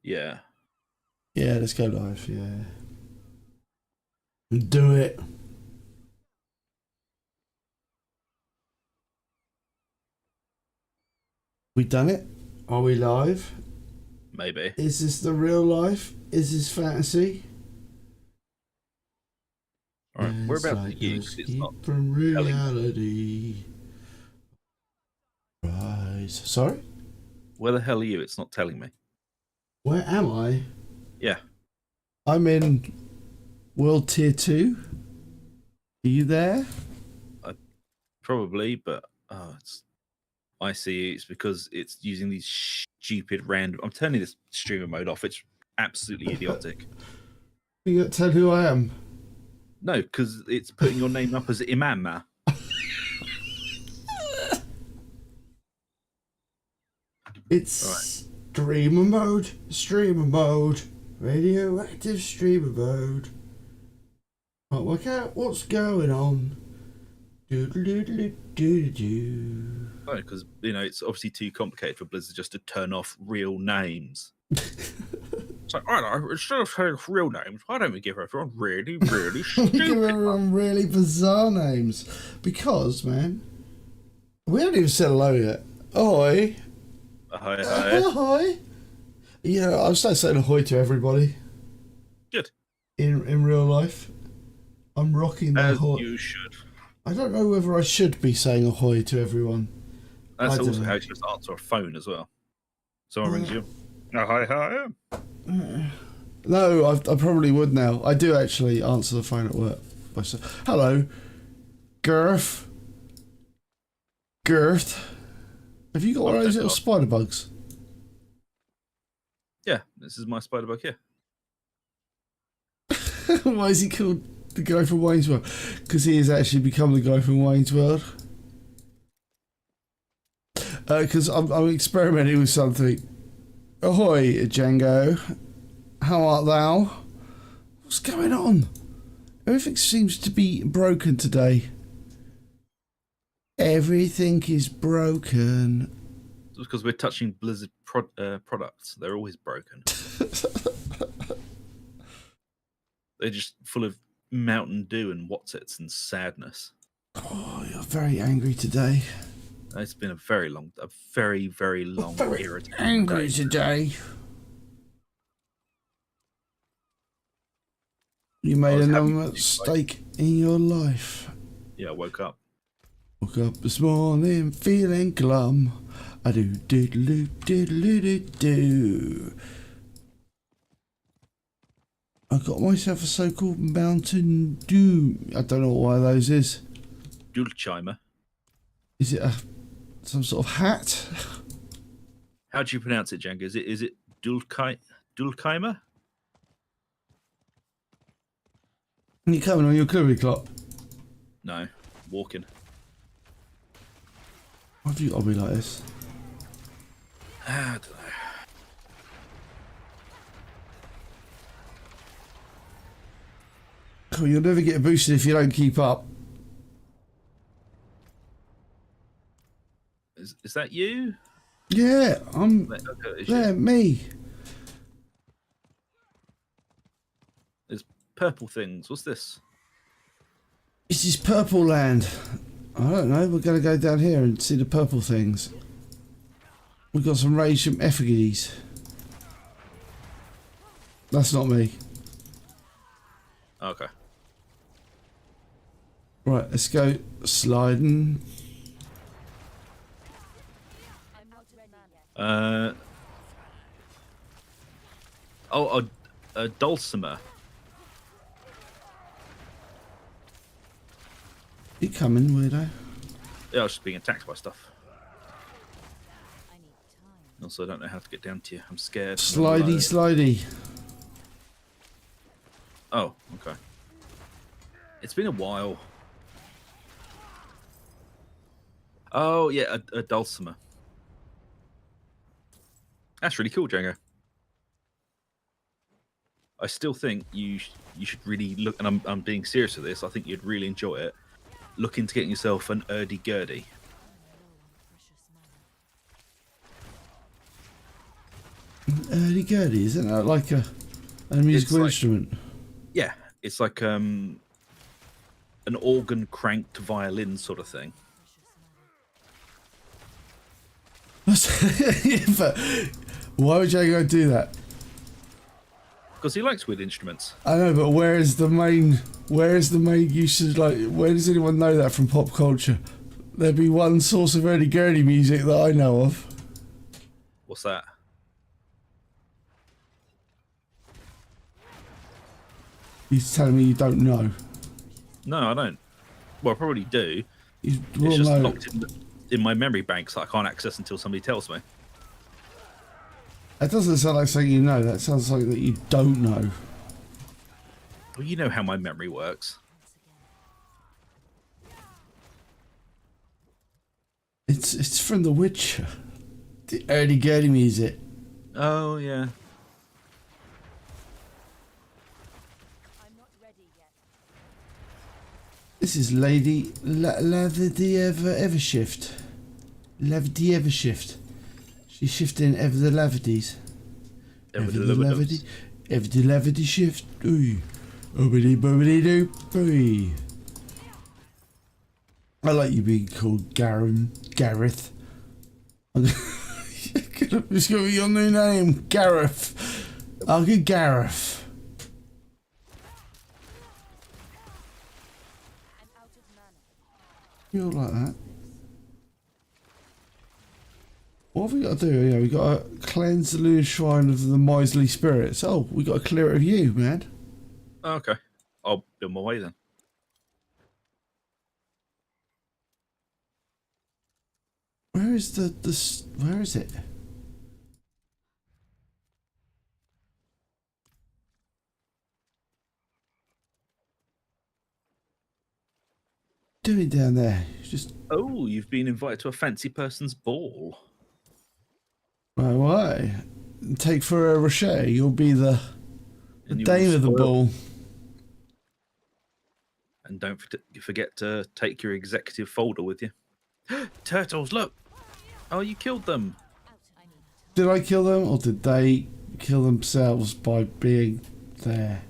Yeah. Yeah, let's go live. Yeah. Do it. We done it? Are we live? Maybe. Is this the real life? Is this fantasy? All right. We're about like to use. It's not from reality. Rise. Sorry? Where the hell are you? It's not telling me. Where am I? Yeah. I'm in World Tier 2. Are you there? Probably, but I see it's because it's using these stupid random. I'm turning this streamer mode off. It's absolutely idiotic. You got to tell who I am. No, because it's putting your name up as Imam now. It's streamer mode, radioactive streamer mode. Can't work out what's going on. Do. No, because it's obviously too complicated for Blizzard just to turn off real names. It's like, I don't know, instead of saying real names, why don't we give everyone really, really stupid give everyone really bizarre names? Because, man, we haven't even said hello yet. Ahoy. Hi. Ahoy. Yeah, I'll start saying ahoy to everybody. Good. In real life. I'm rocking the ahoy. As you should. I don't know whether I should be saying ahoy to everyone. That's also how you're supposed to answer a phone as well. Someone rings you. Oh, hi. No, I probably would now. I do actually answer the phone at work. Hello, Girth. Have you got one of those little spider bugs? Yeah, this is my spider bug here. Why is he called the guy from Wayne's World? Because he has actually become the guy from Wayne's World. Because I'm experimenting with something. Ahoy, Django. How art thou? What's going on? Everything seems to be broken today. Everything is broken. It's because we're touching Blizzard products. They're always broken. They're just full of Mountain Dew and what's-its and sadness. Oh, you're very angry today. It's been a very, very long, irritating angry day. Today. You made another mistake in your life. Yeah, I woke up. Woke up this morning feeling glum. I do diddle-oo. I got myself a so-called Mountain Dew. I don't know what one of those is. Dulcimer. Is it some sort of hat? How do you pronounce it, Django? Is it Dulcimer? Are you coming on your clippy clop? No, walking. Why have you got to be like this? I don't know. Cool, you'll never get boosted if you don't keep up. Is that you? Yeah, I'm there, me. There's purple things. What's this? This is Purple Land. I don't know, we're going to go down here and see the purple things. We've got some rage from effigies. That's not me. Okay. Right, let's go sliding. A dulcimer. You coming, weirdo? Yeah, I was just being attacked by stuff. Also, I don't know how to get down to you. I'm scared. Slidey. Oh, okay. It's been a while. Oh, yeah, a dulcimer. That's really cool, Django. I still think you should really look, and I'm being serious with this. I think you'd really enjoy it. Look into getting yourself an Hurdy-gurdy, isn't that like a musical instrument? Yeah, it's like an organ cranked violin sort of thing. Yeah, but why would you go do that? Because he likes weird instruments. I know, but where is the main usage? Like, where does anyone know that from pop culture? There'd be one source of hurdy-gurdy music that I know of. What's that? He's telling me you don't know. No, I don't. Well, I probably do. It's just locked in my memory banks that I can't access until somebody tells me. That doesn't sound like something you know. That sounds like that you don't know. Well, you know how my memory works. It's from The Witcher. The hurdy-gurdy music. Oh, yeah. This is Lady Lavity Evershift. Lavity Evershift. She's shifting ever the lavities. Ever the lavity. Ever the lavity shift. Ooh. Oobity boobity doo. Ooh. I like you being called Gareth. It's gonna be your new name, Gareth. I'll get Gareth. You all like that? What have we got to do? Yeah, we got to cleanse the lunar shrine of the miserly spirits. Oh, we got to clear it of you, man. Okay, I'll be on my way then. Where is where is it? Doing down there? Just you've been invited to a fancy person's ball. why? Take for a Rocher. You'll be the dame of the ball. And don't forget to take your executive folder with you. Turtles, look! Oh, you killed them. Did I kill them, or did they kill themselves by being there?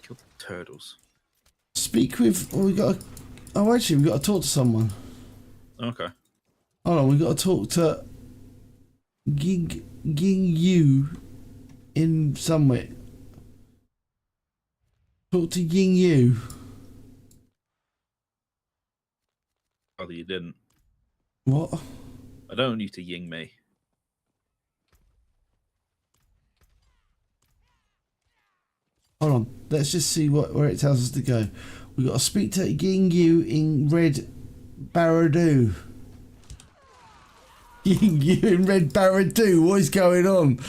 Killed the turtles. Speak with. Oh, we got. Oh, actually, we got to talk to someone. Okay. Hold on, we got to talk to Ging Yu in somewhere. Talk to Ying Yu. Oh, you didn't. What? I don't want you to ying me. Hold on. Let's just see where it tells us to go. We got to speak to Ying Yu in Red Baradu. Ying Yu in Red Baradu. What is going on?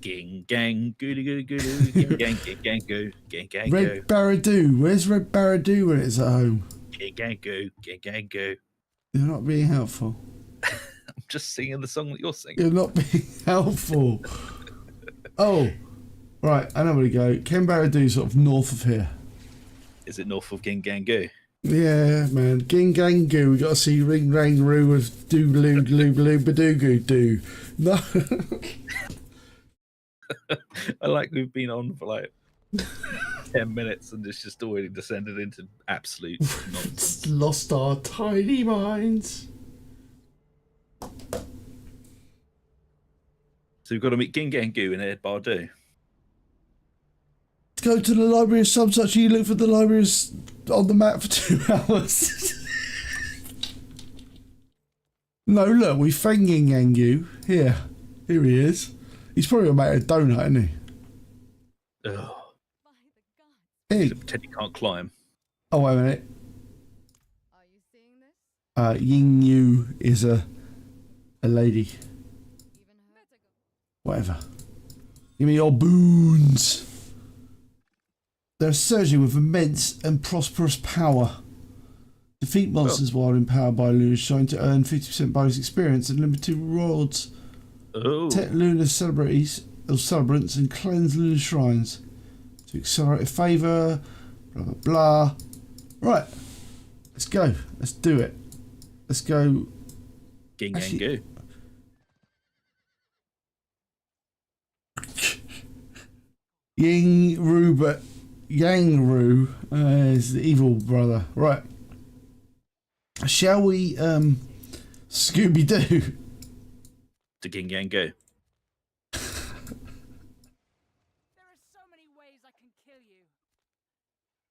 Ging gang goody goody goody ging gang goo ging gang goo. Red Baradu. Where's Red Baradu when it's at home? Ging gang goo ging gang goo. You're not being helpful. I'm just singing the song that you're singing. You're not being helpful. Oh, right. I know where to go. Ken Baradu, sort of north of here. Is it north of Ging gang goo? Yeah, man. Ging gang goo. We got to see Ring Rang Roo with Doo-Loo Gloo Badoo Doo. No. I like we've been on for like 10 minutes and it's just already descended into absolute nonsense. Lost our tiny minds. So we've got to meet Ging gang goo in Ed Bardu. Go to the Library of some such. You look for the libraries on the map for 2 hours. No, look, we found Ging gang goo. Here he is. He's probably made a donut, isn't he? Ugh. Hey. Pretend he can't climb. Oh, wait a minute. Are you seeing this? Ying Yu is a lady. Even her? Whatever. Give me your boons. They're surging with immense and prosperous power. Defeat monsters while empowered by Lunar Shine to earn 50% bonus experience and limited rewards. Protect lunar celebrants and cleanse lunar shrines to accelerate favour. Blah blah blah. Right, let's go. Let's do it. Let's go. Ging gang goo. Yang Ru is the evil brother. Right. Shall we Scooby-Doo? To King Yang Go. There are so many ways I can kill you.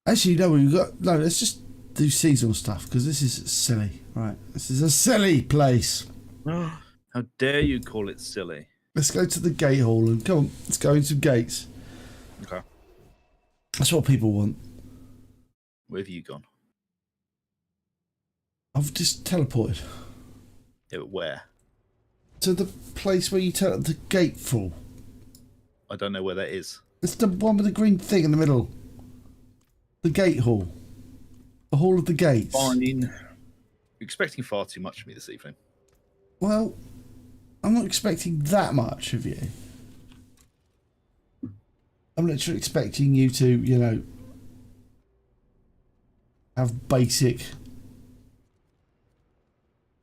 Actually, no, let's just do seasonal stuff because this is silly. Right. This is a silly place. How dare you call it silly? Let's go to the gate hall and come on, let's go into gates. Okay. That's what people want. Where have you gone? I've just teleported Yeah, but where? to the place where you tell the gate fall. I don't know where that is. It's the one with the green thing in the middle. The gate hall. The hall of the gates. Fine. You're expecting far too much from me this evening. Well, I'm not expecting that much of you. I'm literally expecting you to, you know, have basic...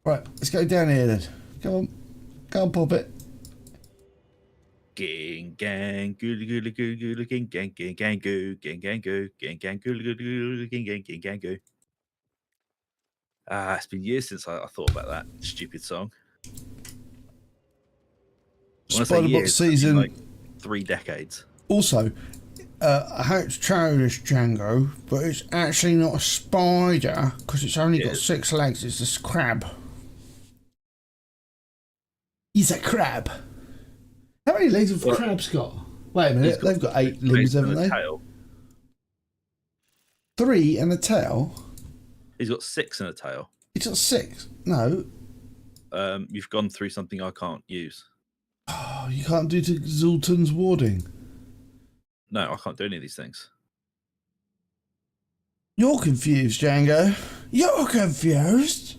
Right, let's go down here then. Come on, pop it. Gang, gang, goody, goody, goody, goody, gang, gang, gang, gang, goo, gang, gang, goo, gang, gang, goody, goody, goody, gang, gang, gang, gang, goo. It's been years since I thought about that stupid song. When I say Spider-Box years, I mean season. like 3 decades. Also, I hate to tell you this, Django, but it's actually not a spider because it's only got 6 legs. It's a crab. He's a crab. How many legs have crabs got? Wait a minute, they've got 8 limbs, haven't they? Tail. 3 and a tail. He's got 6 and a tail. He's got 6. No. You've gone through something I can't use. Oh, you can't do to Zoltan's warding. No, I can't do any of these things. You're confused, Django. You're confused.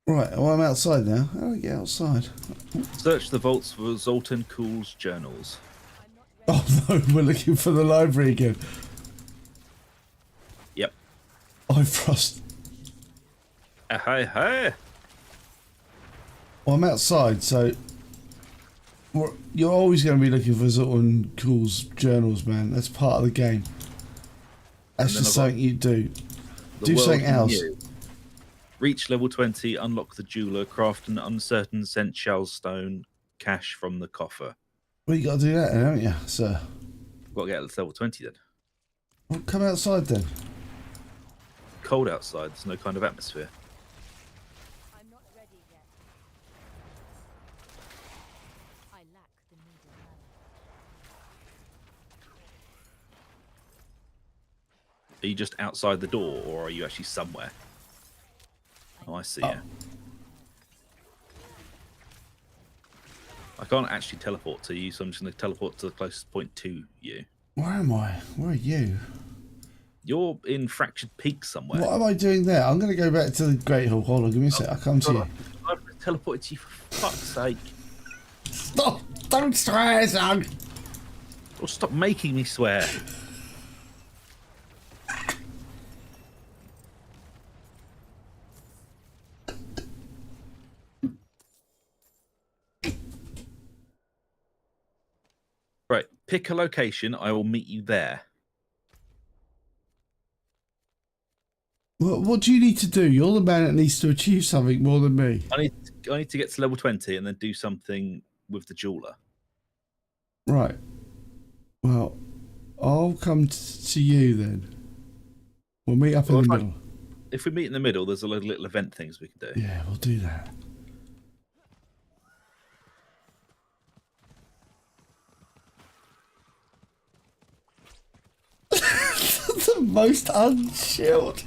Right, well, I'm outside now. How do I get outside? Search the vaults for Zoltan Cool's journals. Oh no, we're looking for the library again. Yep. Frost. Hey, hey. Well, I'm outside, so you're always going to be looking for Zoltan Cool's journals, man. That's part of the game. That's just something you do. Do something else. Reach level 20, unlock the jeweler, craft an uncertain scent shell stone, cash from the coffer. Well, you got to do that, then, haven't you, sir? Got to get to level 20 then. Well, come outside then. Cold outside, there's no kind of atmosphere. I'm not ready yet. I lack the needed mana. Are you just outside the door, or are you actually somewhere? Oh, I see. Yeah. I can't actually teleport to you, so I'm just going to teleport to the closest point to you. Where am I? Where are you? You're in Fractured Peak somewhere. What am I doing there? I'm going to go back to the Great Hall. Hold on, give me a sec. I'll come to you. I've teleported to you for fuck's sake. Stop! Don't swear, son! Or stop making me swear. Right, pick a location. I will meet you there. What do you need to do? You're the man that needs to achieve something more than me. I need to get to level 20 and then do something with the jeweler. Right. Well, I'll come to you then. We'll meet up in the middle. If we meet in the middle, there's a load of little event things we can do. Yeah, we'll do that. The most unchilled.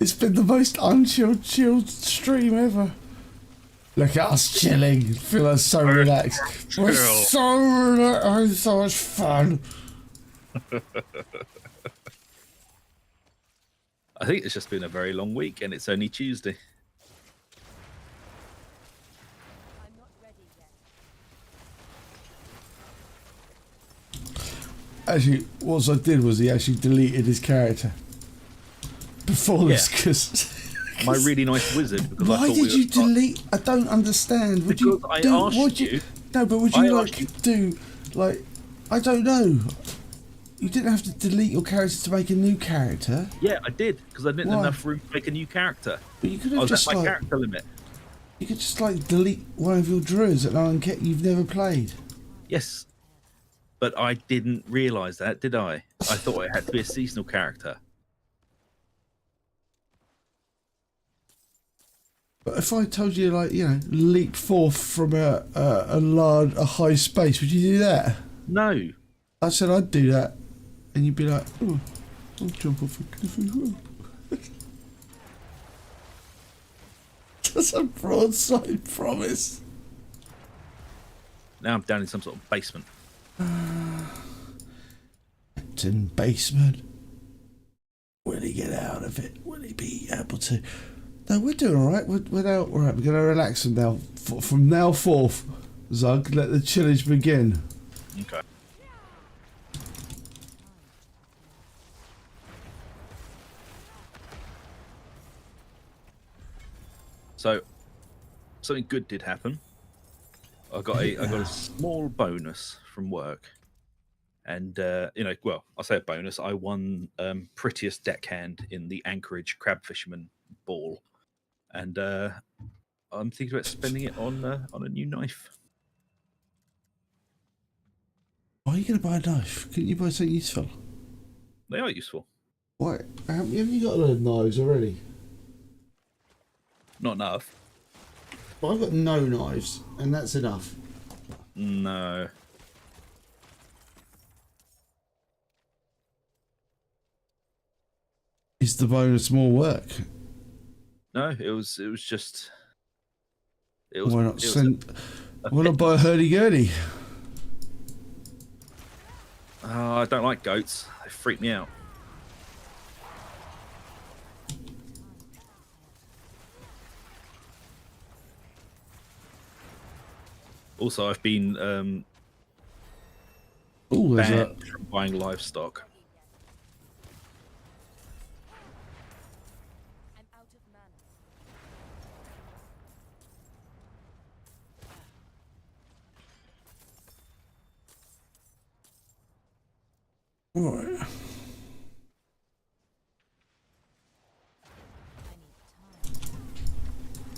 It's been the most chilled stream ever. Look at us chilling. Feel us so relaxed. We're so relaxed. Having so much fun. I think it's just been a very long week and it's only Tuesday. I'm not ready yet. Actually, what I did was he actually deleted his character before this my really nice wizard because I Why thought did you delete? I don't understand. Would you Because I do? asked Would you- No, but would I you asked you- do like? I don't know. You didn't have to delete your character to make a new character. Yeah, I did because I didn't have Why? enough room to make a new character. But you could I have was just at my like character limit. you could just like delete one of your druids that no one you've never played. Yes, but I didn't realise that, did I? I thought it had to be a seasonal character. But if I told you like leap forth from a high space, would you do that? No. I said I'd do that, and you'd be like, oh, I'll jump off a cliff as well. That's a broadside promise. Now I'm down in some sort of basement. It's in basement. Will he get out of it? Will he be able to? No, we're doing all right. We're now all right. We're going to relax him now. From now forth, Zug, let the chillage begin. Okay. So, something good did happen. I got a small bonus from work, and well, I say a bonus. I won prettiest deckhand in the Anchorage Crab Fisherman Ball, and I'm thinking about spending it on a new knife. Why are you going to buy a knife? Couldn't you buy something useful? They are useful. Why? Have you got a load of knives already? Not enough. Well, I've got no knives, and that's enough. No. Is the bonus more work? No, it was just. It was. Why not it was send? Why not buy a hurdy-gurdy? I don't like goats. They freak me out. Also, I've been Oh, there's a. banned from buying livestock. I'm out of mana. Right.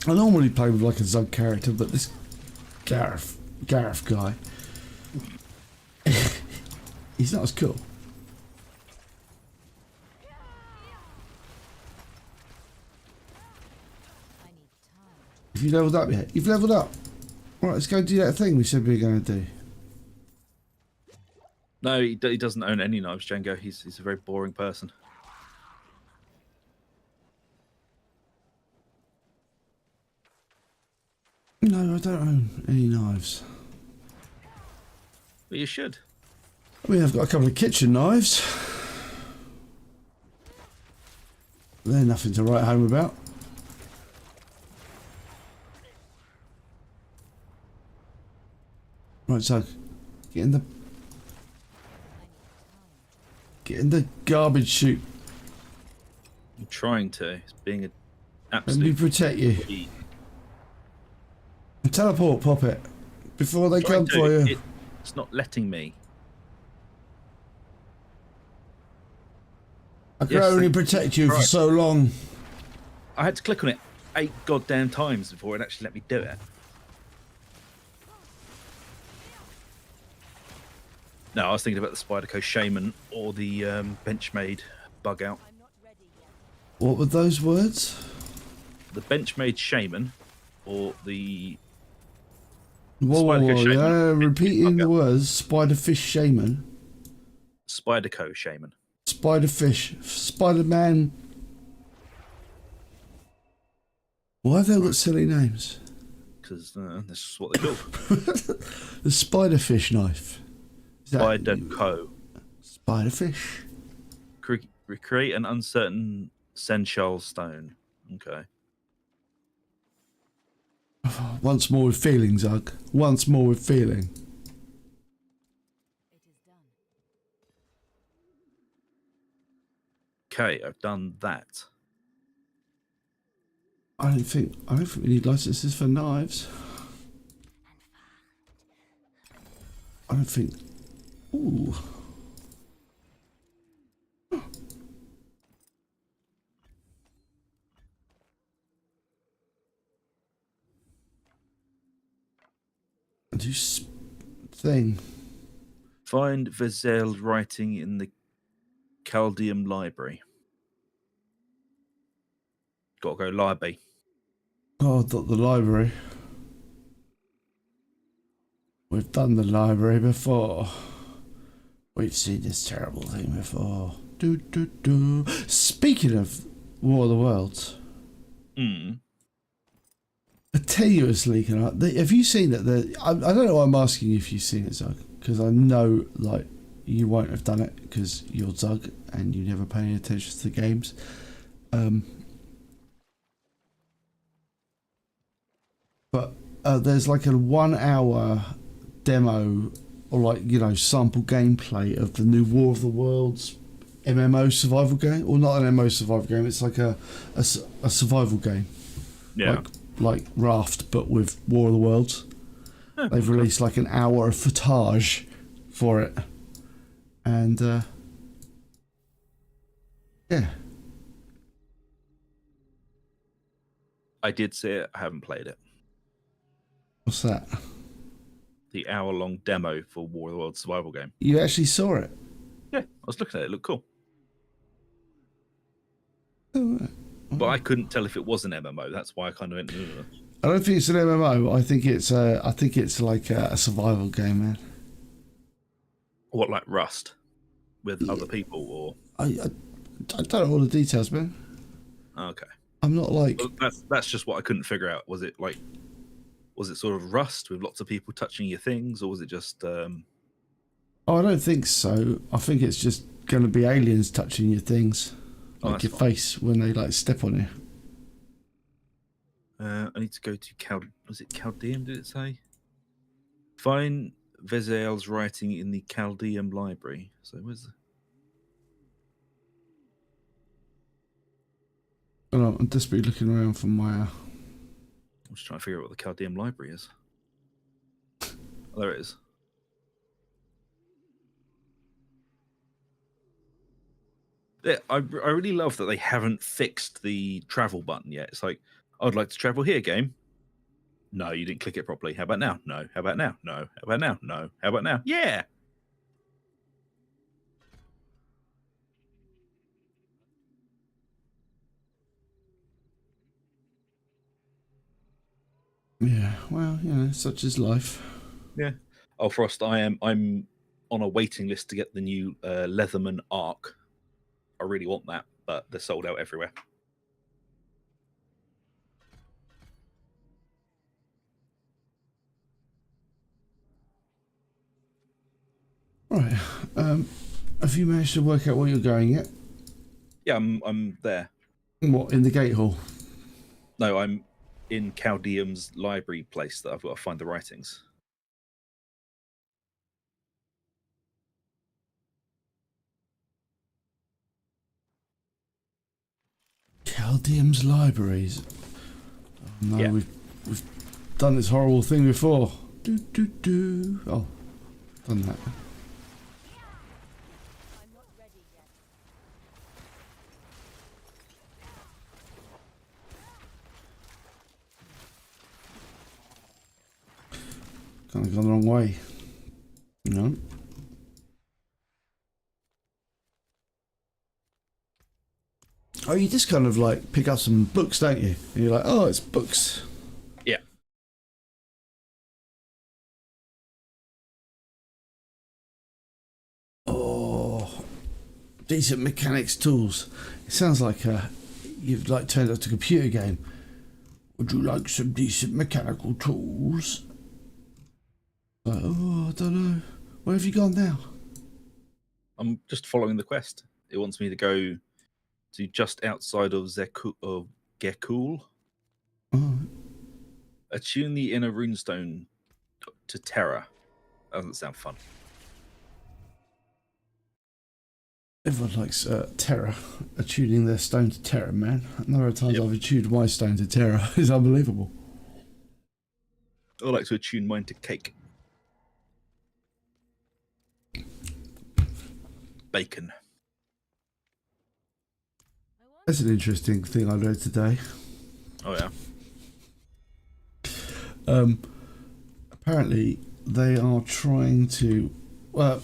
I normally play with like a Zug character, but this Gareth guy, he's not as cool. Have you leveled up yet? You've leveled up. Right, let's go do that thing we said we were going to do. No, he doesn't own any knives, Django. He's a very boring person. No, I don't own any knives. But you should. I mean, I've got a couple of kitchen knives. They're nothing to write home about. Right, so get in the garbage chute. I'm trying to. It's being an Let me absolute. protect you. idiot. Teleport, pop it. Before they Trying come to, for you. It's not letting me. I can Yes, only thank you. protect you for Right. so long. I had to click on it 8 goddamn times before it actually let me do it. No, I was thinking about the Spyderco Shaman or the Benchmade Bug Out. I'm not ready yet. What were those words? The Benchmade Shaman or the Whoa, whoa, Spyderco whoa, Shaman. yeah, repeating the Bug Out. words. Spiderfish shaman. Spyderco Shaman. Spiderfish. Spider-Man. Why have they got silly names? Because this is what they call The spiderfish knife. Is that Spyderco. Spiderfish. Recreate an uncertain Senchal stone. Okay. Once more with feeling, Zug. Once more with feeling. It is done. Okay, I've done that. I don't think we need licenses for knives. I don't think. Ooh. Do thing. Find Vezel's writing in the Chaldean library. Got to go library. Oh, the library. We've done the library before. We've seen this terrible thing before. Do do do. Speaking of War of the Worlds, a tenuous leak. Have you seen it? I don't know why I'm asking you if you've seen it, Zug, because I know like you won't have done it because you're Zug and you never pay any attention to the games. But there's like a 1 hour demo or like, you know, sample gameplay of the new War of the Worlds MMO survival game, or not an MMO survival game. It's like a survival game. Yeah. Like Raft, but with War of the Worlds. Oh, They've released like an hour of footage for it, and yeah. I did see it. I haven't played it. What's that? The hour-long demo for War of the Worlds survival game. You actually saw it? Yeah, I was looking at it. It looked cool. Oh, right. But I couldn't tell if it was an MMO. That's why I kind of went. Ugh. I don't think it's an MMO. I think it's like a survival game, man. What, like Rust with other people, or? I don't know all the details, man. Okay. I'm not like. Well, that's just what I couldn't figure out. Was it sort of Rust with lots of people touching your things, or was it just? Oh, I don't think so. I think it's just going to be aliens touching your things, like your face when they like step on you. I need to go to Was it Chaldean? Did it say? Find Vezel's writing in the Chaldean library. So where's the? Oh, I'm desperately looking around for my. I'm just trying to figure out what the Chaldean library is. Oh, there it is. Yeah, I really love that they haven't fixed the travel button yet. It's like, I'd like to travel here, game. No, you didn't click it properly. How about now? No. How about now? No. How about now? No. How about now? Yeah. Yeah, well, you know, such is life. Yeah. Oh, Frost, I'm on a waiting list to get the new Leatherman Arc. I really want that, but they're sold out everywhere. Right. Have you managed to work out where you're going yet? Yeah, I'm there. What, in the gate hall? No, I'm in Chaldeum's library place that I've got to find the writings. Chaldeum's libraries. Oh, no, Yeah. we've done this horrible thing before. Do do do. Oh, done that. I'm not ready yet. Kind of gone the wrong way. No. Oh, you just kind of like pick up some books, don't you? And you're like, oh, it's books. Yeah. Oh, decent mechanics tools. It sounds like you've like turned up to a computer game. Would you like some decent mechanical tools? Oh, I don't know. Where have you gone now? I'm just following the quest. It wants me to go to just outside of Gekul. Oh, Attune the inner runestone to Terra. That doesn't sound fun. Everyone likes terror, attuning their stone to terror, man. The number of times Yep. I've attuned my stone to terror is unbelievable. I like to attune mine to cake. Bacon. That's an interesting thing I learned today. Oh yeah. Apparently they are trying to, well,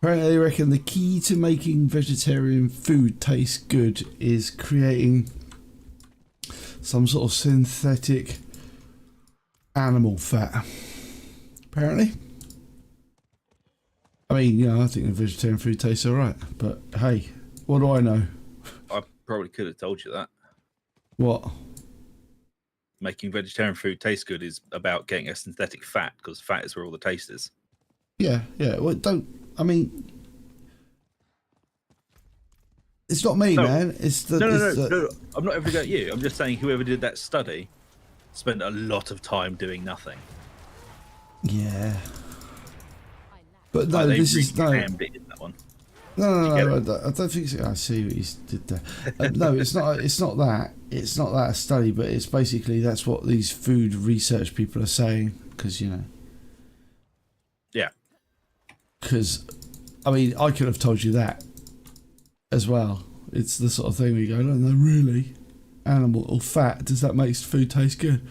apparently they reckon the key to making vegetarian food taste good is creating some sort of synthetic animal fat. Apparently. I mean, you know, I think the vegetarian food tastes alright, but hey, what do I know? I probably could have told you that. What? Making vegetarian food taste good is about getting a synthetic fat, because fat is where all the taste is. Yeah. Well, I mean, it's not me, No. man. It's the. No. I'm not ever going at you. I'm just saying whoever did that study spent a lot of time doing nothing. Yeah. But no, Like, they this is no. reclammed it in that one. No, get I don't think so. I see what you did there. No, it's not. It's not that. It's not that study, but it's basically that's what these food research people are saying. Because you know. Yeah. Because, I mean, I could have told you that as well. It's the sort of thing we go, no, really, animal or fat. Does that make food taste good?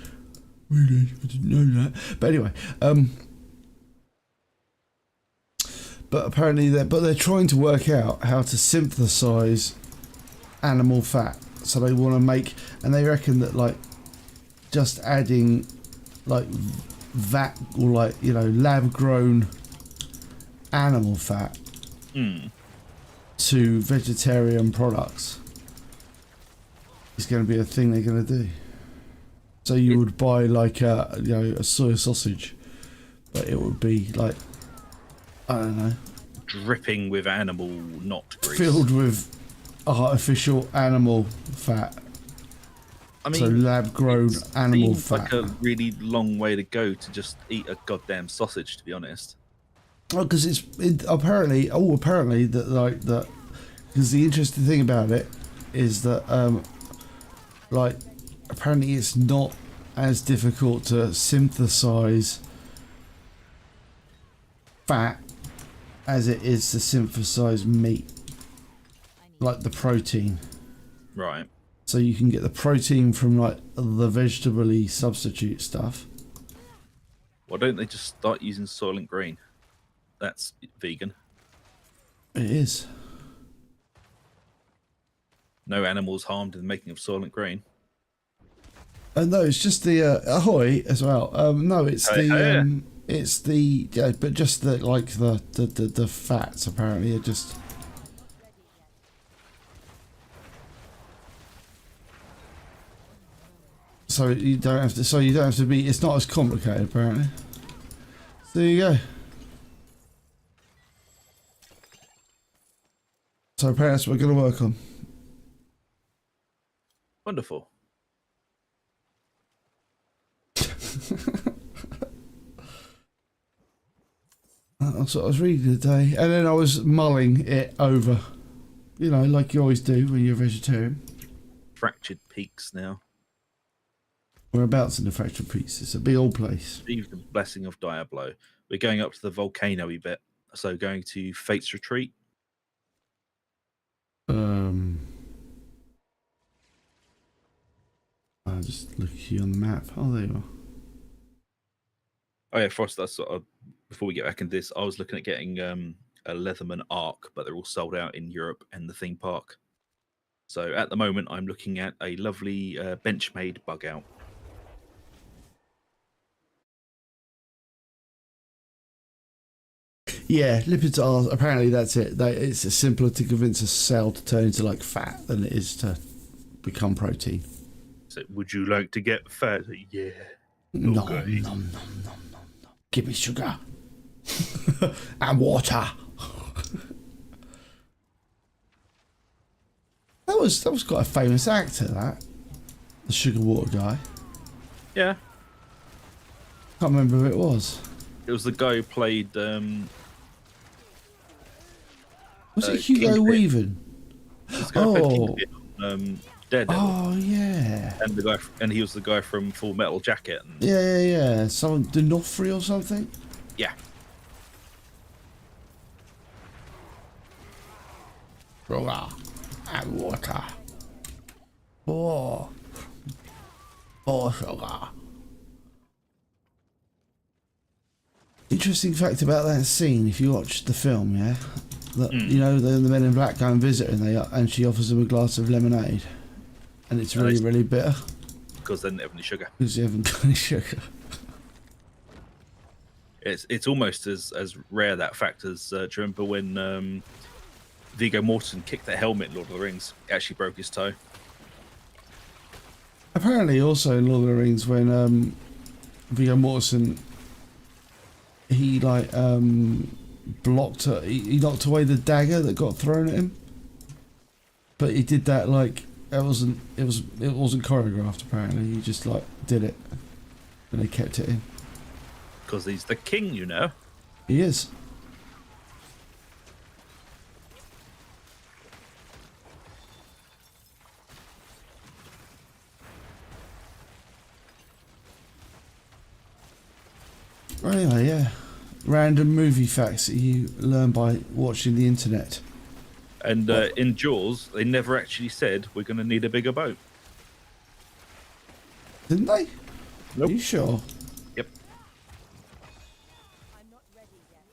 Really, I didn't know that. But anyway, but apparently they're trying to work out how to synthesize animal fat. So they want to make, and they reckon that like just adding like vat or like, you know, lab grown animal fat to vegetarian products is going to be a thing they're going to do. So you would buy like a, you know, a soy sausage, but it would be like, I don't know, Dripping with animal not grease. filled with artificial animal fat. I mean, So lab grown animal seems fat. like a really long way to go to just eat a goddamn sausage, to be honest. Oh, because apparently that like that. Because the interesting thing about it is that like apparently it's not as difficult to synthesize fat as it is to synthesize meat, like the protein. Right. So you can get the protein from like the vegetable-y substitute stuff. Why don't they just start using Soylent Green? That's vegan. It is. No animals harmed in the making of Soylent Green. No, it's just the ahoy as well. No, it's the it's the but just the like the fats apparently are just. So you don't have to. So you don't have to be. It's not as complicated apparently. So there you go. So apparently that's what we're going to work on. Wonderful. That's what I was reading today, and then I was mulling it over. You know, like you always do when you're a vegetarian. Fractured Peaks now. Whereabouts in the fractured piece? It's a big old place. Receive the blessing of Diablo. We're going up to the volcano-y bit. So going to Fate's Retreat. I'll just look at you on the map. Oh, there you are. Oh yeah, Frost, that's sort of, before we get back into this, I was looking at getting a Leatherman Arc, but they're all sold out in Europe and the theme park. So at the moment, I'm looking at a lovely Benchmade Bug Out. Yeah, lipids are apparently that's it. It's simpler to convince a cell to turn into like fat than it is to become protein. So would you like to get fat? Yeah. No, Okay. no. Give me sugar and water. That was quite a famous actor, that the sugar water guy. Yeah. Can't remember who it was. It was the guy who played Was it Hugo Kingpin. Weaving? This guy played Oh, Kingpin on Daredevil, oh yeah, and he was the guy from Full Metal Jacket. And, yeah. Someone D'Onofrio or something. yeah. Sugar and water. Oh, sugar. Interesting fact about that scene, if you watch the film, yeah, that you know the Men in Black go and visit her and she offers them a glass of lemonade, and it's really, really bitter because they didn't have any sugar. because you haven't got any sugar. It's almost as rare that fact as do you remember when Viggo Mortensen kicked that helmet in Lord of the Rings? He actually broke his toe. Apparently, also in Lord of the Rings, when Viggo Mortensen he blocked he knocked away the dagger that got thrown at him, but he did that like it wasn't choreographed. Apparently, he just like did it, and they kept it in. Because he's the king, you know. He is. Anyway, yeah. Random movie facts that you learn by watching the internet. And in Jaws, they never actually said we're going to need a bigger boat. Didn't they? Nope. Are you sure? Yep. I'm not ready yet.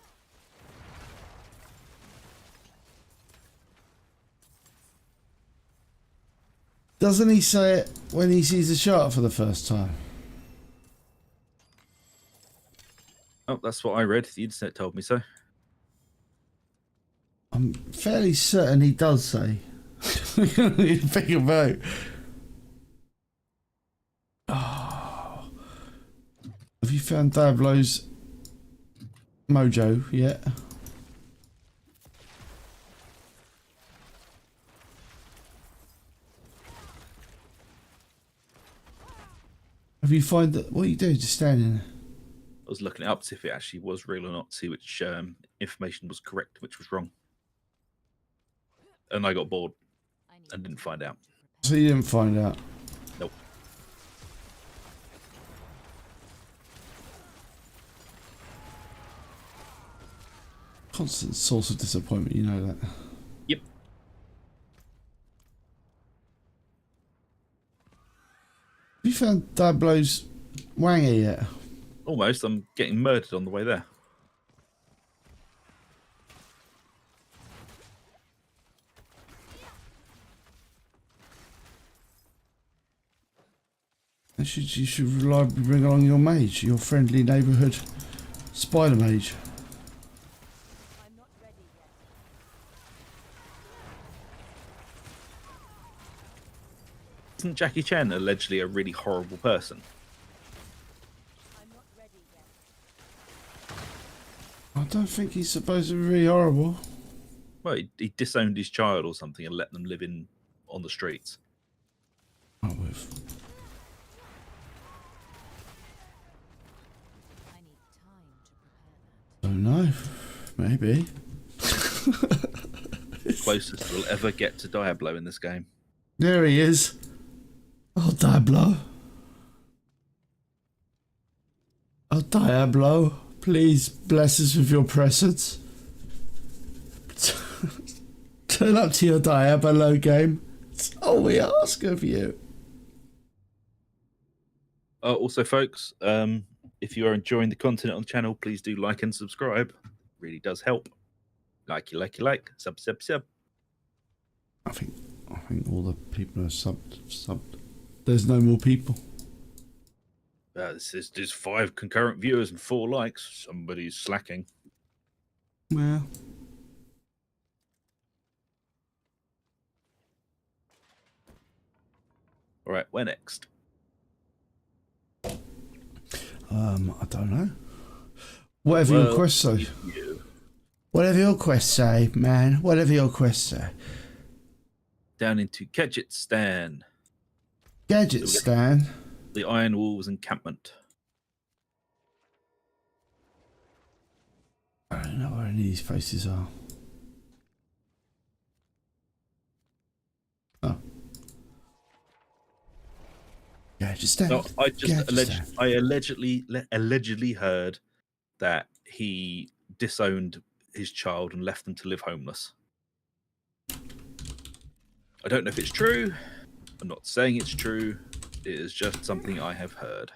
Doesn't he say it when he sees the shark for the first time? Oh, that's what I read. The internet told me so. I'm fairly certain he does say. We're going to need a bigger boat. Oh. Have you found Diablo's mojo yet? Have you found that? What are you doing? Just standing there? I was looking it up to see if it actually was real or not, to see which information was correct, which was wrong. And I got bored and didn't find out. So you didn't find out? Nope. Constant source of disappointment, you know that. Yep. Have you found Diablo's Wanger yet? Almost. I'm getting murdered on the way there. You should reliably bring along your mage, your friendly neighbourhood spider mage. I'm not ready yet. Isn't Jackie Chan allegedly a really horrible person? I'm not ready yet. I don't think he's supposed to be really horrible. Well, he disowned his child or something and let them live on the streets. Oh, with I need time to prepare that. don't know. Maybe. Closest we'll ever get to Diablo in this game. There he is. Oh, Diablo. Oh, Diablo. Please bless us with your presence. Turn up to your Diablo game. It's all we ask of you. Also, folks, if you are enjoying the content on the channel, please do like and subscribe. Really does help. Like, sub. I think all the people are subbed. There's no more people. This is just 5 concurrent viewers and 4 likes. Somebody's slacking. Well, All right, where next? I don't know. Whatever your quest say. Whatever your quest say, man. Whatever your quest say. Down into Gadgetstan, Gadget Stan. the Iron Wolves encampment. I don't know where any of these faces are. there. Just stand. No, I just Yeah, stand. allegedly heard that he disowned his child and left them to live homeless. I don't know if it's true. I'm not saying it's true. It is just something I have heard.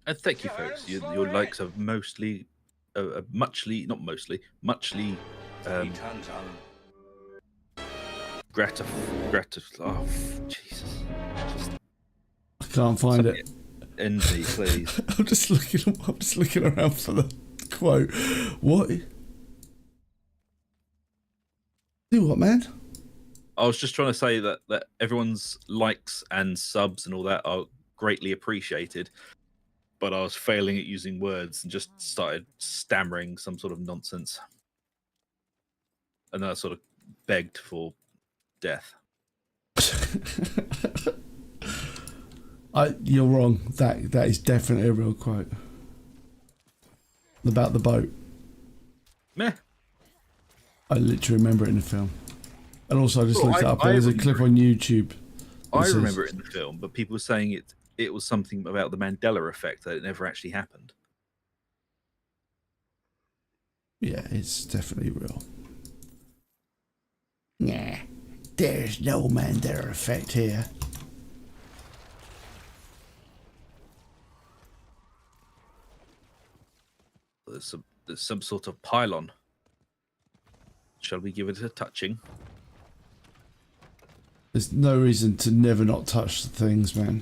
And thank you, folks. Your likes are muchly, oh, Jesus. Just I can't find it. envy, please. I'm just looking around for the quote. What? Do what, man? I was just trying to say that everyone's likes and subs and all that are greatly appreciated, but I was failing at using words and just started stammering some sort of nonsense. And then I sort of begged for death. You're wrong. That is definitely a real quote. About the boat. Meh. I literally remember it in the film. And also I just looked it up. There's a clip remember on YouTube. I remember it in the film, but people were saying it was something about the Mandela effect, that it never actually happened. Yeah, it's definitely real. Nah, there's no Mandela effect here. There's some sort of pylon. Shall we give it a touching? There's no reason to never not touch the things, man.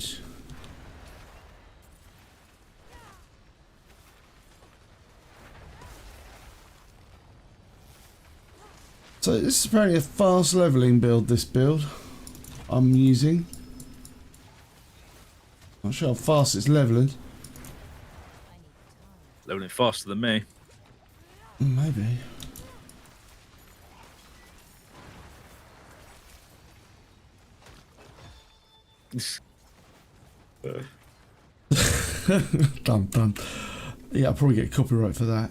So this is apparently a fast leveling build, this build I'm using. Not sure how fast it's leveling. Leveling faster than me. Maybe. Done. Yeah, I'll probably get copyright for that.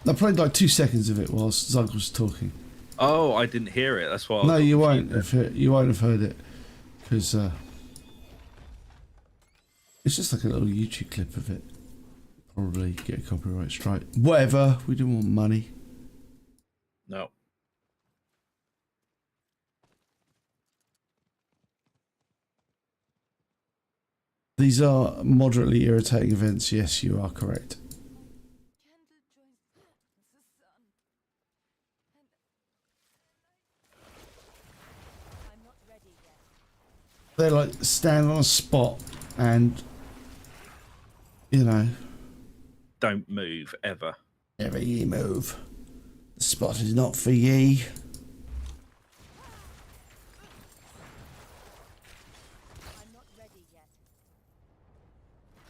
I played like 2 seconds of it whilst Zug was talking. Oh, I didn't hear it. That's why. No, you won't. You won't have heard it because it's just like a little YouTube clip of it. Probably get a copyright strike. Whatever. We didn't want money. No. These are moderately irritating events. Yes, you are correct. I'm not ready yet. They like stand on a spot and, you know, Don't move ever. never ye move. The spot is not for ye. I'm not ready yet.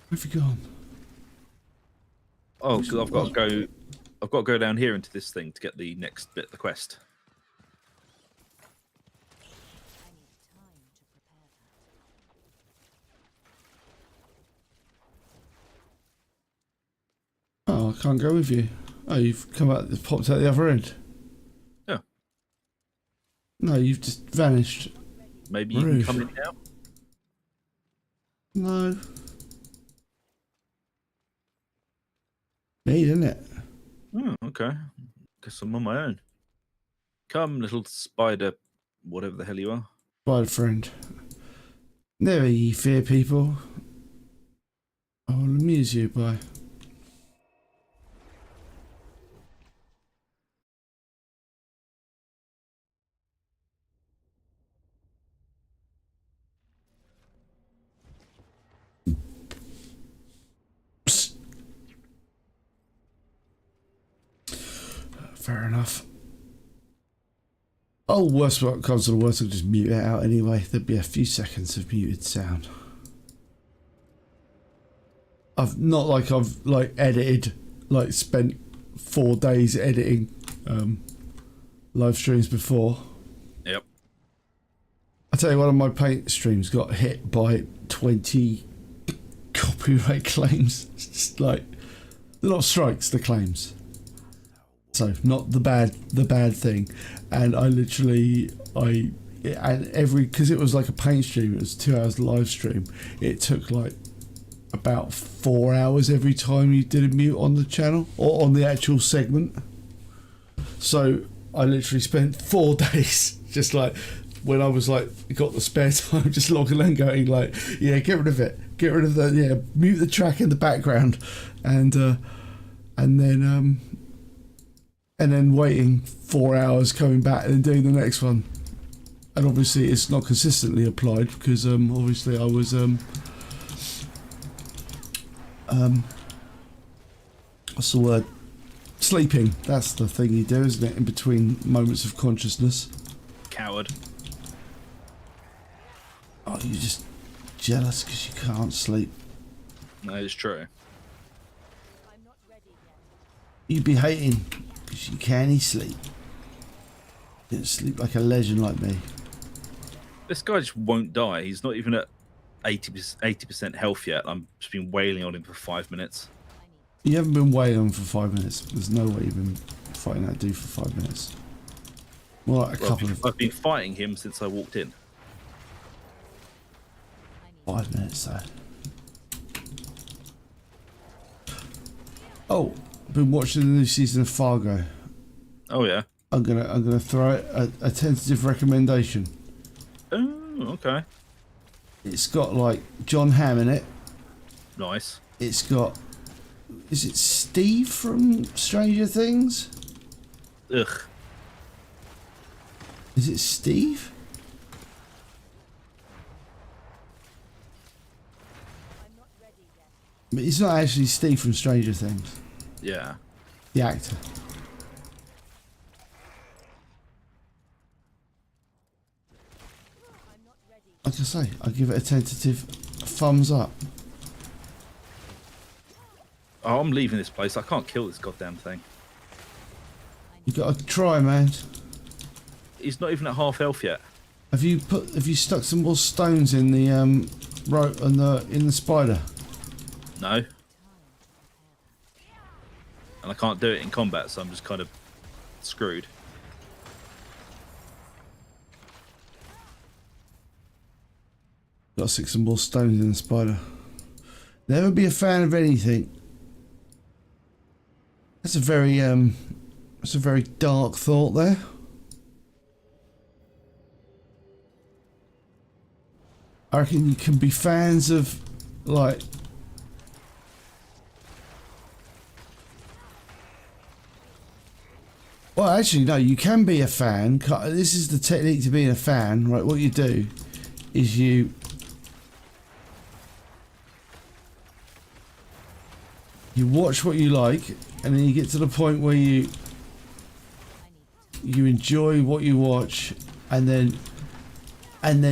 Where have you gone? Oh, because I've got to go down here into this thing to get the next bit of the quest. I need time to prepare that. Oh, I can't go with you. Oh, you've come out, popped out the other end. Yeah. No, you've just vanished. Maybe you Rude. can come in now. No. Neat, isn't it? Oh, okay. Guess I'm on my own. Come, little spider, whatever the hell you are. Spider friend. Never ye fear people. I will amuse you by. Psst. Fair enough. Oh, worst what comes to the worst, I'll just mute it out anyway. There'd be a few seconds of muted sound. I've edited, like spent 4 days editing live streams before. Yep. I tell you, one of my paint streams got hit by 20 copyright claims. It's just like, they're not strikes, the claims. So not the bad thing. And I literally because it was like a paint stream, it was 2 hours live stream. It took like about 4 hours every time you did a mute on the channel or on the actual segment. So I literally spent 4 days just like when I was like got the spare time, just logging and going like, yeah, get rid of it, get rid of mute the track in the background, and then waiting 4 hours, coming back and doing the next one. And obviously it's not consistently applied because obviously I was what's the word? Sleeping. That's the thing you do, isn't it? In between moments of consciousness. Coward. Oh, you're just jealous because you can't sleep. No, it's true. I'm not ready yet. You'd be hating because you can't sleep. You don't sleep like a legend like me. This guy just won't die. He's not even at 80% health yet. I'm just been wailing on him for 5 minutes. You haven't been waiting on for 5 minutes. There's no way you've been fighting that dude for 5 minutes. Well, like I've been fighting him since I walked in. 5 minutes though. Oh, I've been watching the new season of Fargo. Oh yeah. I'm gonna throw it a tentative recommendation. Oh, okay. It's got like John Hamm in it. Nice. It's got, is it Steve from Stranger Things? Ugh. Is it Steve? I'm not ready yet. But it's not actually Steve from Stranger Things. Yeah. The actor. I'm not ready. Like I say, I give it a tentative thumbs up. Oh, I'm leaving this place. I can't kill this goddamn thing. You gotta try, man. He's not even at half health yet. Have you stuck some more stones in the rope and in the spider? No. And I can't do it in combat, so I'm just kind of screwed. Gotta stick some more stones in the spider. Never be a fan of anything. That's a very dark thought there. I reckon you can be fans of like well, actually no, you can be a fan. This is the technique to being a fan, right? What you do is you watch what you like, and then you get to the point where you enjoy what you watch, and then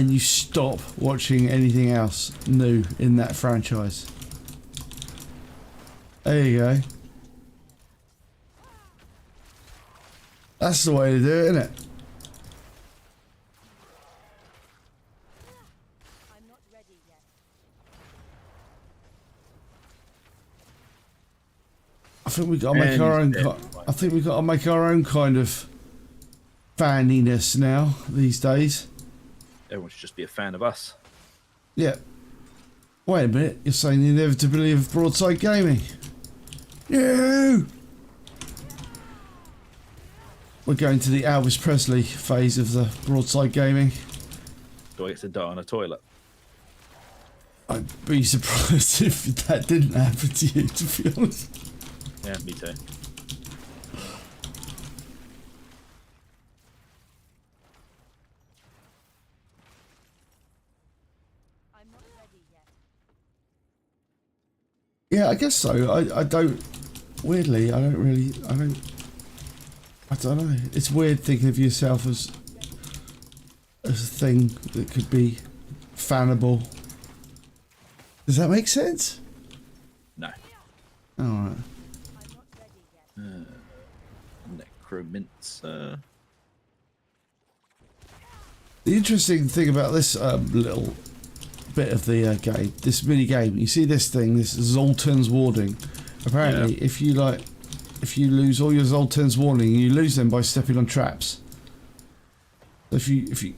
you stop watching anything else new in that franchise. There you go. That's the way to do it, isn't it? I'm not ready yet. I think we got to make our own. I think we got to make our own kind of faniness now these days. Everyone should just be a fan of us. Yeah. Wait a minute. You're saying the inevitability of broadside gaming? No. We're going to the Elvis Presley phase of the broadside gaming. Do I get to die on a toilet? I'd be surprised if that didn't happen to you, to be honest. Yeah, me too. I'm not ready yet. Yeah, I guess so. I don't. Weirdly, I don't know. It's weird thinking of yourself as a thing that could be fannable. Does that make sense? No. All right. I'm not ready yet. Necromancer. The interesting thing about this little bit of the game, this mini game, you see this thing, this Zoltan's warding. Apparently, if you like if you lose all your Zoltan's warning, you lose them by stepping on traps. If you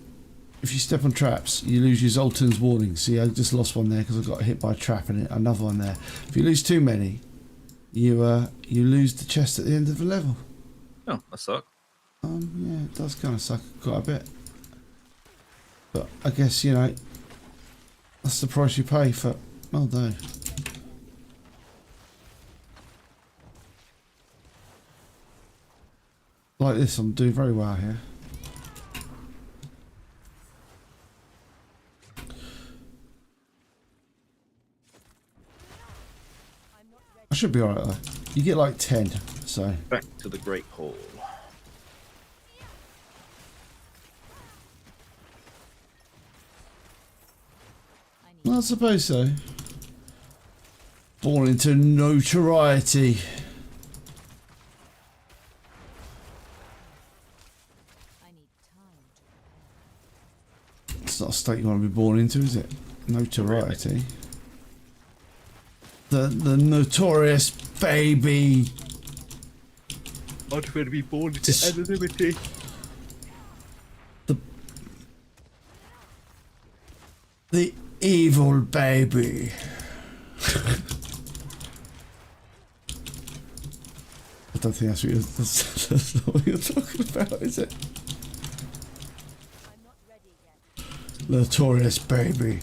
step on traps, you lose your Zoltan's warning. See, I just lost one there because I got hit by a trap and another one there. If you lose too many, you lose the chest at the end of the level. Oh, that sucks. Yeah, it does kind of suck quite a bit. But I guess, you know, that's the price you pay for... Oh, no. Like this, I'm doing very well here. I should be alright though. You get like 10, so... Back to the Great Hall. I suppose so. Born into notoriety. It's not a state you want to be born into, is it? Notoriety. The notorious baby. I'd rather be born into anonymity. The evil baby. I don't think that's not what you're talking about, is it? I'm not ready yet. Notorious baby.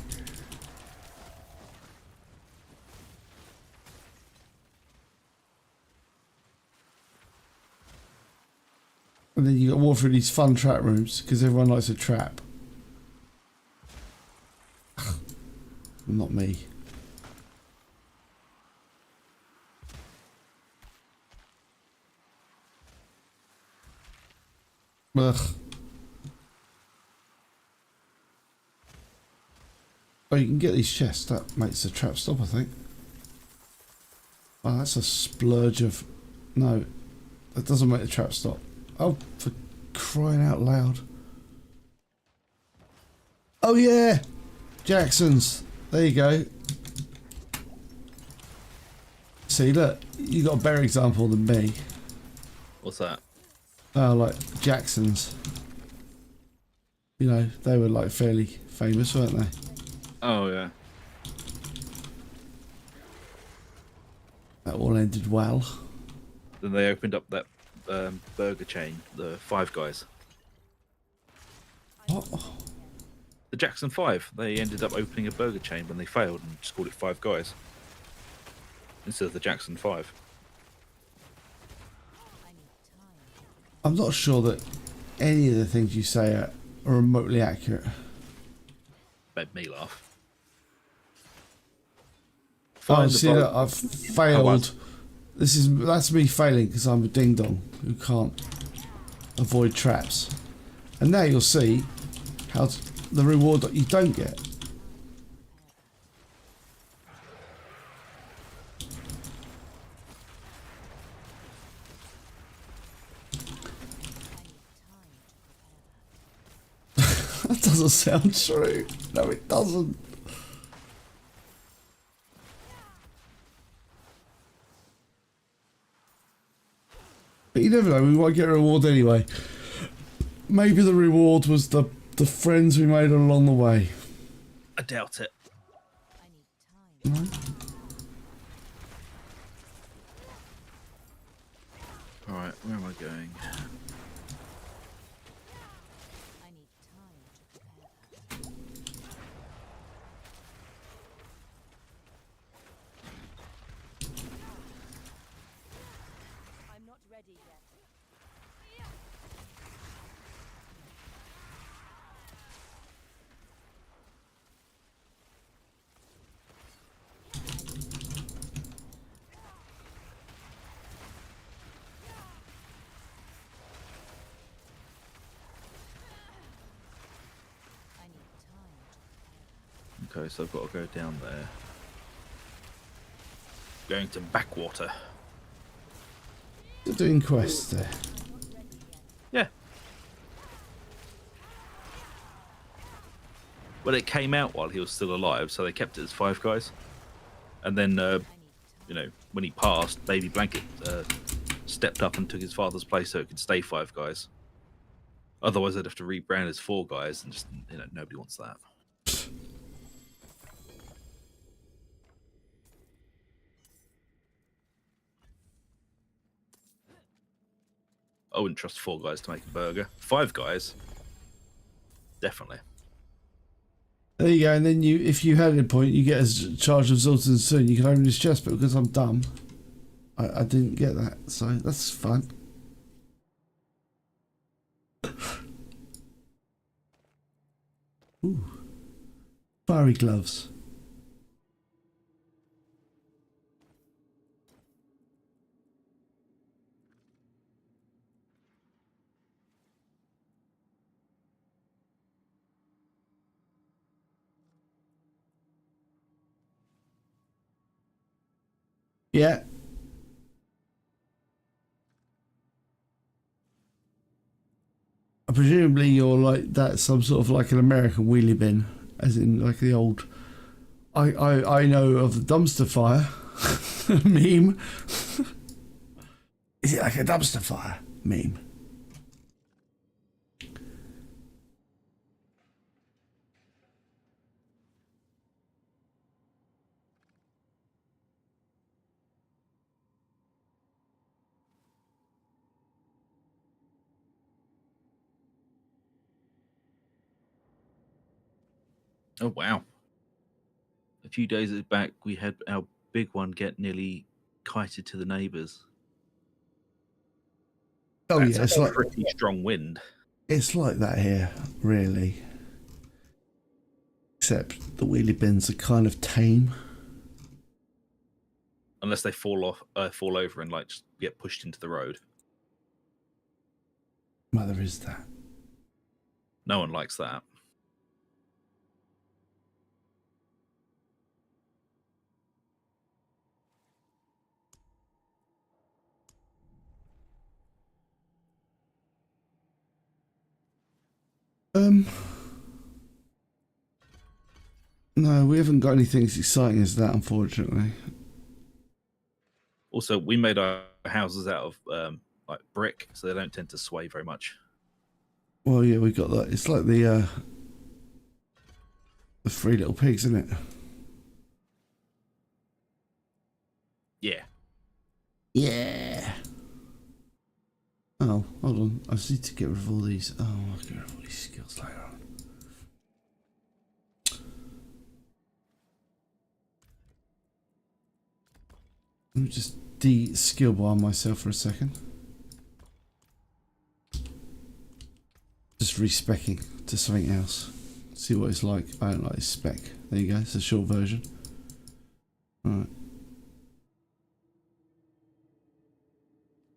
And then you got to walk through these fun trap rooms because everyone likes a trap. Not me. Ugh. Oh, you can get these chests. That makes the trap stop, I think. Oh, that's a splurge of... No, that doesn't make the trap stop. Oh, for crying out loud. Oh, yeah! Jackson's. There you go. See, look, you got a better example than me. What's that? Oh, like Jackson's. You know, they were like fairly famous, weren't they? Oh, yeah. That all ended well. Then they opened up that burger chain, the Five Guys. What? The Jackson 5. They ended up opening a burger chain when they failed and just called it Five Guys instead of the Jackson 5. I'm not sure that any of the things you say are remotely accurate. Made me laugh. Oh, Find the see, bot- look, I've failed. That's me failing because I'm a ding dong who can't avoid traps. And now you'll see how the reward that you don't get. That doesn't sound true. No, it doesn't. But you never know, we might get a reward anyway. Maybe the reward was the friends we made along the way. I doubt it. No? Alright, where am I going? I'm not ready yet. Okay, so I've got to go down there. Going to Backwater. You're doing quests there. Yeah. Well, it came out while he was still alive, so they kept it as Five Guys. And then, you know, when he passed, Baby Blanket stepped up and took his father's place so it could stay Five Guys. Otherwise, they'd have to rebrand as Four Guys, and just nobody wants that. I wouldn't trust Four Guys to make a burger. Five Guys, definitely. There you go, and then if you had a point, you get a charge of Zoltan soon. You can open his chest, but because I'm dumb, I didn't get that, so that's fun. Ooh, fiery gloves. Yeah. Presumably you're like that, some sort of like an American wheelie bin, as in like the old. I know of the dumpster fire meme. Is it like a dumpster fire meme? Oh, wow. A few days back, we had our big one get nearly kited to the neighbours. Oh That's yeah, it's a like pretty strong wind. it's like that here, really. Except the wheelie bins are kind of tame. Unless they fall over and like just get pushed into the road. Well, there is that. No one likes that. No, we haven't got anything as exciting as that, unfortunately. Also, we made our houses out of like brick, so they don't tend to sway very much. Well, yeah, we got that. It's like the Three Little Pigs, isn't it? Yeah. Yeah. Oh, hold on. I just need to get rid of all these. Oh, I'll get rid of all these skills later on. Let me just de-skill bar myself for a second. Just respecking to something else. See what it's like. I don't like this spec. There you go. It's a short version. Alright.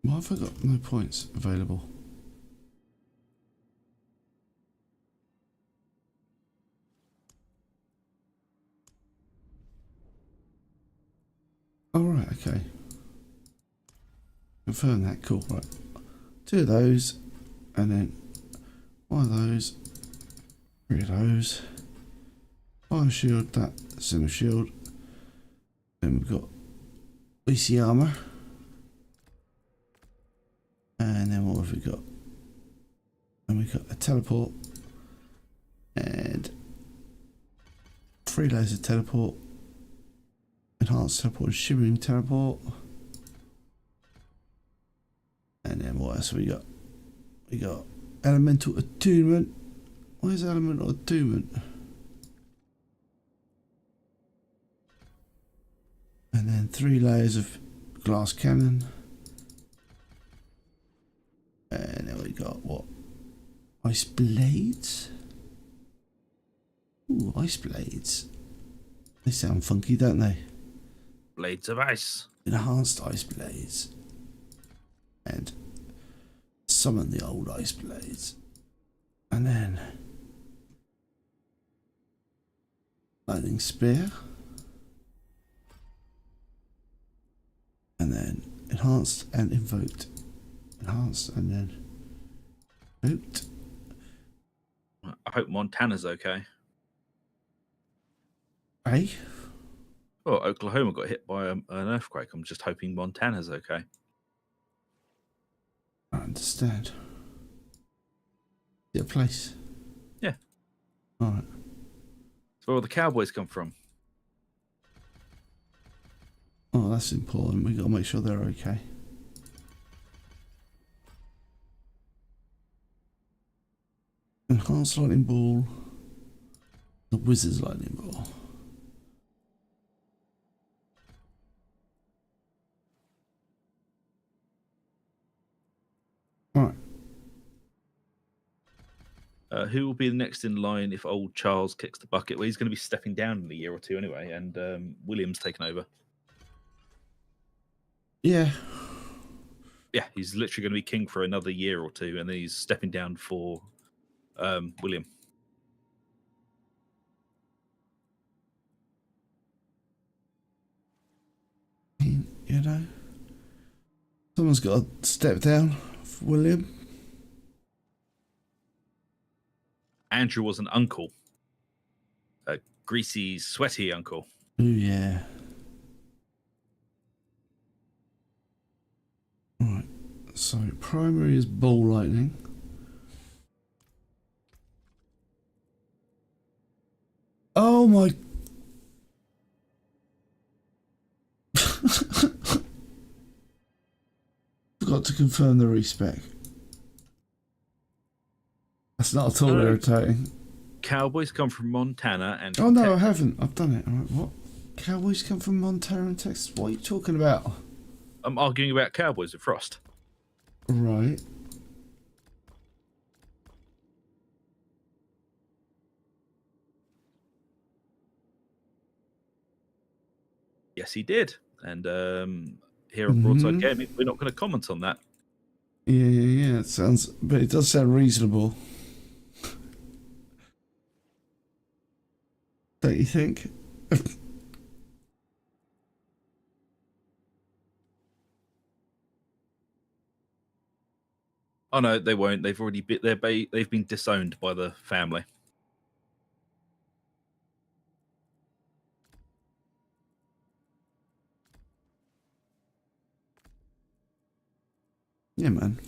Why have I got no points available? Alright, okay. Confirm that. Cool. Right. 2 of those. And then 1 of those. 3 of those. Fire shield, that. Center shield. Then we've got BC armor. And then what have we got? And we've got a teleport. And 3 layers of teleport. Enhanced teleport and shimmering teleport. And then what else have we got? We got elemental attunement. Why is elemental attunement? And then 3 layers of glass cannon. And then we got what? Ice blades? Ooh, ice blades. They sound funky, don't they? Blades of ice. Enhanced ice blades. And summon the old ice blades. And then lightning spear. And then enhanced and invoked. Enhanced and then invoked. I hope Montana's okay. Hey? Well, Oklahoma got hit by an earthquake. I'm just hoping Montana's okay. I understand. Is it a place? Yeah. Alright. That's where all the cowboys come from. Oh, that's important. We got to make sure they're okay. Enhanced lightning ball. The wizard's lightning ball. Alright. Who will be the next in line if old Charles kicks the bucket? Well, he's going to be stepping down in a year or two anyway, and William's taken over. Yeah. Yeah, he's literally going to be king for another year or two, and then he's stepping down for William. You know, someone's got to step down for William. Andrew was an uncle, a greasy, sweaty uncle. Oh yeah. Right. So primary is ball lightning. Oh my. Forgot to confirm the respec. That's not at all irritating. Cowboys come from Montana and... Oh no, I haven't. I've done it. All right, what? Cowboys come from Montana and Texas. What are you talking about? I'm arguing about cowboys with Frost. Right. Yes, he did. And here on Broadside Gaming, we're not going to comment on that. Yeah. It sounds, but it does sound reasonable. Don't you think? Oh no, they won't. They've already they've been disowned by the family. Yeah, man.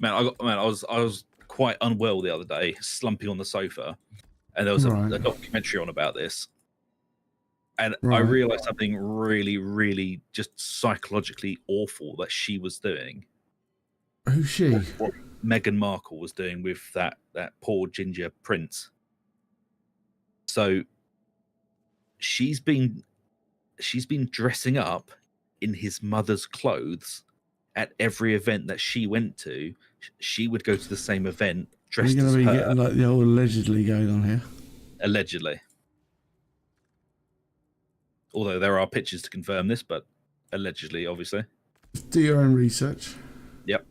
I was quite unwell the other day, slumping on the sofa, and there was a documentary on about this, and I realized something really, really just psychologically awful that she was doing. Who's she? What Meghan Markle was doing with that poor ginger prince. So she's been dressing up in his mother's clothes at every event that she went to. She would go to the same event dressed as her. We're going to be getting like the old allegedly going on here. Allegedly. Although there are pictures to confirm this, but allegedly, obviously. Do your own research. Yep.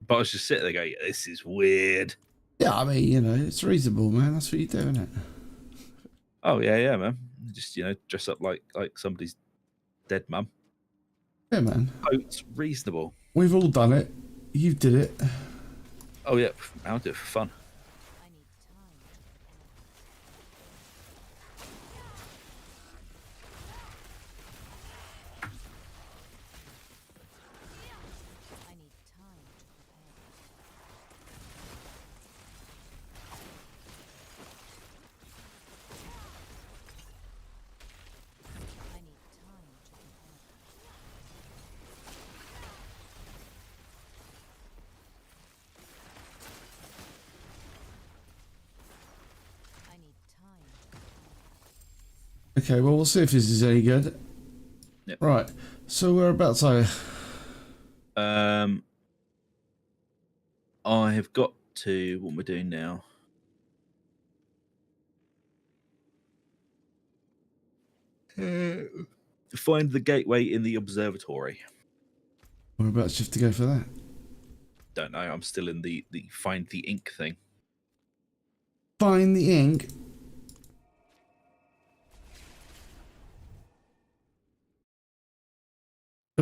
But I was just sitting there going, this is weird. Yeah, I mean, you know, it's reasonable, man. That's what you do, isn't it? Oh, yeah, man. Just, you know, dress up like somebody's dead mum. Yeah, man. Oh, it's reasonable. We've all done it. You did it. Oh, yeah. I'll do it for fun. Okay, well, we'll see if this is any good. Yep. Right, so whereabouts are you? I have got to what we're doing now. Find the gateway in the observatory. Whereabouts do you have to go for that? Don't know. I'm still in the find the ink thing. Find the ink.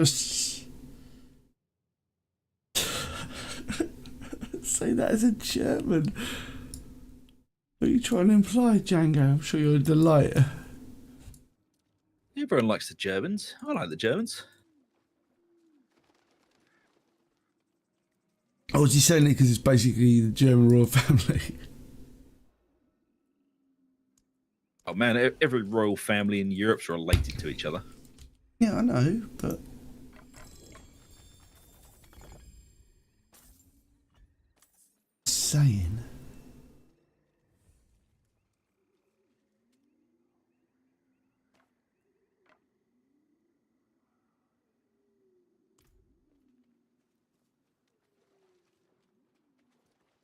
Say that as a German. What are you trying to imply, Django? I'm sure you're a delight. Everyone likes the Germans. I like the Germans. Or was he saying it because it's basically the German royal family? Oh man, every royal family in Europe's related to each other. Yeah, I know, but saying.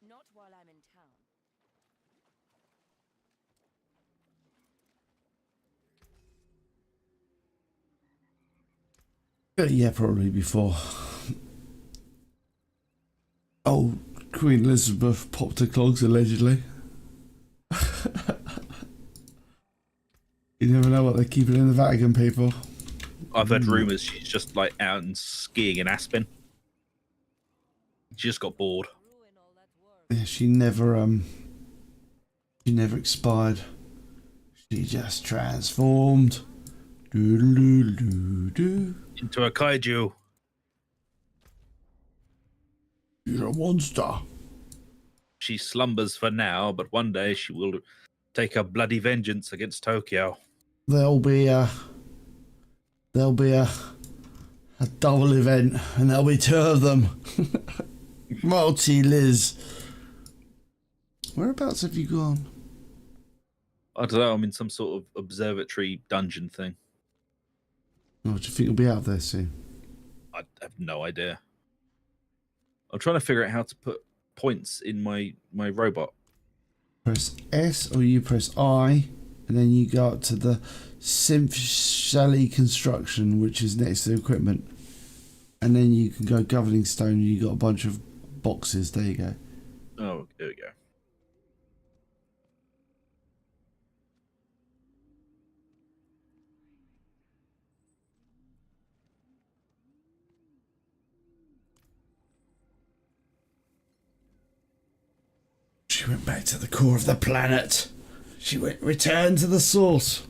Not while I'm in town. Yeah, probably before. Oh, Queen Elizabeth popped her clogs, allegedly. You never know what they're keeping in the Vatican, people. I've heard rumours she's just like out and skiing in Aspen. She just got bored. Ruin all that work. Yeah, she never expired. She just transformed. Doo-doo-doo-doo-doo. Into a kaiju. You're a monster. She slumbers for now, but one day she will take a bloody vengeance against Tokyo. There'll be a double event, and there'll be two of them. Multi-Liz. Whereabouts have you gone? I don't know, I'm in some sort of observatory dungeon thing. Oh, do you think you'll be out there soon? I have no idea. I'm trying to figure out how to put points in my robot. Press S or you press I, and then you go up to the Synth Shally construction, which is next to the equipment. And then you can go governing stone, and you got a bunch of boxes. There you go. Oh, there we go. She went back to the core of the planet. She went return to the source.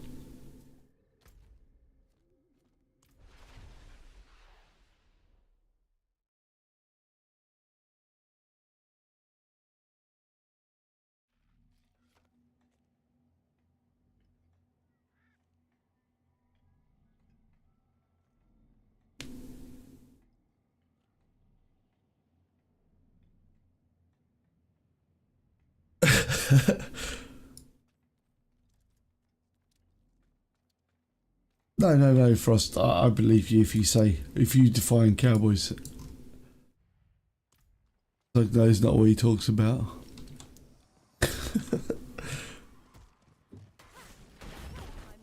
No, Frost. I believe you if you define cowboys. Like that is not what he talks about. I'm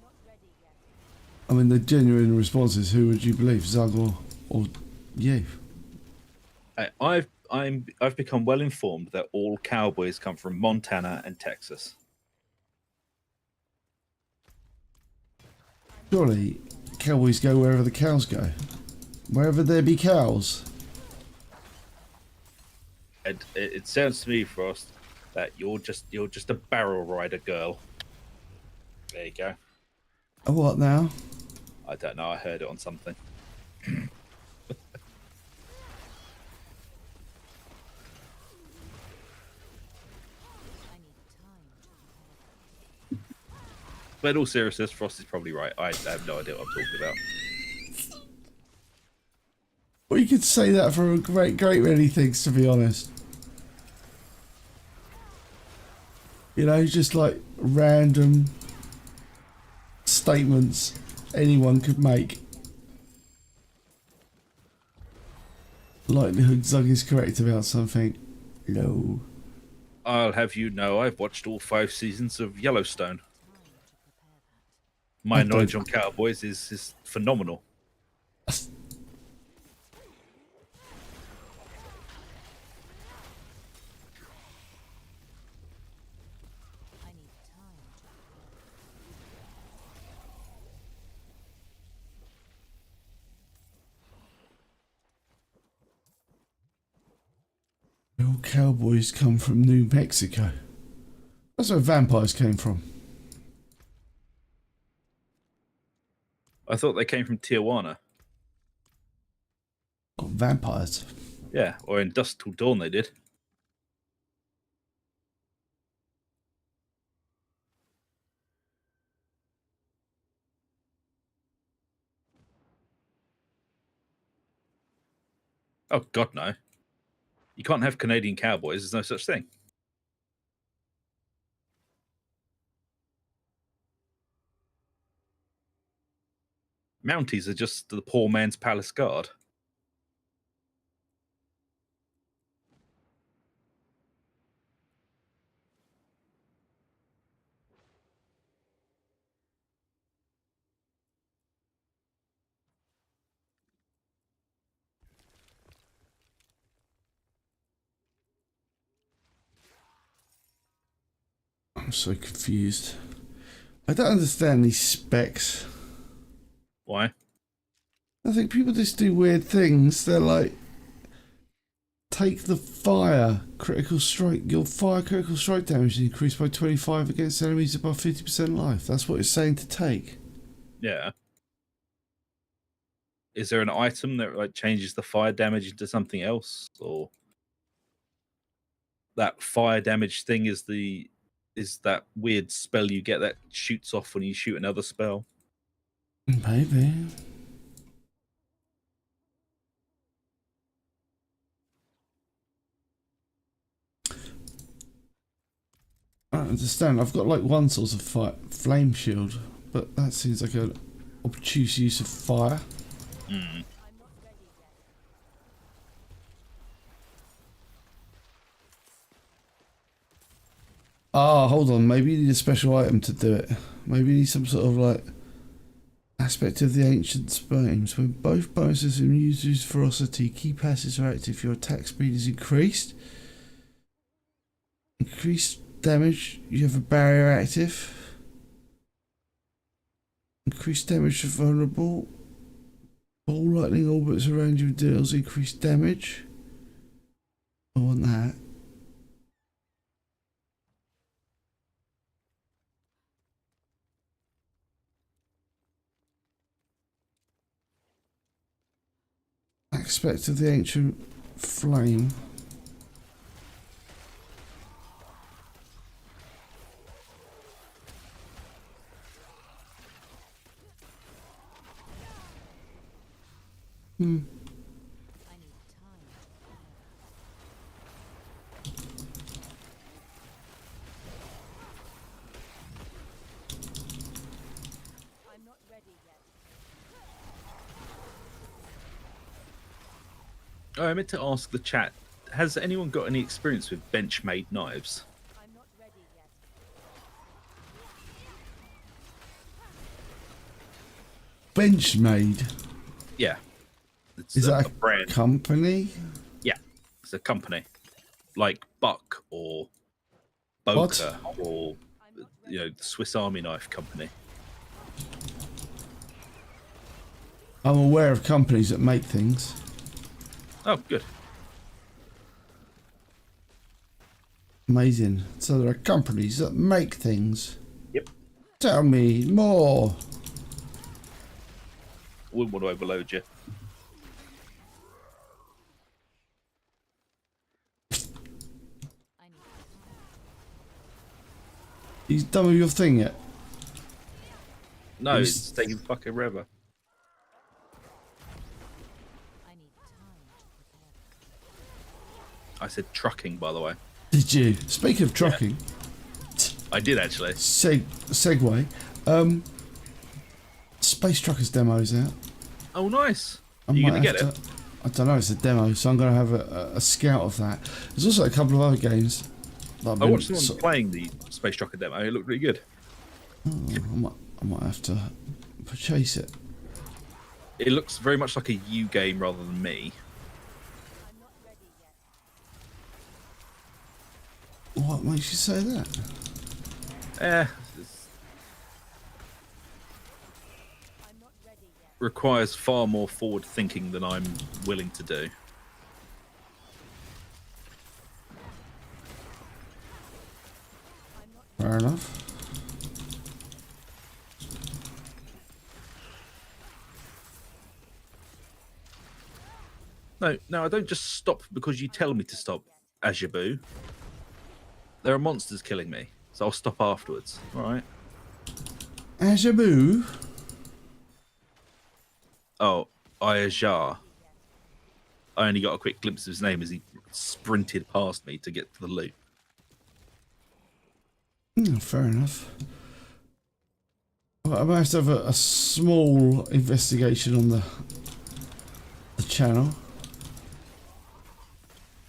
not ready yet. I mean, the genuine response is, who would you believe, Zug or you? I've become well informed that all cowboys come from Montana and Texas. Surely, cowboys go wherever the cows go. Wherever there be cows. And it sounds to me, Frost, that you're just a barrel rider girl. There you go. Oh, what now? I don't know. I heard it on something. I need time to prepare. But in all seriousness, Frost is probably right. I have no idea what I'm talking about. Well, you could say that for a great many things, to be honest. You know, just like random statements anyone could make. Likelihood Zug is correct about something. No. I'll have you know I've watched all 5 seasons of Yellowstone. Time to prepare that. My I knowledge don't- on cowboys is phenomenal. I need time to prepare All cowboys come from New Mexico. That's where vampires came from. I thought they came from Tijuana. Oh, vampires. Yeah, or in Dusk Till Dawn they did. Oh God, no! You can't have Canadian cowboys. There's no such thing. Mounties are just the poor man's palace guard. I'm so confused. I don't understand these specs. Why? I think people just do weird things. They're like, take the fire critical strike. Your fire critical strike damage is increased by 25 against enemies above 50% life. That's what it's saying to take. Yeah. Is there an item that like changes the fire damage into something else, or that fire damage thing is that weird spell you get that shoots off when you shoot another spell? Maybe. I don't understand. I've got like one sort of flame shield, but that seems like an obtuse use of fire. Mm. Ah, hold on. Maybe you need a special item to do it. Maybe you need some sort of like aspect of the ancient flames. When both bonuses and use ferocity, key passes are active. Your attack speed is increased. Increased damage. You have a barrier active. Increased damage to vulnerable. Ball lightning orbits around you deals increased damage. I want that. Aspect of the ancient flame. I need time. I'm not ready yet. Oh, I meant to ask the chat, has anyone got any experience with bench-made knives? I'm not ready yet. Benchmade. Yeah. It's Is that a brand? company? Yeah, it's a company. Like Buck or What? Boker or, the Swiss Army Knife Company. I'm aware of companies that make things. Oh, good. Amazing. So there are companies that make things. Yep. Tell me more. Wouldn't want to overload you. I need time. He's done with your thing yet? No, He's- it's taking fucking forever. I need time to prepare. I said trucking, by the way. Did you? Speaking of trucking, I did actually. segue. Space Truckers demo's out. Oh, nice. I You might gonna get have it? I don't know, it's a demo, so I'm going to have a scout of that. There's also a couple of other games. That I've I been watched someone playing the Space Trucker demo. It looked really good. I might have to purchase it. It looks very much like a U game rather than me. I'm not ready yet. What makes you say that? It I'm not ready yet. requires far more forward thinking than I'm willing to do. Fair enough. No, I don't just stop because you tell me to stop, Ajabu. There are monsters killing me, so I'll stop afterwards. All right. Ajabu. Oh, Ayajar. I only got a quick glimpse of his name as he sprinted past me to get to the loot. Fair enough. Well, I might have to have a small investigation on the channel.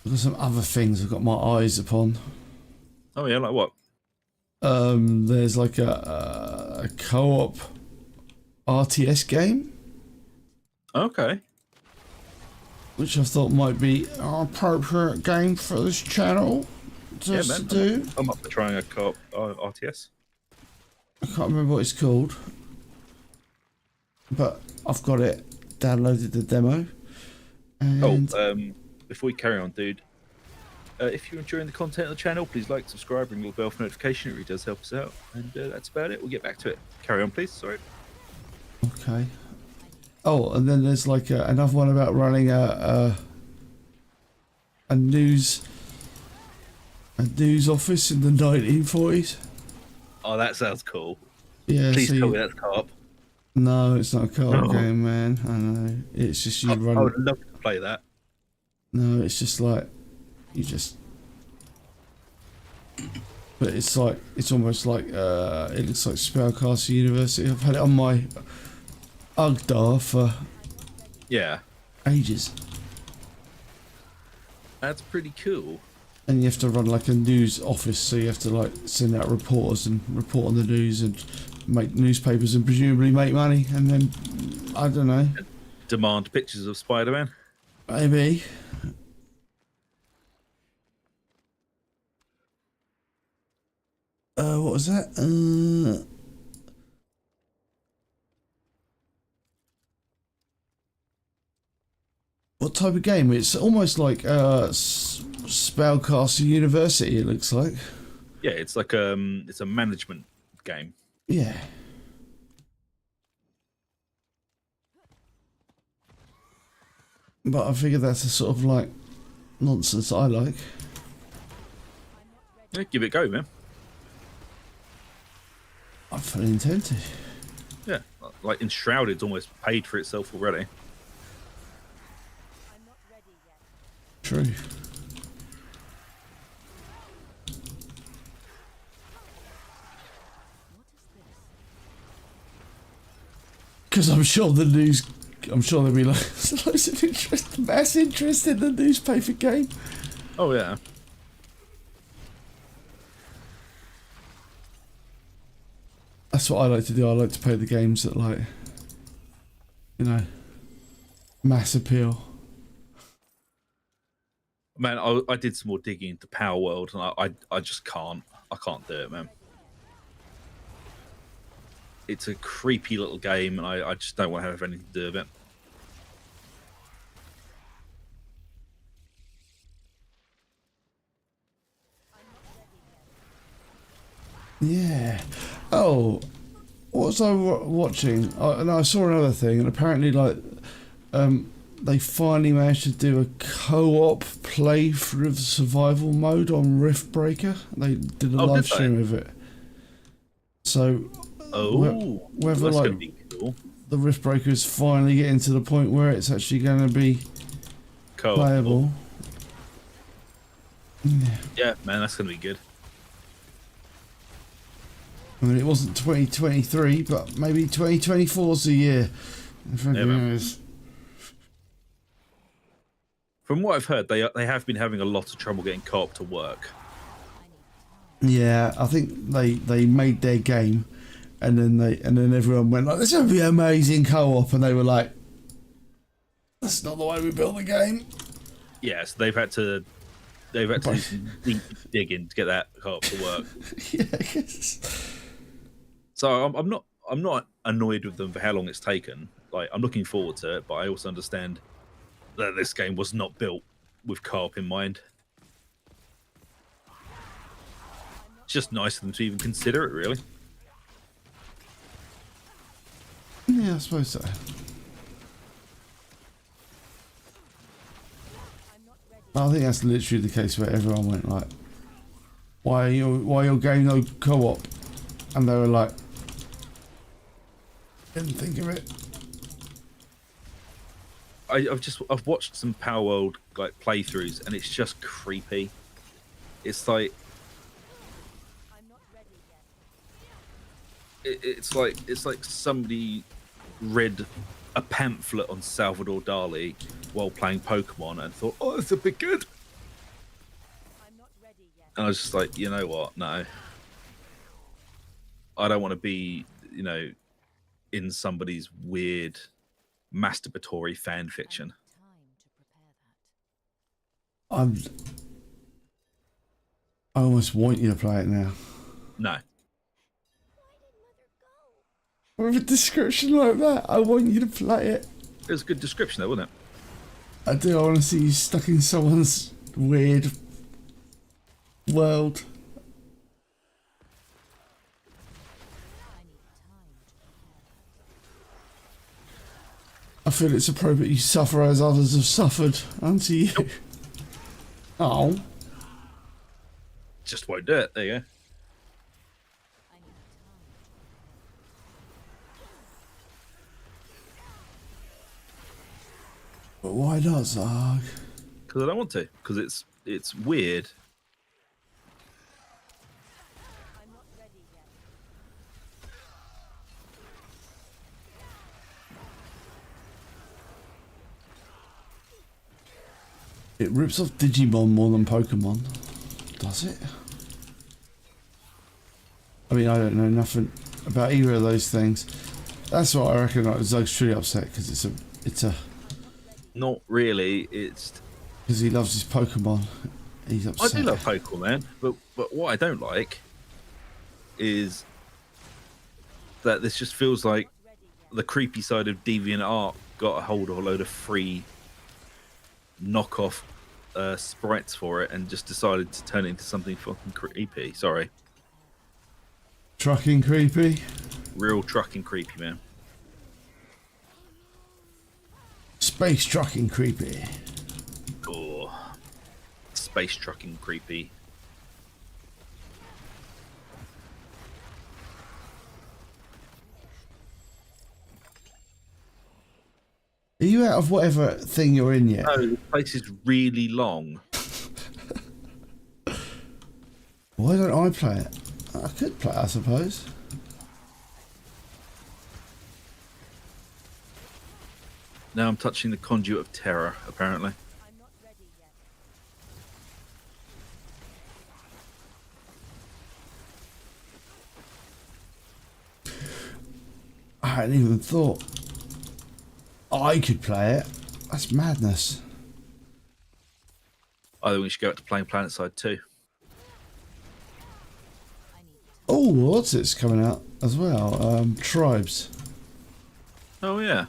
I've got some other things I've got my eyes upon. Oh yeah, like what? There's like a co-op RTS game, Okay. which I thought might be an appropriate game for this channel to do. I'm up for trying a co-op RTS. I can't remember what it's called, but I've got it, downloaded the demo. And Before we carry on, dude, if you're enjoying the content of the channel, please like, subscribe, ring the bell for notification. It really does help us out. And that's about it. We'll get back to it. Carry on, please. Sorry. okay. Oh, and then there's like another one about running a news office in the 1940s. Oh, that sounds cool. Yeah. Please so tell me that's co-op. No, it's not a co-op No. game, man. I know. It's just you I run. would love to play that. No, it's just like you just. But it's like it's almost like it looks like Spellcaster University. I've had it on my Ugdar for Yeah, ages, that's pretty cool. and you have to run like a news office. So you have to like send out reporters and report on the news and make newspapers and presumably make money. And then I don't know, Demand pictures of Spider-Man. maybe. What was that? What type of game? It's almost like Spellcaster University. It looks like. Yeah, it's like it's a management game. Yeah. But I figure that's a sort of like nonsense I like. Yeah, give it a go, man. I fully intend to. Yeah, like Enshrouded's almost paid for itself already. I'm not ready yet. True. What is this? Because I'm sure the news. I'm sure there'll be loads of interest, mass interest in the newspaper game. Oh yeah. That's what I like to do. I like to play the games that, like, you know, mass appeal. Man, I did some more digging into Power World, and I just can't. I can't do it, man. It's a creepy little game, and I just don't want to have anything to do with it. Yeah. Oh, what was I watching? And I saw another thing, and apparently, like, they finally managed to do a co-op playthrough of the survival mode on Riftbreaker. They did a live stream of it. So, whether that's like gonna be cool. the Riftbreaker is finally getting to the point where it's actually going to be Co-op. playable. Yeah, man, that's gonna be good. I mean, it wasn't 2023, but maybe 2024's the year. If Yeah, man. knows. From what I've heard, they have been having a lot of trouble getting co-op to work. Yeah, I think they made their game, and then everyone went like, "This would be amazing co-op," and they were like, "That's not the way we built the game." Yeah, so they've had to do some deep digging to get that co-op to work. Yes. So I'm not annoyed with them for how long it's taken. Like, I'm looking forward to it, but I also understand that this game was not built with co-op in mind. It's just nice of them to even consider it, really. Yeah, I suppose so. I think that's literally the case where everyone went like, why are your game no co-op? And they were like, didn't think of it. I've watched some Power World like playthroughs, and it's just creepy. It's like I'm not ready yet. it's like somebody read a pamphlet on Salvador Dali while playing Pokemon and thought, "Oh, it's a bit good." I'm not ready yet. And I was just like, you know what? No, I don't want to be, in somebody's weird masturbatory fan fiction. Time to prepare that. I almost want you to play it now. No, With a description like that, I want you to play it. it was a good description, though, wasn't it? I do. I want to see you stuck in someone's weird world. I need time to prepare that. I feel it's appropriate you suffer as others have suffered unto you. Oh. Just won't do it. There you go. I need time. But why not, Zog? Because I don't want to. Because it's weird. I'm not ready yet. It rips off Digimon more than Pokemon. Does it? I mean, I don't know nothing about either of those things. That's what I reckon. Like, Zog's truly upset because it's a Not really. It's because he loves his Pokemon. He's I upset. do love Pokemon, but what I don't like is that this just feels like the creepy side of DeviantArt got a hold of a load of free knockoff sprites for it and just decided to turn it into something fucking creepy. Sorry, Trucking creepy. real trucking creepy, man. Space trucking creepy. Oh, space trucking creepy. Are you out of whatever thing you're in yet? No, the place is really long. Why don't I play it? I could play it, I suppose. Now I'm touching the conduit of terror, apparently. I'm not ready yet. I hadn't even thought I could play it. That's madness. I think we should go back to playing PlanetSide 2. I need Oh, what's it's coming out as well? Tribes. Oh yeah.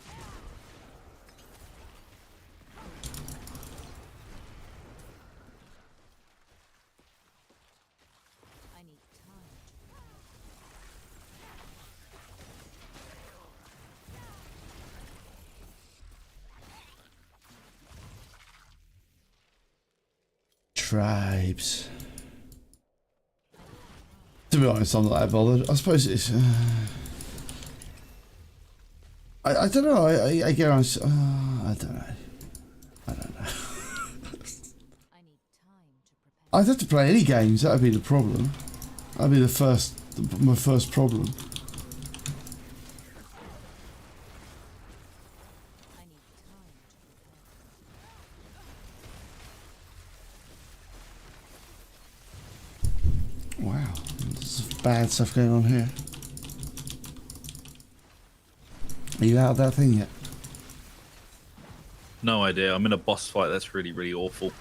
I need time to prepare Tribes. To be honest, I'm not that bothered. I suppose it's. I don't know. Again, I don't know. I don't know. I need time to prepare. I'd have to play any games. That'd be the problem. That'd be my first problem. I need time to prepare. Wow, there's bad stuff going on here. Are you out of that thing yet? No idea. I'm in a boss fight that's really, really awful.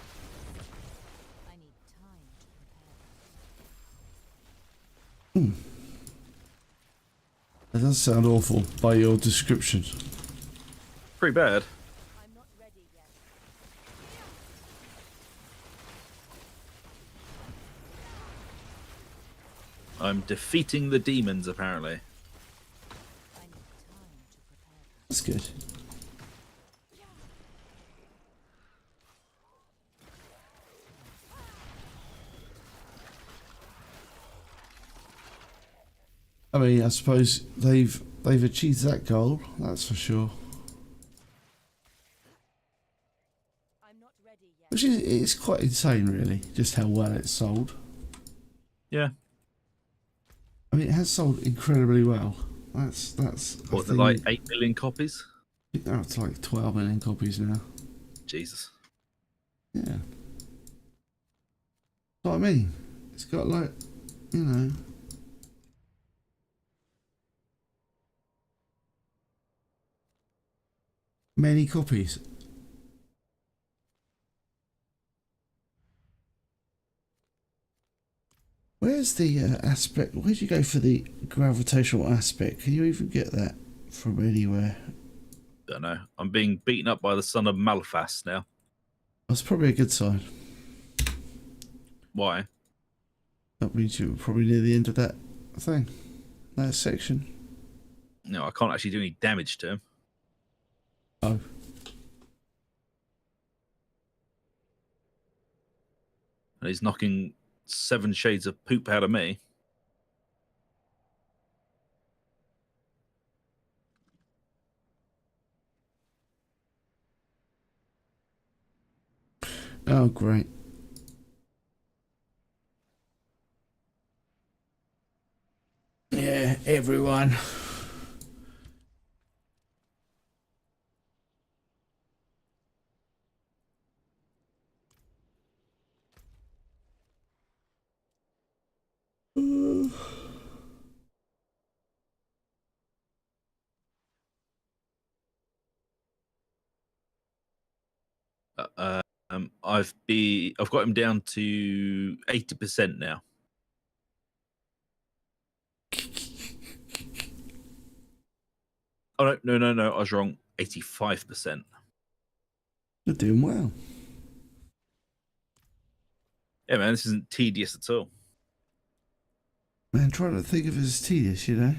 I need time to prepare. That does sound awful by your description. Pretty bad. I'm not ready yet. I'm defeating the demons, apparently. I need time to prepare. That's good. I mean, I suppose they've achieved that goal. That's for sure. I'm not ready yet. Which is it's quite insane, really, just how well it's sold. Yeah. I mean, it has sold incredibly well. That's. I Was it think, like 8 million copies? oh, it's like 12 million copies now. Jesus. Yeah. That's what I mean. It's got like, you know. Many copies. Where's the aspect? Where'd you go for the gravitational aspect? Can you even get that from anywhere? Don't know. I'm being beaten up by the son of Malphas now. That's probably a good sign. Why? That means you're probably near the end of that thing, that section. No, I can't actually do any damage to him. Oh. And he's knocking 7 shades of poop out of me. Oh, great. Yeah, everyone. I've got him down to 80% now. Oh no! I was wrong. 85%. You're doing well. Yeah, man, this isn't tedious at all. Man, trying to think of it as tedious, you know.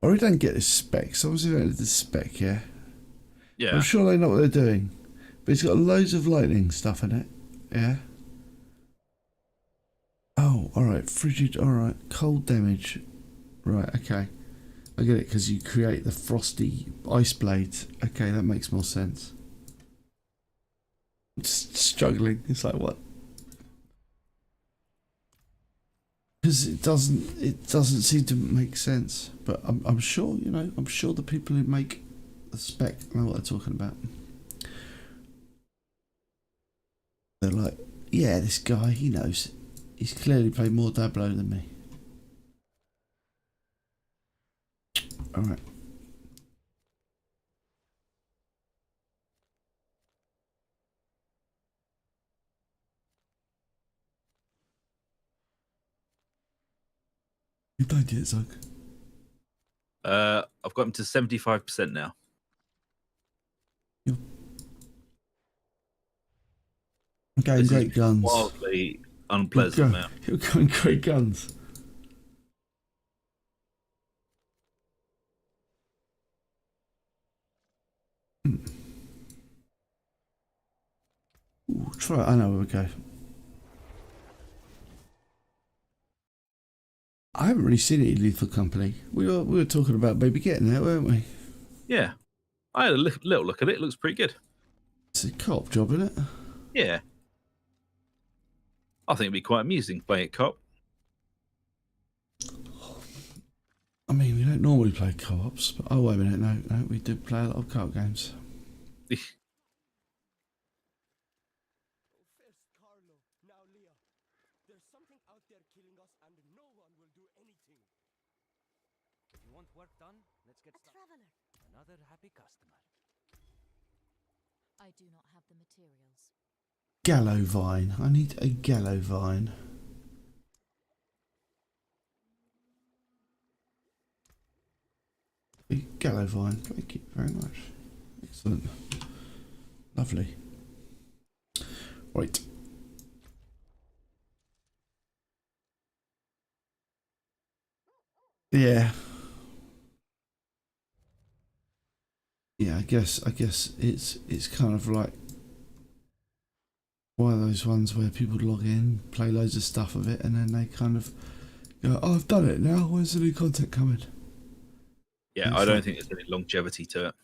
Or we don't get this spec. Someone's invented this spec, yeah? Yeah. I'm sure they know what they're doing. But it's got loads of lightning stuff in it. Yeah? Oh, alright. Frigid, alright. Cold damage. Right, okay. I get it, because you create the frosty ice blades. Okay, that makes more sense. I'm just struggling. It's like, what? Because it doesn't seem to make sense. But I'm sure, you know, I'm sure the people who make the spec know what they're talking about. They're like, yeah, this guy, he knows. He's clearly played more Diablo than me. Alright. You played it, Zug? I've got him to 75% now. You're going This great is guns. wildly unpleasant now. You're going great guns. Ooh, try it. I know where we go. I haven't really seen it in Lethal Company. We were talking about maybe getting there, weren't we? Yeah. I had a little look at it. It looks pretty good. It's a co-op job, isn't it? Yeah. I think it'd be quite amusing playing it co-op. I mean, we don't normally play co-ops, but oh, wait a minute, no, we do play a lot of co-op games. Work done. Let's get started. Traveler. Another happy customer. I do not have the materials. Gallow vine. I need a gallow vine. A gallow vine. Thank you very much. Excellent. Lovely. Right. Yeah. Yeah, I guess it's kind of like one of those ones where people log in, play loads of stuff of it, and then they kind of go, "Oh, I've done it now. Where's the new content coming?" Yeah, It's I don't like- think there's any longevity to it.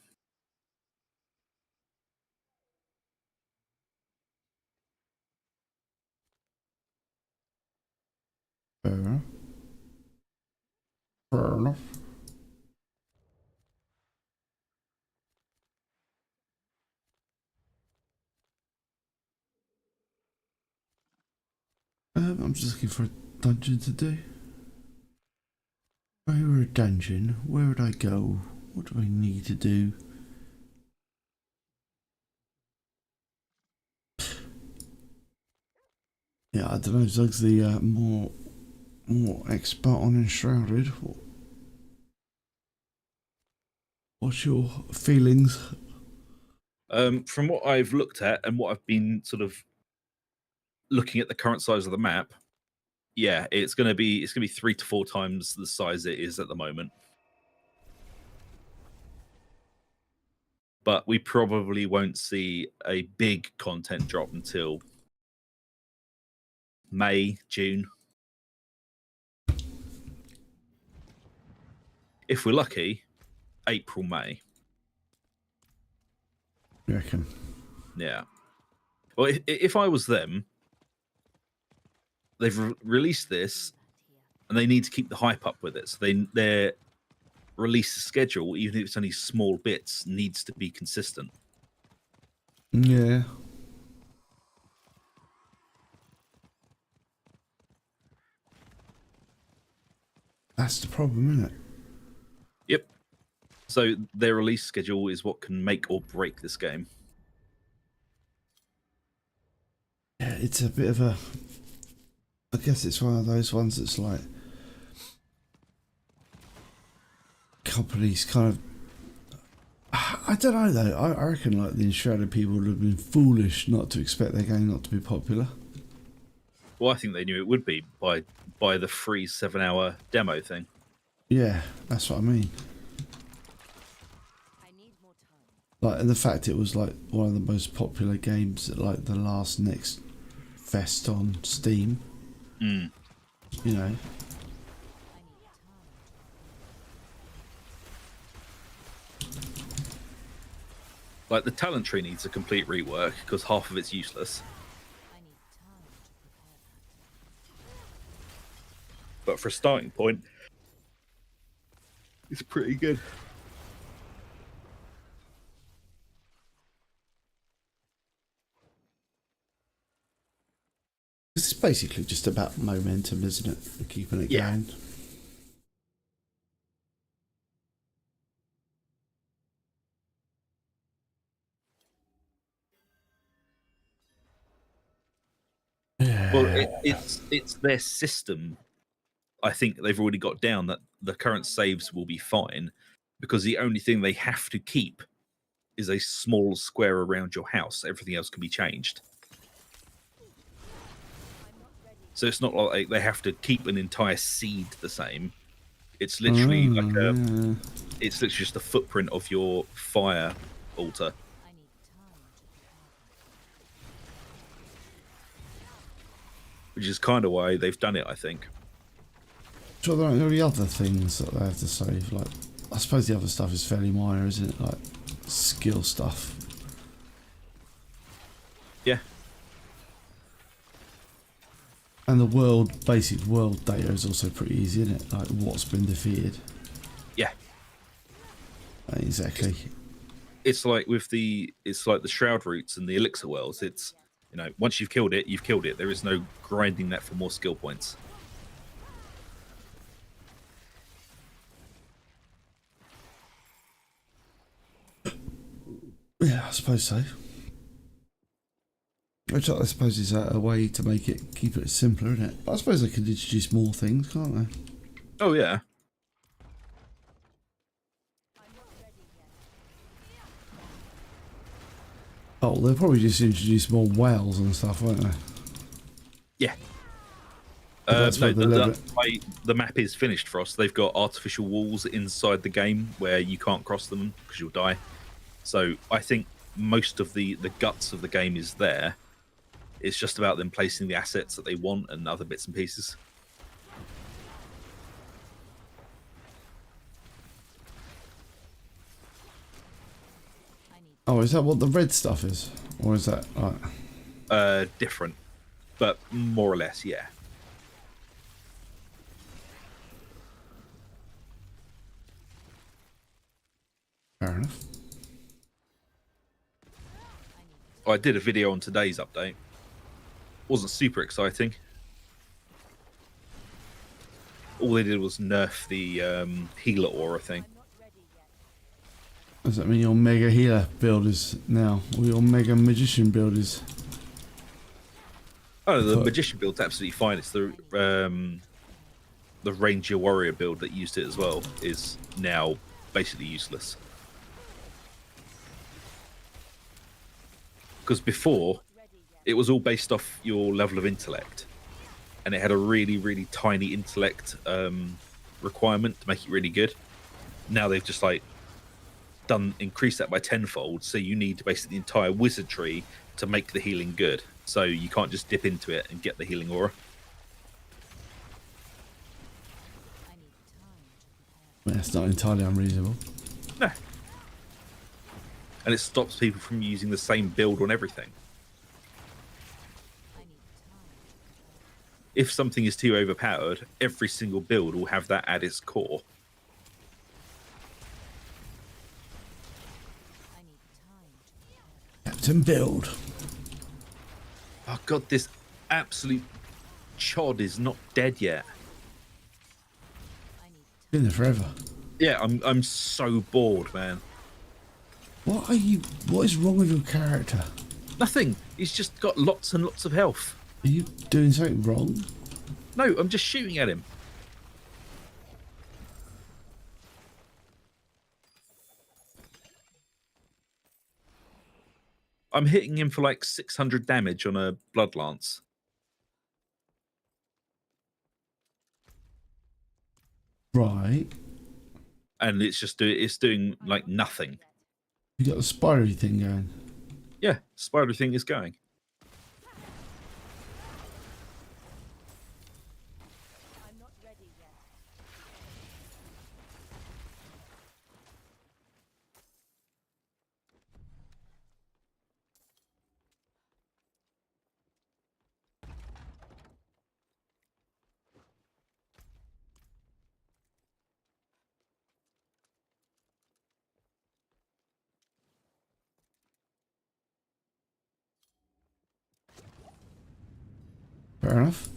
Fair enough. Fair enough. I'm just looking for a dungeon to do. If I were a dungeon, where would I go? What do I need to do? Yeah, I don't know. Zug's the more expert on Enshrouded. What's your feelings? From what I've looked at and what I've been sort of looking at the current size of the map, yeah, it's gonna be 3 to 4 times the size it is at the moment. But we probably won't see a big content drop until May, June. If we're lucky, April, May. You reckon? Yeah. Well, if I was them, they've released this, and they need to keep the hype up with it. So their release schedule, even if it's only small bits, needs to be consistent. Yeah. That's the problem, isn't it? Yep. So their release schedule is what can make or break this game. Yeah, it's a bit of a. I guess it's one of those ones that's like companies kind of. I don't know though. I reckon like the Enshrouded people would have been foolish not to expect their game not to be popular. Well, I think they knew it would be by the free 7-hour demo thing. Yeah, that's what I mean. I need more time. Like, and the fact it was like one of the most popular games at like the last next fest on Steam. Mm. You know. I need time. Like the talent tree needs a complete rework because half of it's useless. I need time to prepare that. But for a starting point, it's pretty good. It's basically just about momentum, isn't it? And keeping it Yeah. going. Well, it's their system. I think they've already got down that the current saves will be fine because the only thing they have to keep is a small square around your house. Everything else can be changed. So it's not like they have to keep an entire seed the same. It's literally like yeah. it's literally just the footprint of your fire altar. I need time to prepare Which is kind of why they've done it, I think. So there aren't any other things that they have to save. Like, I suppose the other stuff is fairly minor, isn't it? Like skill stuff. Yeah. And the basic world data is also pretty easy, isn't it? Like what's been defeated. Yeah. Exactly. It's like the shroud roots and the elixir wells. It's, you know, once you've killed it, you've killed it. There is no grinding that for more skill points. Yeah, I suppose so. Which I suppose is a way to keep it simpler, isn't it? But I suppose they could introduce more things, can't they? Oh yeah. Oh, they'll probably just introduce more whales and stuff, won't they? Yeah. That's No, where the limit- the map is finished for us. They've got artificial walls inside the game where you can't cross them because you'll die. So I think most of the guts of the game is there. It's just about them placing the assets that they want and other bits and pieces. I need Oh, is that what the red stuff is? Or is that like... Different, but more or less, yeah. Fair enough. I did a video on today's update. Wasn't super exciting. All they did was nerf the healer aura thing. I'm not ready yet. Does that mean your mega healer build is now? Or your mega magician build is? Oh, the But- magician build's absolutely fine. It's the ranger warrior build that used it as well is now basically useless. Because before, it was all based off your level of intellect, and it had a really, really tiny intellect requirement to make it really good. Now they've just like increased that by tenfold, so you need basically the entire wizardry to make the healing good. So you can't just dip into it and get the healing aura. I need time to prepare. Well, that's not entirely unreasonable. No. And it stops people from using the same build on everything. I need time. If something is too overpowered, every single build will have that at its core. I need time to prepare. Captain Build. Oh god, this absolute chod is not dead yet. I need time. Been there forever. Yeah, I'm so bored, man. What are you... What is wrong with your character? Nothing. He's just got lots and lots of health. Are you doing something wrong? No, I'm just shooting at him. I'm hitting him for like 600 damage on a blood lance. Right. And it's just doing like nothing. You got the spidery thing going. Yeah, spider thing is going. I'm not ready yet. Fair enough.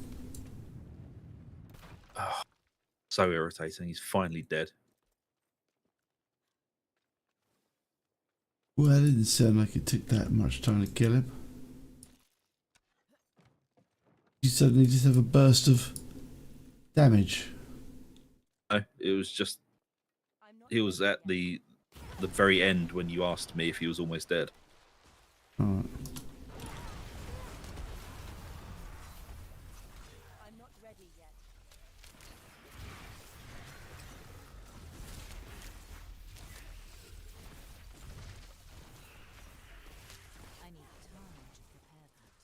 So irritating. He's finally dead. Well, it didn't sound like it took that much time to kill him. You suddenly just have a burst of damage. No, it was just I'm not he was ready at yet. the very end when you asked me if he was almost dead. Alright. I'm not ready yet. I need time to prepare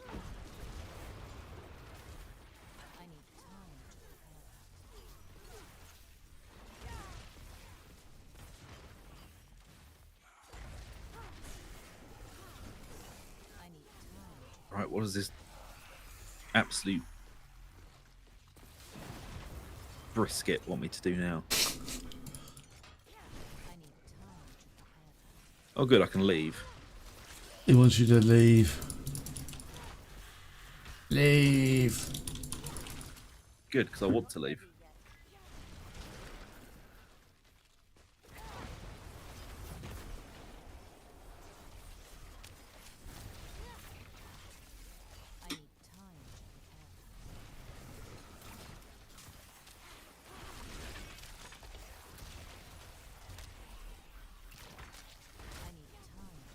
that. I need time to prepare that. I need time to Right, what is this absolute brisket want me to do now? I need time to prepare that. Oh good, I can leave. He wants you to leave. Leave. Good, because I want to leave. I need time to prepare that. I need time to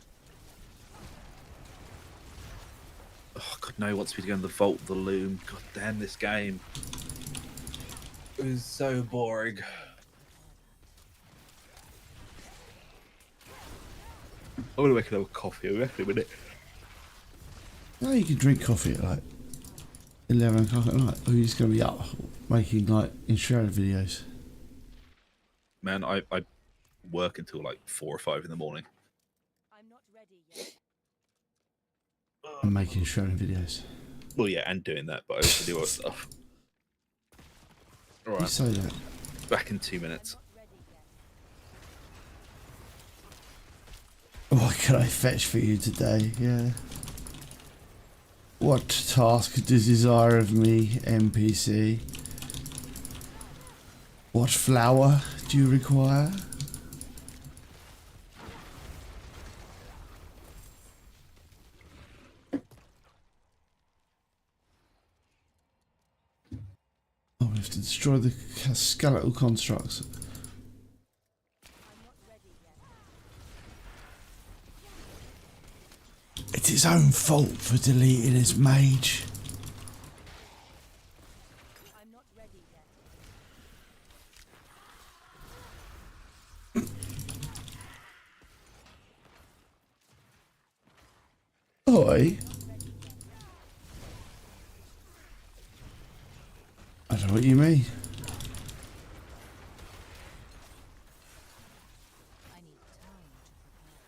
Oh god, no, he wants me to go in the vault of the loom. God damn this game. It is so boring. I'm gonna make another coffee. I'll be back in a minute. No, you can drink coffee at like 11 o'clock at night, or you're just going to be up making like insurance videos Man, I work until like 4 or 5 in the morning. I'm not ready yet. and making insurance videos. Well, yeah, and doing that, but I also do other stuff. All You right, say that. back in 2 minutes. Not ready yet. What can I fetch for you today? Yeah. What task do you desire of me, NPC? What flower do you require? Oh, we have to destroy the skeletal constructs. I'm not ready yet. It's his own fault for deleting his mage. I'm not ready yet. Oi. I don't know what you mean. I need time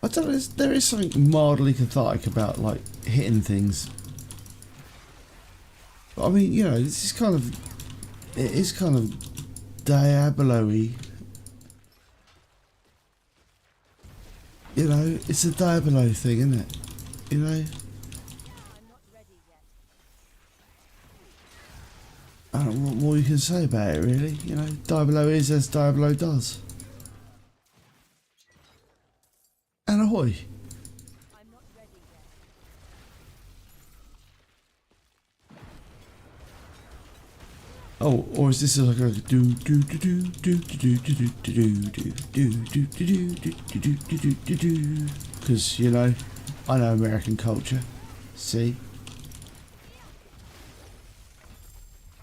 to prepare. I don't know, there is something mildly cathartic about like hitting things. I mean, you know, this is kind of, it is kind of Diablo-y. You know, it's a Diablo thing, isn't it? You know, I'm not ready yet. I don't know what more you can say about it, really. You know, Diablo is as Diablo does. And ahoy. I'm not ready yet. Oh, or is this like a do do do do do do do do do do do do do do do do do do? Because you know, I know American culture. See,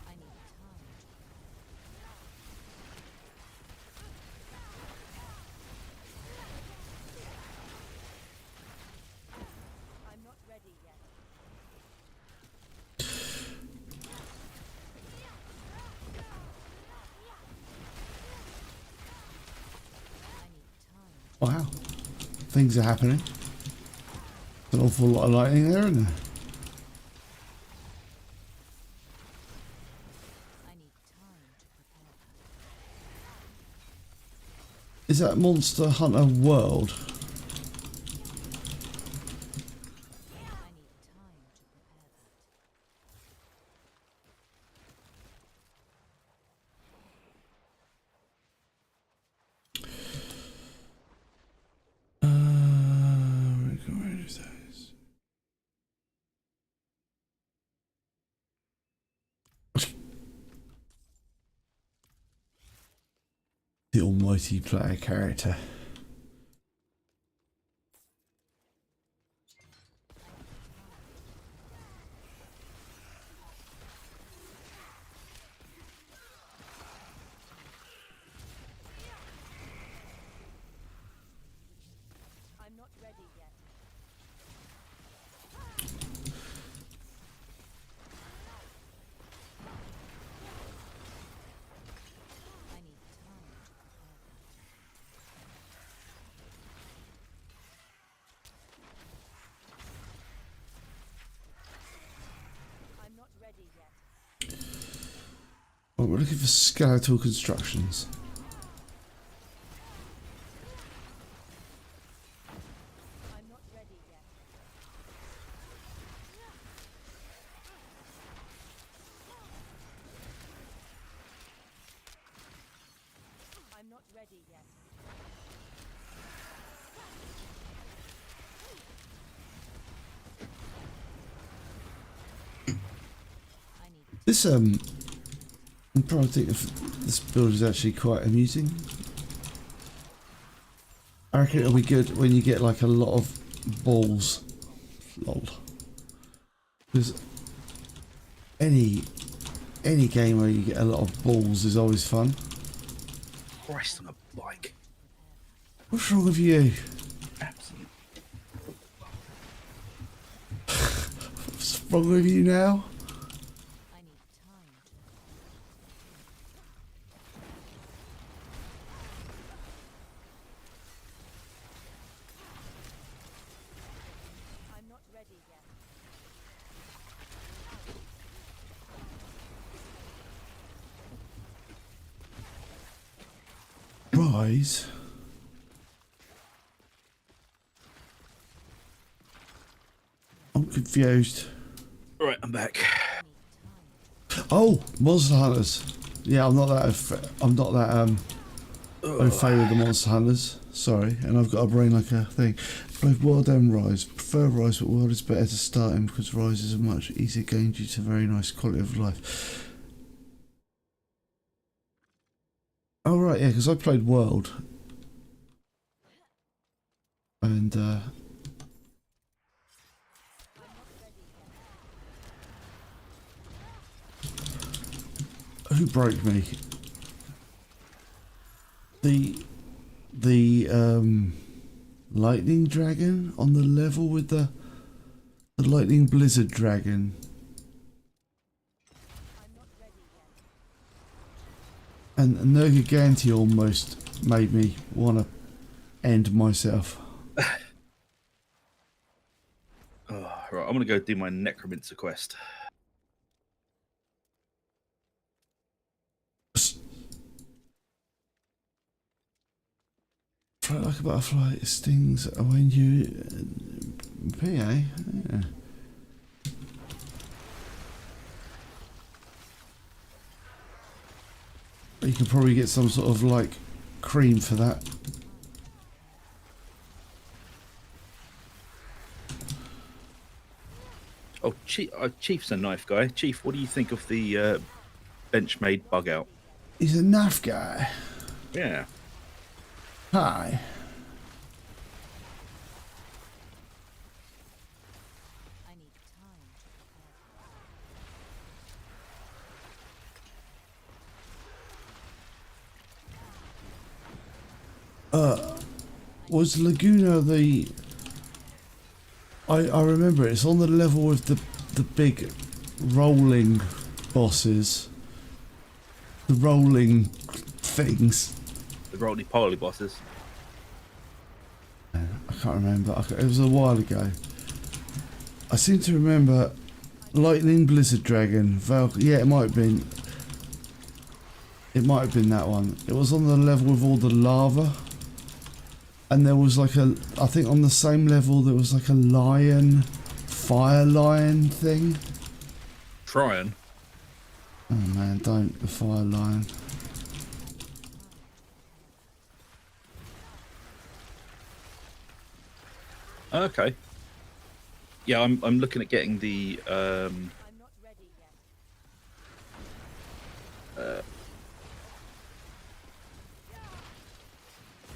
I need time. I'm not ready yet. I need time. wow, things are happening. An awful lot of lightning there, isn't there? I need time to prepare. Is that Monster Hunter World? I need time to prepare that. Where is those? The almighty player character. I'm not ready yet. I need time to prepare that. I'm not ready yet. Oh, we're looking for skeletal constructions. I'm not ready yet. I'm not ready yet. I need This I'm trying to think if this build is actually quite amusing. I reckon it'll be good when you get like a lot of balls. Lol. Because any game where you get a lot of balls is always fun. Christ on a bike. What's wrong with you? Absolute wrong with you now? I need time. I'm not ready yet. Rise. I'm confused. All right, I'm back. Oh, Monster Hunters. Yeah, I'm not that. I'm not that au fait with the Monster Hunters. Sorry, and I've got a brain like a thing. Both World and Rise. Prefer Rise, but World is better to start in because Rise is a much easier game due to very nice quality of life. Oh right, yeah, because I played World, and who broke me? The lightning dragon on the level with the lightning blizzard dragon. And Nergiganti almost made me want to end myself. Oh, right, I'm gonna go do my necromancer quest. Fly like a butterfly, it stings when you... PA? Yeah. You could probably get some sort of like cream for that. Oh, Chief's a knife guy. Chief, what do you think of the bench-made bug out? He's a naff guy. Yeah. Hi. I need time to prepare. Was Laguna the... I remember it's on the level with the big rolling bosses. The rolling things. The roly-poly bosses. I can't remember. It was a while ago. I seem to remember Lightning Blizzard Dragon. Yeah, it might have been. It might have been that one. It was on the level with all the lava. And there was like a... I think on the same level there was like a lion... Fire lion thing. Tryon. Oh man, don't. The fire lion. Okay. Yeah, I'm looking at getting the I'm not ready yet.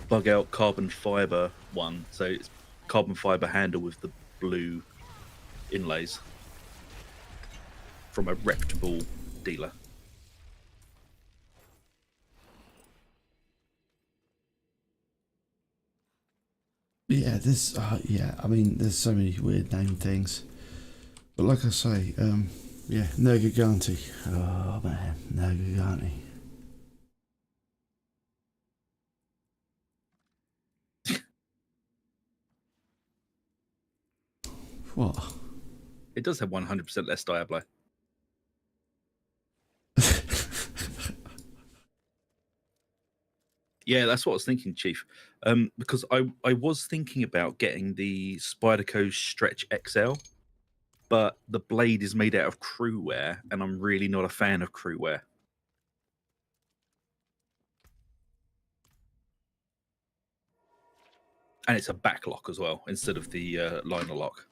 bug out carbon fiber one. So it's carbon fiber handle with the blue inlays from a reputable dealer. Yeah, this... yeah, I mean, there's so many weird name things. But like I say, yeah, Nergiganti. Oh man, Nergiganti. What? It does have 100% less Diablo. Yeah, that's what I was thinking, Chief. Because I was thinking about getting the Spyderco Stretch XL, but the blade is made out of crew wear, and I'm really not a fan of crew wear. And it's a back lock as well, instead of the liner lock.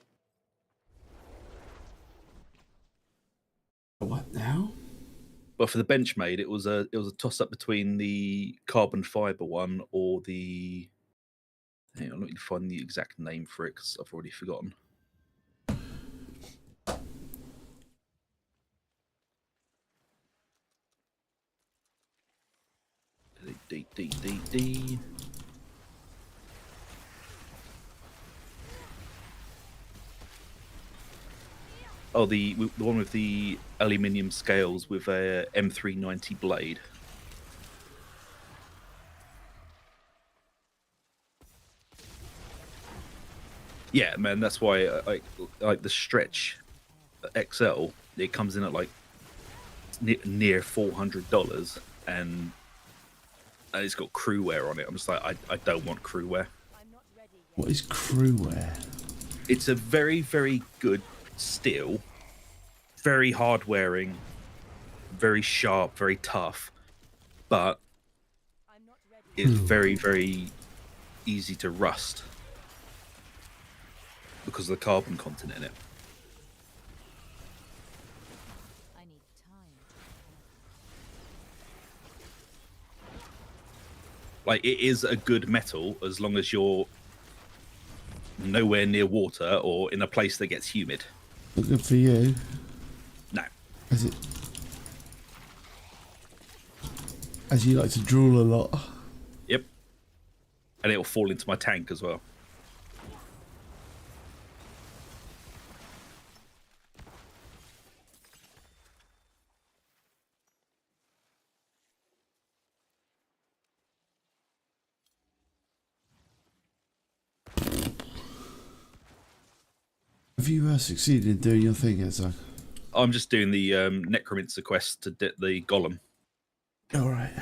What now? But for the Benchmade, it was a toss up between the carbon fiber one or the... Hang on, let me find the exact name for it because I've already forgotten. D. Oh, the one with the aluminium scales with a M390 blade. Yeah, man, that's why I like the stretch XL. It comes in at like near $400, and it's got crew wear on it. I'm just like, I don't want crew wear. What is crew wear? It's a very, very good steel, very hard wearing, very sharp, very tough, but it's very, very easy to rust because of the carbon content in it. I need time. Like, it is a good metal as long as you're nowhere near water or in a place that gets humid. Not good for you. No. Is it? As you like to drool a lot. Yep. And it'll fall into my tank as well. Have you succeeded in doing your thing, Ezra? I'm just doing the necromancer quest to get the golem. All right.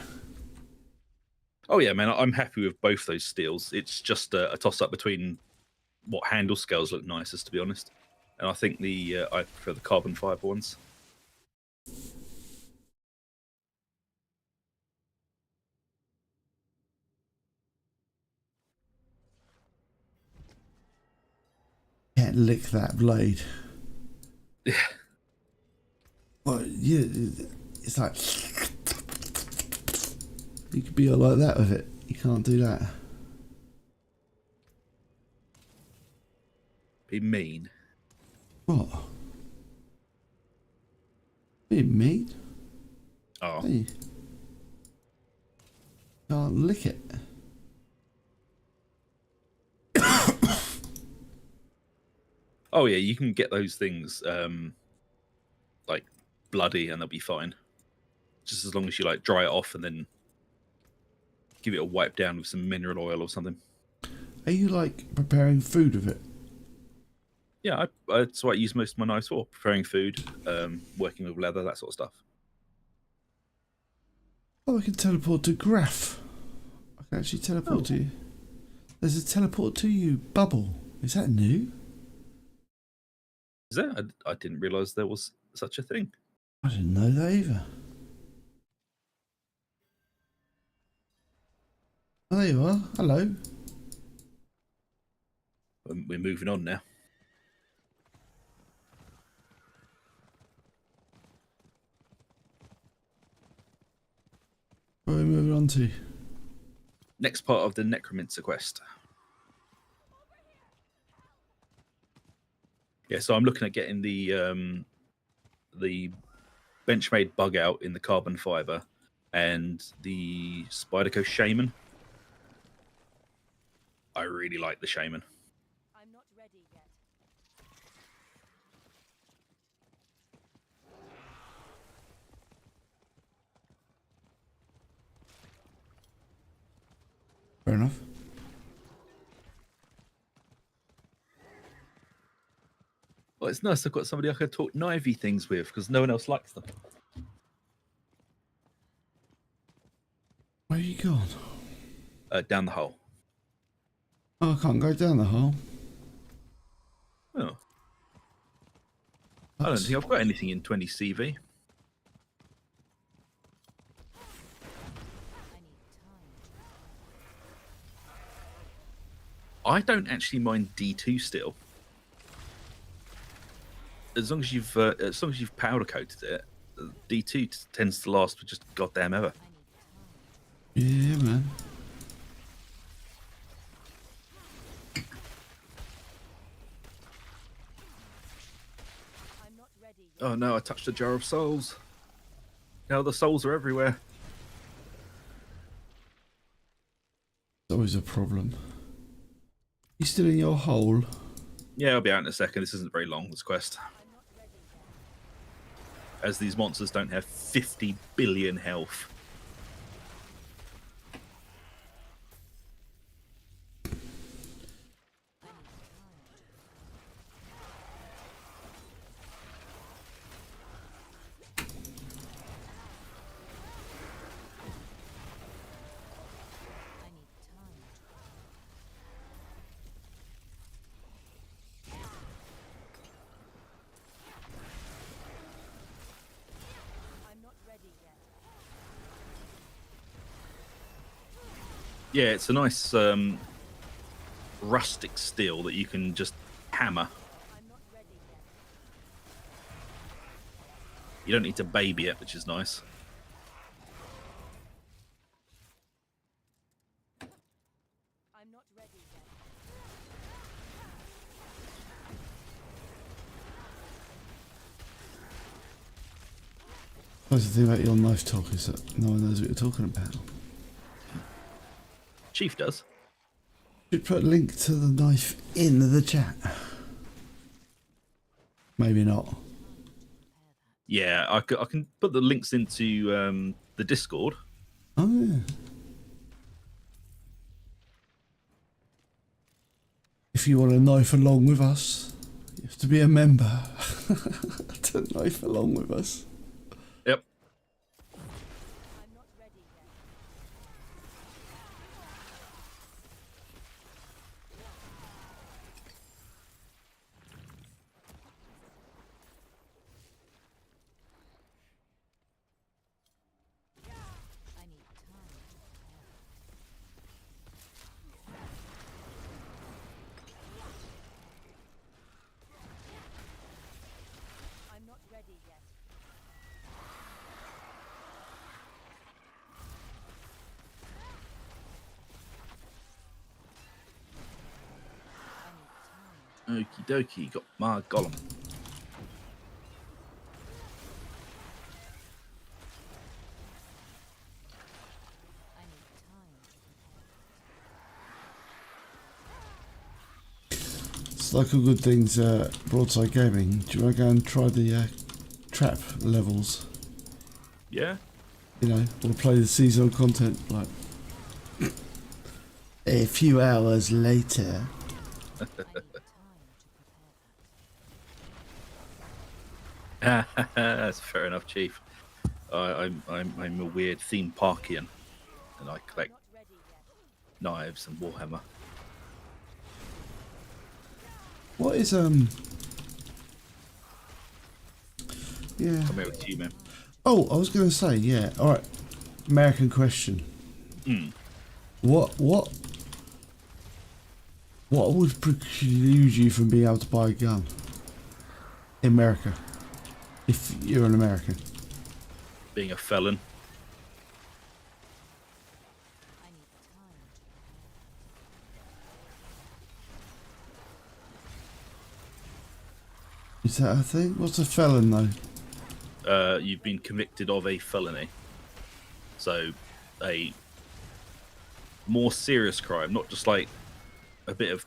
Oh yeah, man, I'm happy with both those steels. It's just a toss-up between what handle scales look nicest, to be honest. And I think I prefer the carbon fiber ones. Can't lick that blade. Yeah. Well, yeah, it's like you could be all like that with it. You can't do that. Be mean. What? Be mean? Oh. Hey. Can't lick it. Oh yeah, you can get those things like bloody and they'll be fine. Just as long as you like dry it off and then give it a wipe down with some mineral oil or something. Are you like preparing food with it? Yeah, that's what I use most of my knives for: preparing food, working with leather, that sort of stuff. Oh, I can teleport to Graph. I can actually teleport to you. There's a teleport to you bubble. Is that new? Is there? I didn't realise there was such a thing. I didn't know that either. Oh, there you are. Hello. We're moving on now. Where are we moving on to? Next part of the necromancer quest. Yeah, so I'm looking at getting the benchmade bug out in the carbon fiber and the Spyderco shaman. I really like the shaman. I'm not ready yet. Fair enough. Well, it's nice I've got somebody I can talk knivey things with because no one else likes them. Where are you gone? Down the hole. Oh, I can't go down the hole. Oh. I don't think I've got anything in 20 CV. I need time. I don't actually mind D2 still. As long as you've powder coated it, D2 tends to last for just goddamn ever. I need time. Yeah, man. I'm not ready yet. Oh no, I touched a jar of souls. Now the souls are everywhere. It's always a problem. You still in your hole? Yeah, I'll be out in a second. This isn't very long, this quest. I'm not ready as these monsters don't have 50 billion health. I need time. I'm not ready yet. Yeah, it's a nice rustic steel that you can just hammer. I'm not ready yet. You don't need to baby it, which is nice. I'm not ready yet. That's the thing about your knife talk is that no one knows what you're talking about. Chief does. Should put a link to the knife in the chat. Maybe not. Yeah, I can put the links into the Discord. Oh yeah. If you want to knife along with us, you have to be a member to knife along with us. Yep. I'm not ready yet. I need time to prepare. I'm not ready yet. I need time. Okie dokie, got my golem. I need time to prepare. It's like all good things, Broadside Gaming. Do you want to go and try the trap levels? Yeah. You know, or play the seasonal content like a few hours later. I need time to prepare. That's fair enough, Chief. I'm a weird theme parkian, and I collect Not ready yet. knives and Warhammer. What is yeah. Come here with you, man. Oh, I was going to say, yeah. All right. American question. What would preclude you from being able to buy a gun in America if you're an American? Being a felon. I need time to prepare. Is that a thing? What's a felon though? You've been convicted of a felony. So, a more serious crime, not just like a bit of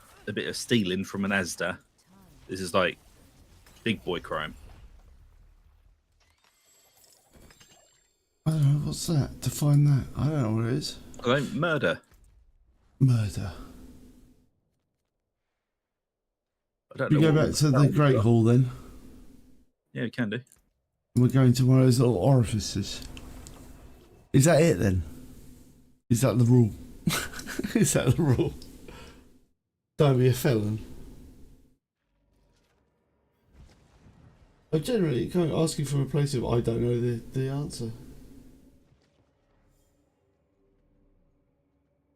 stealing from an Asda. This is like big boy crime. I don't know. What's that? Define that. I don't know what it is. I don't murder. Murder. I don't We know. go what back to the felonies Great are. Hall then. Yeah, we can do. We're going to one of those little orifices. Is that it then? Is that the rule? Is that the rule? Don't be a felon. I generally can't ask you from a place of I don't know the answer.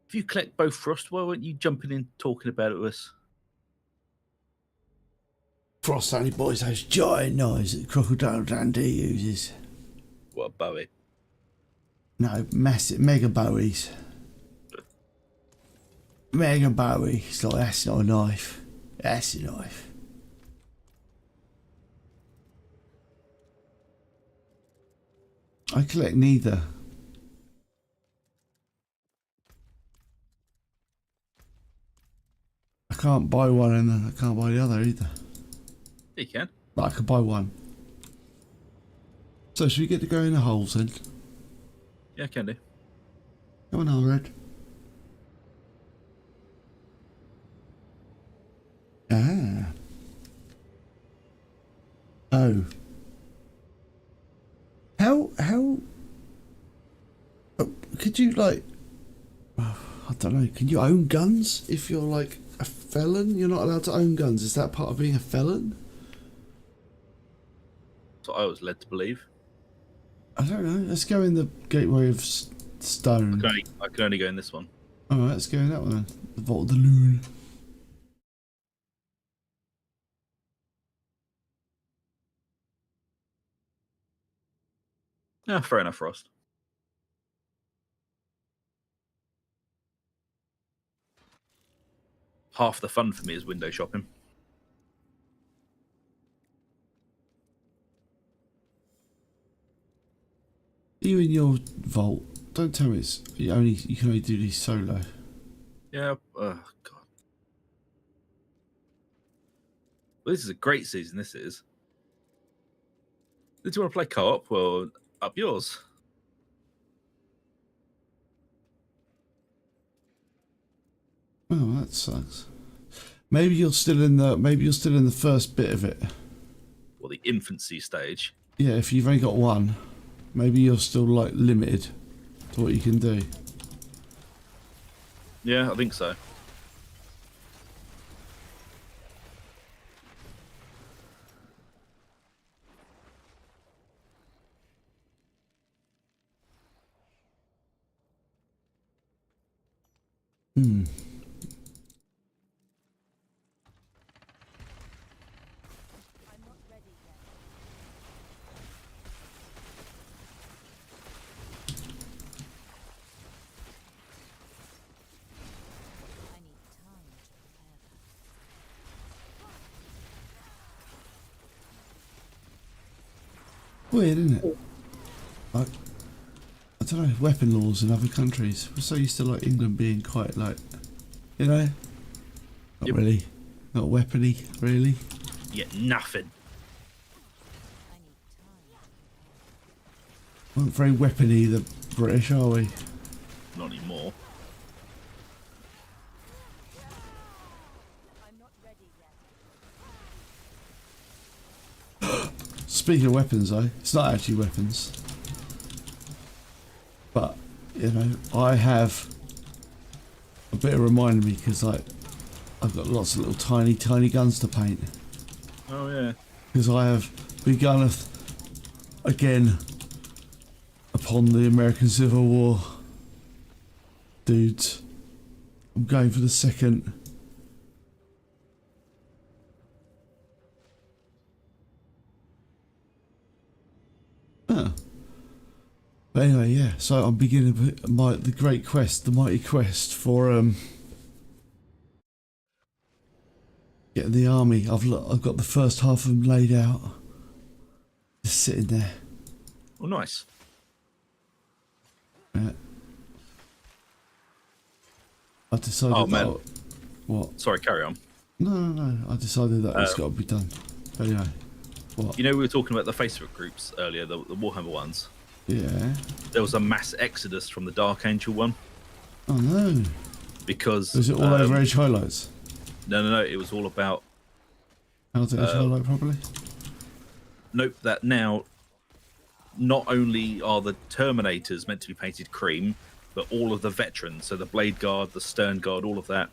If you collect both Frost, why weren't you jumping in talking about it with us? Frost only boys those giant knives that Crocodile Dundee uses. What a Bowie. No, massive, mega bowies. Mega bowie. It's like, that's not a knife. That's a knife. I collect neither. I can't buy one and then I can't buy the other either. You can. But I could buy one. So should we get to go in the holes then? Yeah, can do. Come on, Alred. Ah. Oh. How could you like? I don't know. Can you own guns if you're like a felon? You're not allowed to own guns. Is that part of being a felon? That's what I was led to believe. I don't know. Let's go in the gateway of stone. I can only go in this one. All right, let's go in that one then. The Vault of the Loon. Yeah, fair enough, Frost. Half the fun for me is window shopping. You in your vault? Don't tell me it's you can only do these solo. Yeah. Oh God. Well, this is a great season. This is. Did you want to play co-op? Well, up yours. Oh, that sucks. Maybe you're still in the first bit of it. Well, the infancy stage. Yeah, if you've only got one, maybe you're still like limited to what you can do. Yeah, I think so. Hmm. I'm not ready yet. I need time to prepare that. Weird, isn't it? Like, I don't know, weapon laws in other countries. We're so used to like England being quite like, you know, not Yep. really, not weapony, really. You get nothing. I need time. We're not very weapony, the British, are we? Not anymore. I'm not ready yet. Speaking of weapons, though, it's not actually weapons. But, you know, I have a bit of reminding me because, like, I've got lots of little tiny, tiny guns to paint. Oh yeah. Because I have begun again upon the American Civil War. Dudes, I'm going for the second. Oh. But anyway, yeah. So I'm beginning the great quest, the mighty quest for getting the army. I've got the first half of them laid out, just sitting there. Oh, nice. Yeah. I decided. Oh, man. What? Sorry, carry on. No. I decided that it's got to be done. But anyway, what? You know, we were talking about the Facebook groups earlier, the Warhammer ones. Yeah. There was a mass exodus from the Dark Angel one Oh no. because Was it all over Age Highlights? No. It was all about How to Age Highlight properly? note that now not only are the Terminators meant to be painted cream, but all of the veterans, so the Blade Guard, the Stern Guard, all of that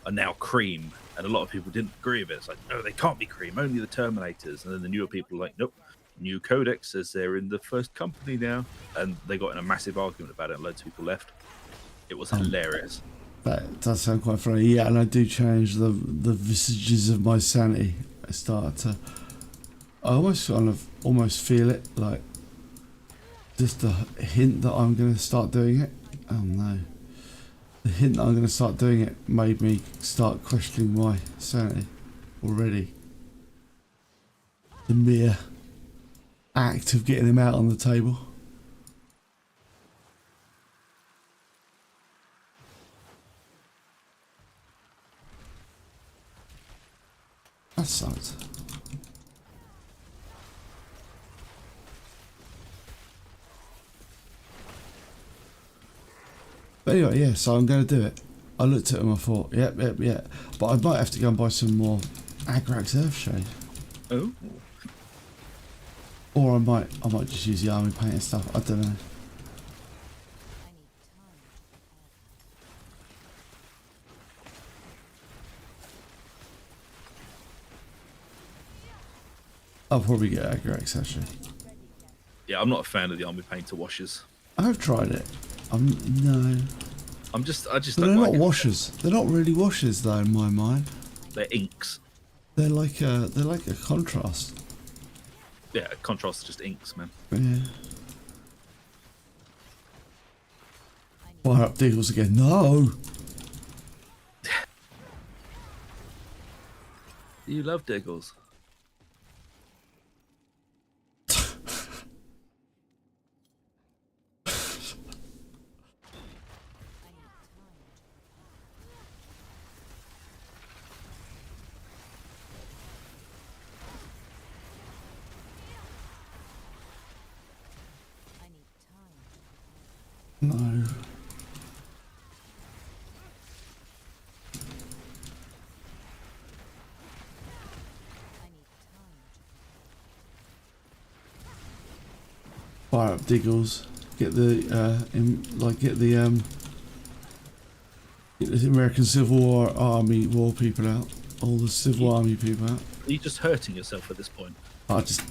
are now cream. And a lot of people didn't agree with it. It's like, no, they can't be cream, only the Terminators. And then the newer people are like, nope, new codex says they're in the first company now. And they got in a massive argument about it and loads of people left. It was hilarious. That does sound quite funny. Yeah, and I do change the visages of my sanity. I almost feel it, like just a hint that I'm going to start doing it. Oh no. The hint that I'm going to start doing it made me start questioning my sanity already. The mere act of getting him out on the table. That sucks. But anyway, yeah, so I'm going to do it. I looked at them, I thought, yep. But I might have to go and buy some more Agrax Earthshade. Oh. Or I might just use the army paint and stuff. I don't know. I need time. I'll probably get Agrax actually. Yeah, I'm not a fan of the army painter washes. I've tried it. No. I just But don't they're like not it. washers. They're not really washers though in my mind. They're inks. They're like a contrast. Yeah, contrast is just inks, man. Yeah. Fire up Deagles again. No. You love Diggles. I need time. No. I need time. Fire up Diggles. Get the get the American Civil War Army war people out. All the Civil Army people out. Are you just hurting yourself at this point? I just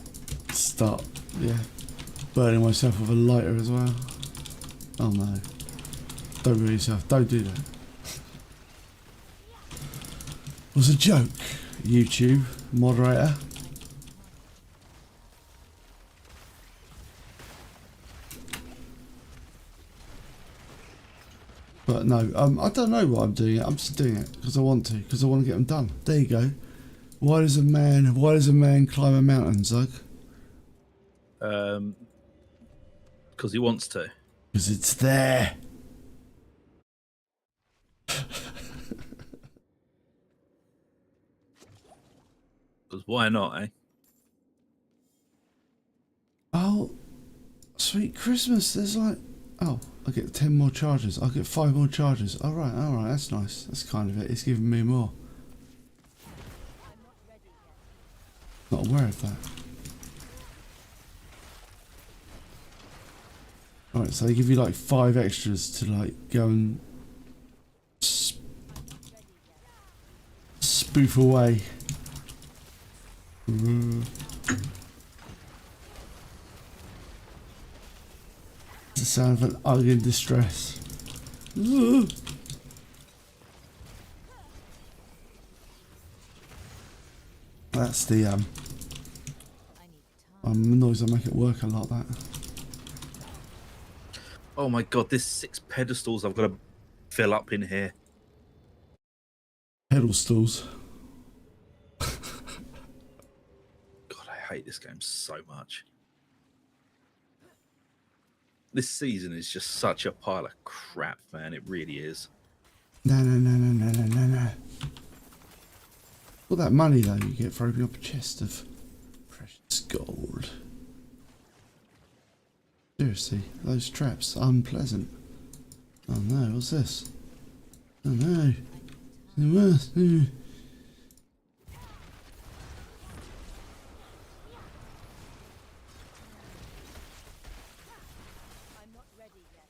start, burning myself with a lighter as well. Oh no. Don't ruin yourself. Don't do that. It was a joke, YouTube moderator. But no, I don't know why I'm doing it. I'm just doing it because I want to, because I want to get them done. There you go. Why does a man climb a mountain, Zug? Because he wants to. Because it's there. Because why not, eh? Oh, sweet Christmas. There's like, oh, I get 10 more charges. I get 5 more charges. All right, that's nice. That's kind of it. It's giving me more. Not aware of that. Alright, so they give you like 5 extras to like go and spoof away. It's the sound of an ugly in distress. That's the I need time. noise I make it work a lot. That. Oh my god, there's 6 pedestals I've got to fill up in here. Pedal stools. God, I hate this game so much. This season is just such a pile of crap, man. It really is. No. All that money though you get for opening up a chest of precious gold. Seriously, those traps are unpleasant. Oh no, what's this? Oh no. I'm not ready yet.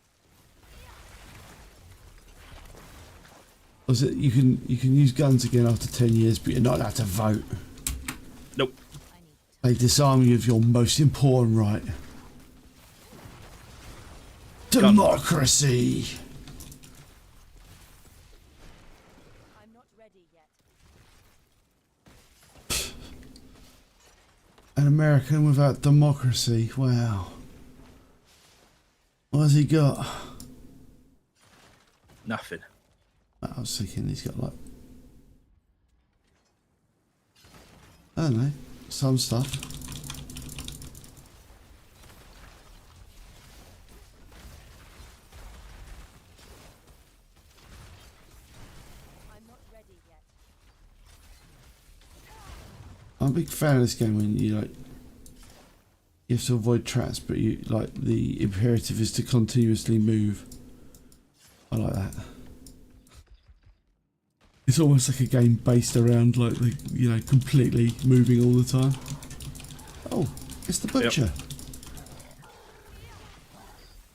Was it you can use guns again after 10 years, but you're not allowed to vote. Nope. I need time. They disarm you of your most important right. Democracy! I'm not ready yet. An American without democracy, wow. What has he got? Nothing. I was thinking he's got like, I don't know, some stuff. I'm not ready yet. I'm a big fan of this game when you like, you have to avoid traps, but you like the imperative is to continuously move. I like that. It's almost like a game based around like the, you know, completely moving all the time. Oh, it's the butcher. Yep.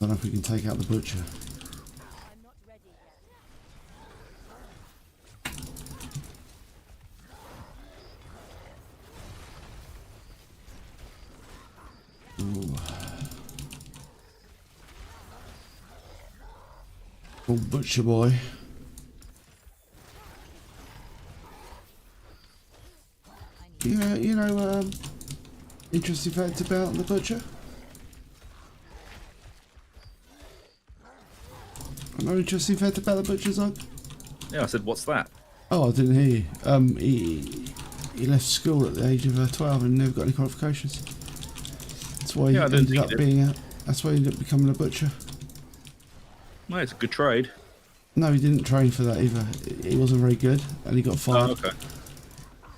I don't know if we can take out the butcher. I'm not ready yet. Ooh. Oh, butcher boy. You know, interesting fact about the butcher? No interesting fact about the butcher, Zog? Yeah, I said, what's that? Oh, I didn't hear you. He left school at the age of 12 and never got any qualifications. That's why he Yeah, I didn't ended think up he did. being that's why he ended up becoming a butcher. Well, it's a good trade. No, he didn't train for that either. He wasn't very good and he got fired. Oh, okay.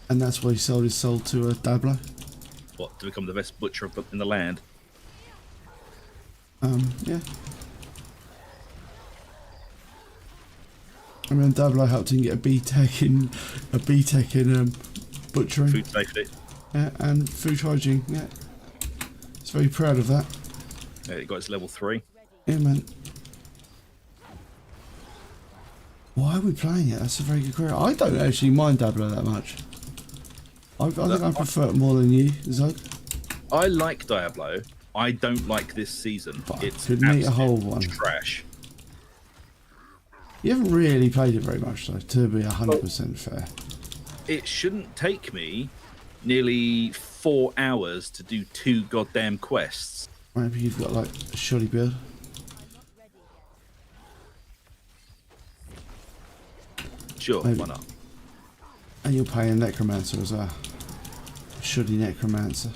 And that's why he sold his soul to Diablo. What, to become the best butcher in the land? Yeah. I mean, Diablo helped him get a BTEC in butchering. Food safety. Yeah, and food hygiene. Yeah. He's very proud of that. Yeah, he got his level 3. Yeah, man. Why are we playing it? That's a very good career. I don't actually mind Diablo that much. I think I prefer it more than you, Zog. I like Diablo. I don't like this season. But It's couldn't eat a whole absolute one. trash. You haven't really played it very much, though, to be 100% fair. It shouldn't take me nearly 4 hours to do 2 goddamn quests. Maybe you've got like a shoddy build. Sure, Maybe. why not? And you're playing Necromancer as well. Shoddy Necromancer.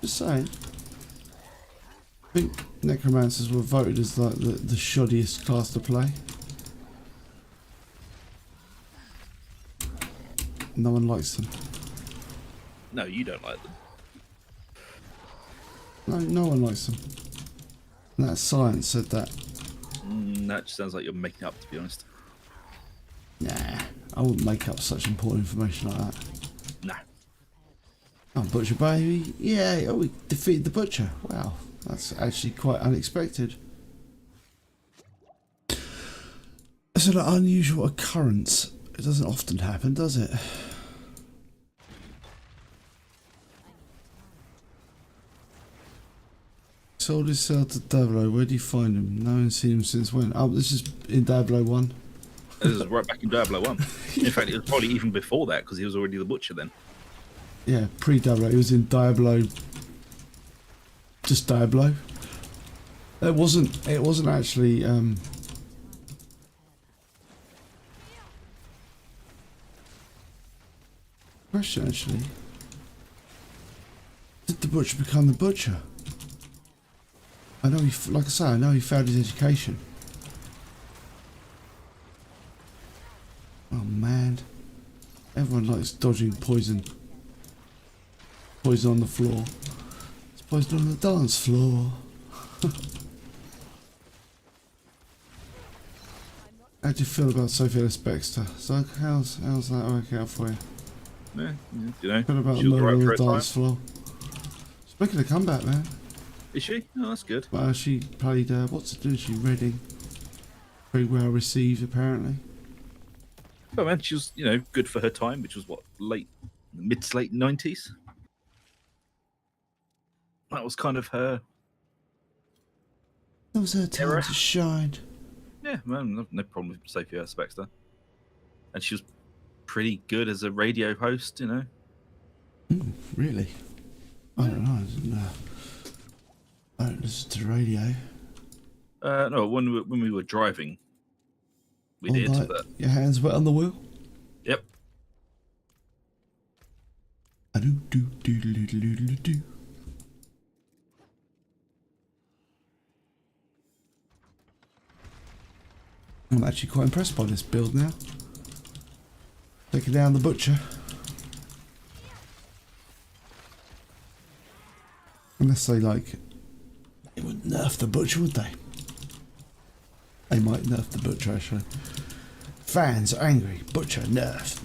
Just saying. I think Necromancers were voted as like the shoddiest class to play. No one likes them. No, you don't like them. No one likes them. And that science said that. That just sounds like you're making up, to be honest. Nah, I wouldn't make up such important information like that. Nah. Oh, Butcher Baby. Yeah, oh, we defeated the Butcher. Wow, that's actually quite unexpected. It's an unusual occurrence. It doesn't often happen, does it? Sold his cell to Diablo. Where do you find him? No one's seen him since when? Oh, this is in Diablo 1. This is right back in Diablo 1. In fact, it was probably even before that, because he was already the butcher then. Yeah, pre-Diablo. He was in Diablo. Just Diablo. It wasn't actually. Question actually. Did the butcher become the butcher? I know he, like I say, I know he failed his education. Oh man, everyone likes dodging poison. Poison on the floor. It's poison on the dance floor. How do you feel about Sophia Baxter? So how's that working out for you? Yeah, you know, What about she was murder right on for the her dance time. floor? She's making a comeback, man. Is she? Oh, that's good. She played, what's it do? She Reading. Very well received, apparently. Oh man, she was, you know, good for her time, which was what, mid to late 90s. That was kind of her. That was her time Era. to shine. Yeah, man, no problem with Sophia Baxter. And she was pretty good as a radio host, you know. Really? I don't know. I don't listen to radio. No, when we were driving, we All did. night, But your hands wet on the wheel? yep. Do. I'm actually quite impressed by this build now. Taking down the butcher. Unless they like They wouldn't nerf the butcher, would they? They might nerf the butcher, actually. Fans are angry. Butcher nerfed.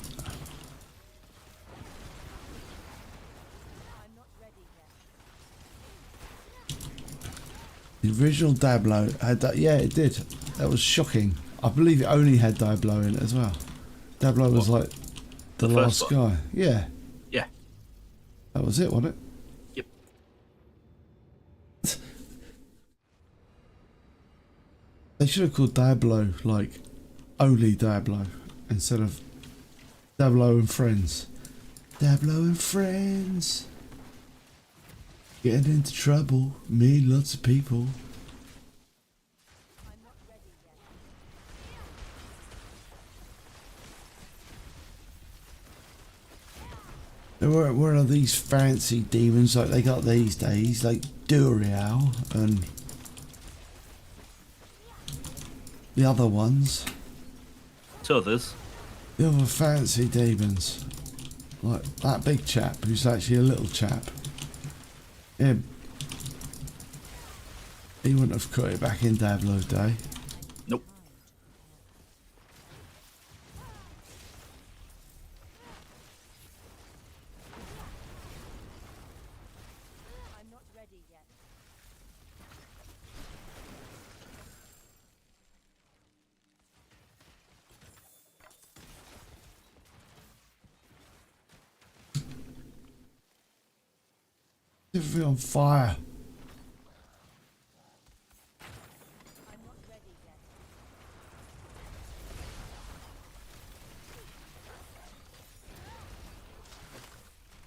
The original Diablo had that. Yeah, it did. That was shocking. I believe it only had Diablo in it as well. Diablo was like the last first guy. Yeah. Yeah. That was it, wasn't it? Yep. They should have called Diablo like only Diablo instead of Diablo and Friends. Diablo and Friends. Getting into trouble. Me and lots of people. Where are these fancy demons like they got these days, like Duriel and the other ones? To others. The other fancy demons. Like that big chap who's actually a little chap. Him. He wouldn't have cut it back in Diablo's day. Nope. I'm not ready yet. Everything on fire. I'm not ready yet.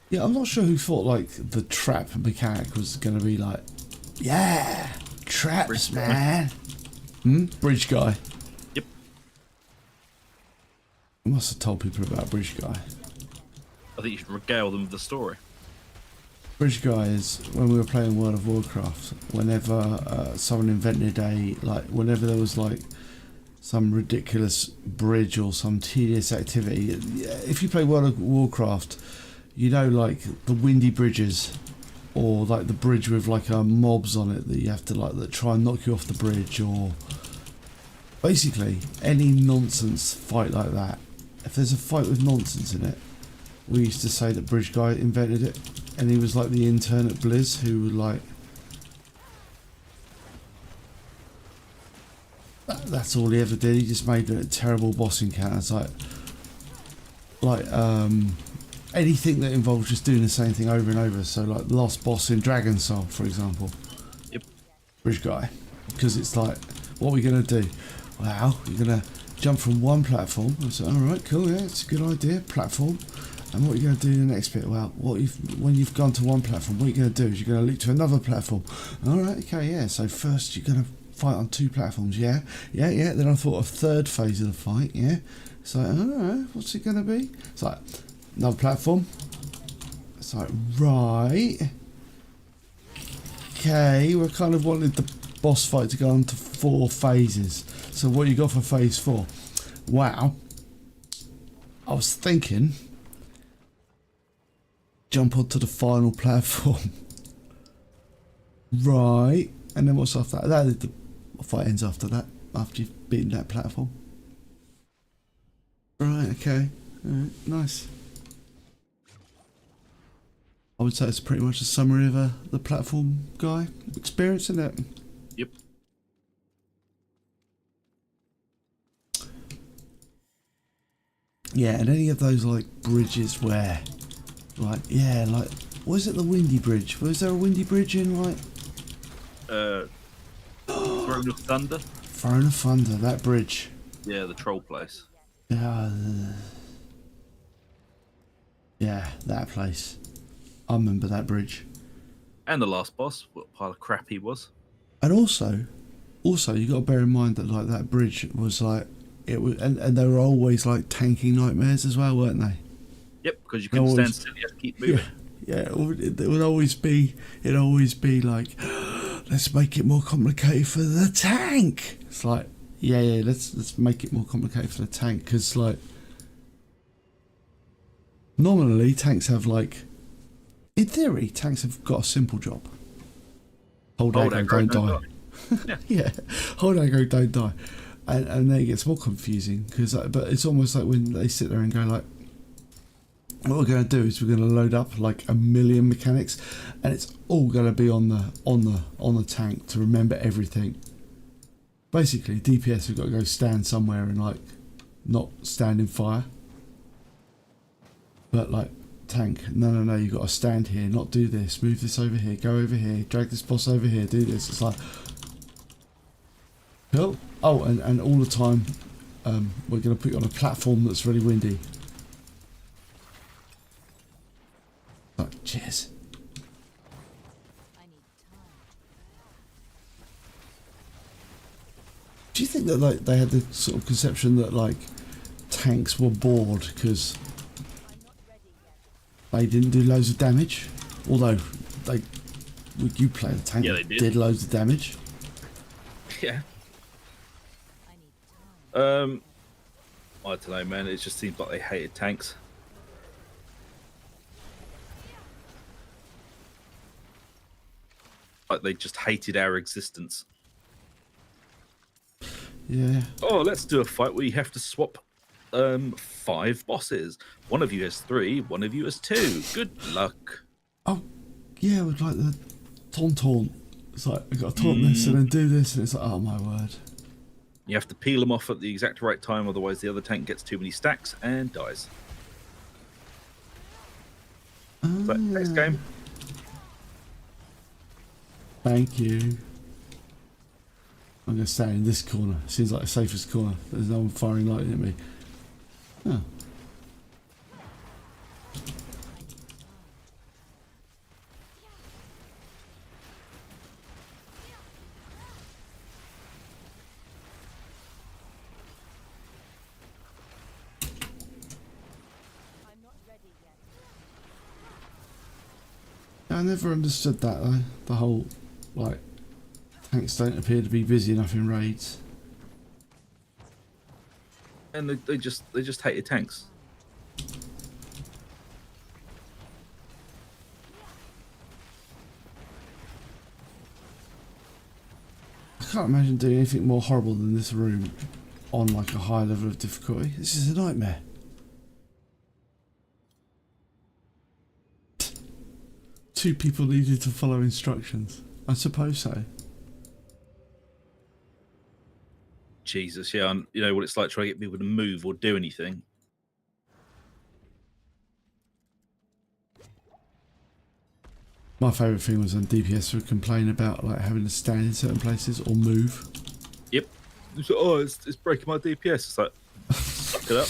Yeah, I'm not sure who thought like the trap mechanic was going to be like, yeah, traps, Bridge man. Bridge guy. Yep. I must have told people about Bridge guy. I think you should regale them with the story. Bridge guy is when we were playing World of Warcraft. Whenever someone invented whenever there was like some ridiculous bridge or some tedious activity. If you play World of Warcraft, you know, like the windy bridges, or like the bridge with like mobs on it that you have to like that try and knock you off the bridge, or basically any nonsense fight like that. If there's a fight with nonsense in it, we used to say that Bridge guy invented it, and he was like the intern at Blizz who would like. That's all he ever did. He just made terrible boss encounters, like anything that involves just doing the same thing over and over. So like the last boss in Dragon Soul, for example. Yep. Bridge guy, because it's like, what are we gonna do? Well, you're gonna jump from one platform. I said, all right, cool, yeah, it's a good idea, platform. And what are you going to do in the next bit? Well, when you've gone to one platform, what you're going to do is you're going to leap to another platform. All right, okay, yeah. So first you're going to fight on two platforms, yeah. Then I thought a third phase of the fight, yeah. It's like, all right, what's it going to be? It's like another platform. It's like, right. Okay, we're kind of wanting the boss fight to go on to 4 phases. So what you got for phase 4? Wow. I was thinking, jump onto the final platform. Right. And then what's after that? That is the fight ends after that, after you've beaten that platform. Right, okay. Alright, nice. I would say it's pretty much a summary of the platform guy experience, isn't it? Yep. Yeah, and any of those like bridges where like, yeah, like, was it the Windy Bridge? Was there a Windy Bridge in like Throne of Thunder? Throne of Thunder, that bridge. Yeah, the troll place. Yeah, that place. I remember that bridge. And the last boss, what a pile of crap he was. And also you got to bear in mind that like that bridge was like it was, and they were always like tanking nightmares as well, weren't they? Yep, because you couldn't stand still, you had to keep moving. Yeah, it would always be like, let's make it more complicated for the tank. It's like, yeah, let's make it more complicated for the tank, because like normally tanks have like, in theory, tanks have got a simple job. hold aggro, don't die. Yeah, hold aggro, don't die. And then it gets more confusing because, but it's almost like when they sit there and go like, what we're going to do is we're going to load up like 1,000,000 mechanics, and it's all going to be on the tank to remember everything. Basically, DPS, we've got to go stand somewhere and like not stand in fire. But like tank, no, you've got to stand here, not do this, move this over here, go over here, drag this boss over here, do this. It's like, cool. Oh, and all the time, we're going to put you on a platform that's really windy. Like, cheers. I need time. Do you think that like they had the sort of conception that like tanks were bored because they didn't do loads of damage? Although they, you play the tank, Yeah, that they did. loads of damage. Yeah. I need time. I don't know, man. It just seems like they hated tanks. Like they just hated our existence. Yeah. Oh, let's do a fight where you have to swap 5 bosses. One of you has 3, one of you has 2. Good luck. Oh, yeah, with like the taunt. It's like, I got to taunt this and then do this, and it's like, oh my word. You have to peel them off at the exact right time, otherwise the other tank gets too many stacks and dies. So, next game. Thank you. I'm going to stand in this corner. Seems like the safest corner. There's no one firing lightning at me. Oh. I'm not ready yet. I never understood that though. The whole, like, tanks don't appear to be busy enough in raids. And they just hated tanks. I can't imagine doing anything more horrible than this room on like a high level of difficulty. This is a nightmare. Two people needed to follow instructions. I suppose so. Jesus, yeah, and you know what it's like trying to get people to move or do anything. My favourite thing was when DPS would complain about like having to stand in certain places or move. Yep. It's like, oh, it's breaking my DPS. It's like, suck it up.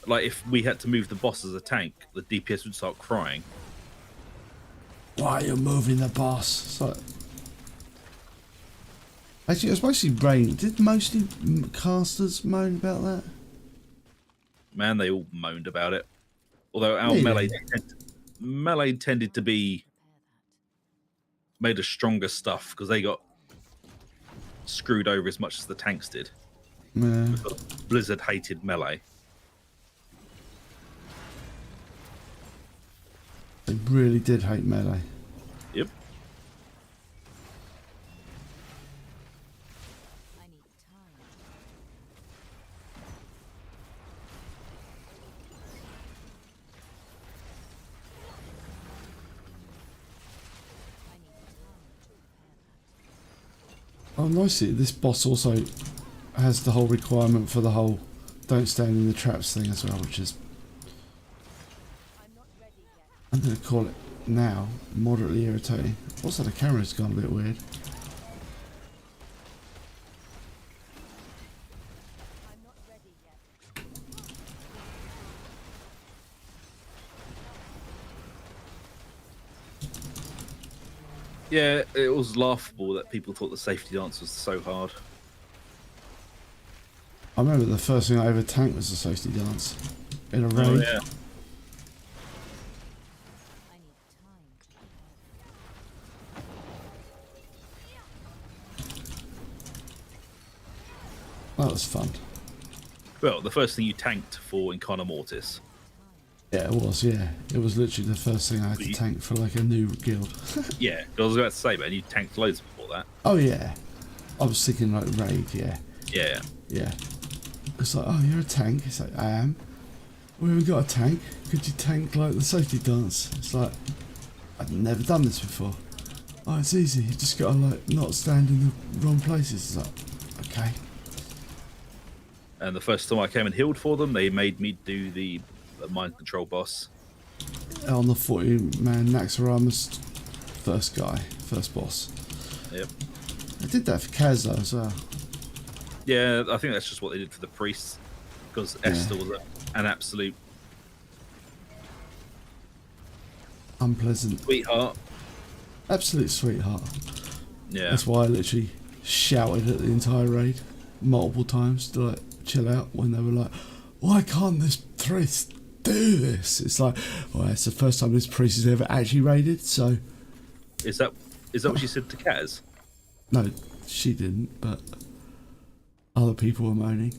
Like if we had to move the boss as a tank, the DPS would start crying. Why are you moving the boss? It's like... Actually, it was mostly Brain. Did mostly casters moan about that? Man, they all moaned about it. Although our Really? melee tended to be made of stronger stuff because they got screwed over as much as the tanks did. Yeah. Blizzard hated melee. They really did hate melee. Yep. I need time. I need time to prepare that. Oh, nicely, this boss also has the whole requirement for the whole don't stand in the traps thing as well, which is, I'm not ready yet. I'm going to call it now, moderately irritating. Also, the camera's gone a bit weird. I'm not ready yet. Yeah, it was laughable that people thought the safety dance was so hard. I remember the first thing I ever tanked was a safety dance in a raid. Oh, yeah. I need time to prepare That was fun. Well, the first thing you tanked for Incarna Mortis. Yeah, it was. Yeah, it was literally the first thing I had to You- tank for like a new guild. Yeah, 'cause I was about to say, man, you tanked loads before that. Oh yeah, I was thinking like raid. Yeah, Yeah. yeah. It's like, oh, you're a tank. It's like, I am. We haven't got a tank. Could you tank like the safety dance? It's like, I've never done this before. Oh, it's easy. You just gotta like not stand in the wrong places. It's like, okay. And the first time I came and healed for them, they made me do the mind control boss. On the 40-man Naxxramas first boss. Yep. I did that for Kaz though as well. Yeah, I think that's just what they did for the priests, because Esther was an absolute Unpleasant. sweetheart. Absolute sweetheart. Yeah. That's why I literally shouted at the entire raid multiple times to like chill out when they were like, why can't this priest do this? It's like, well, it's the first time this priest has ever actually raided, so Is that what she said to Kaz? no, she didn't, but other people were moaning.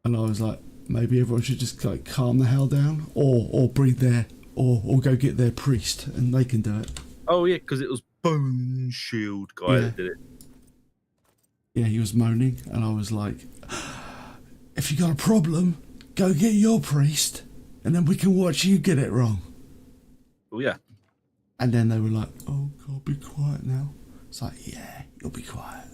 And I was like, maybe everyone should just like calm the hell down or breathe there or go get their priest and they can do it. Oh yeah, because it was Bone Shield guy that did it. Yeah, he was moaning, and I was like, if you got a problem, go get your priest, and then we can watch you get it wrong. Oh yeah. And then they were like, oh, God, be quiet now. It's like, yeah, you'll be quiet.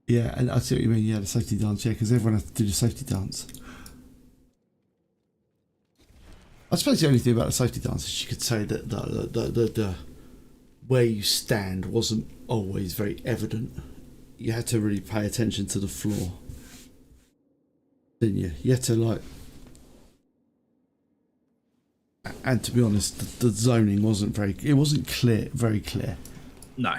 Yeah, and I see what you mean. Yeah, the safety dance. Yeah, because everyone has to do the safety dance. I suppose the only thing about the safety dance is you could say that the where you stand wasn't always very evident. You had to really pay attention to the floor, didn't you? You had to like, and to be honest, the zoning wasn't very clear. No.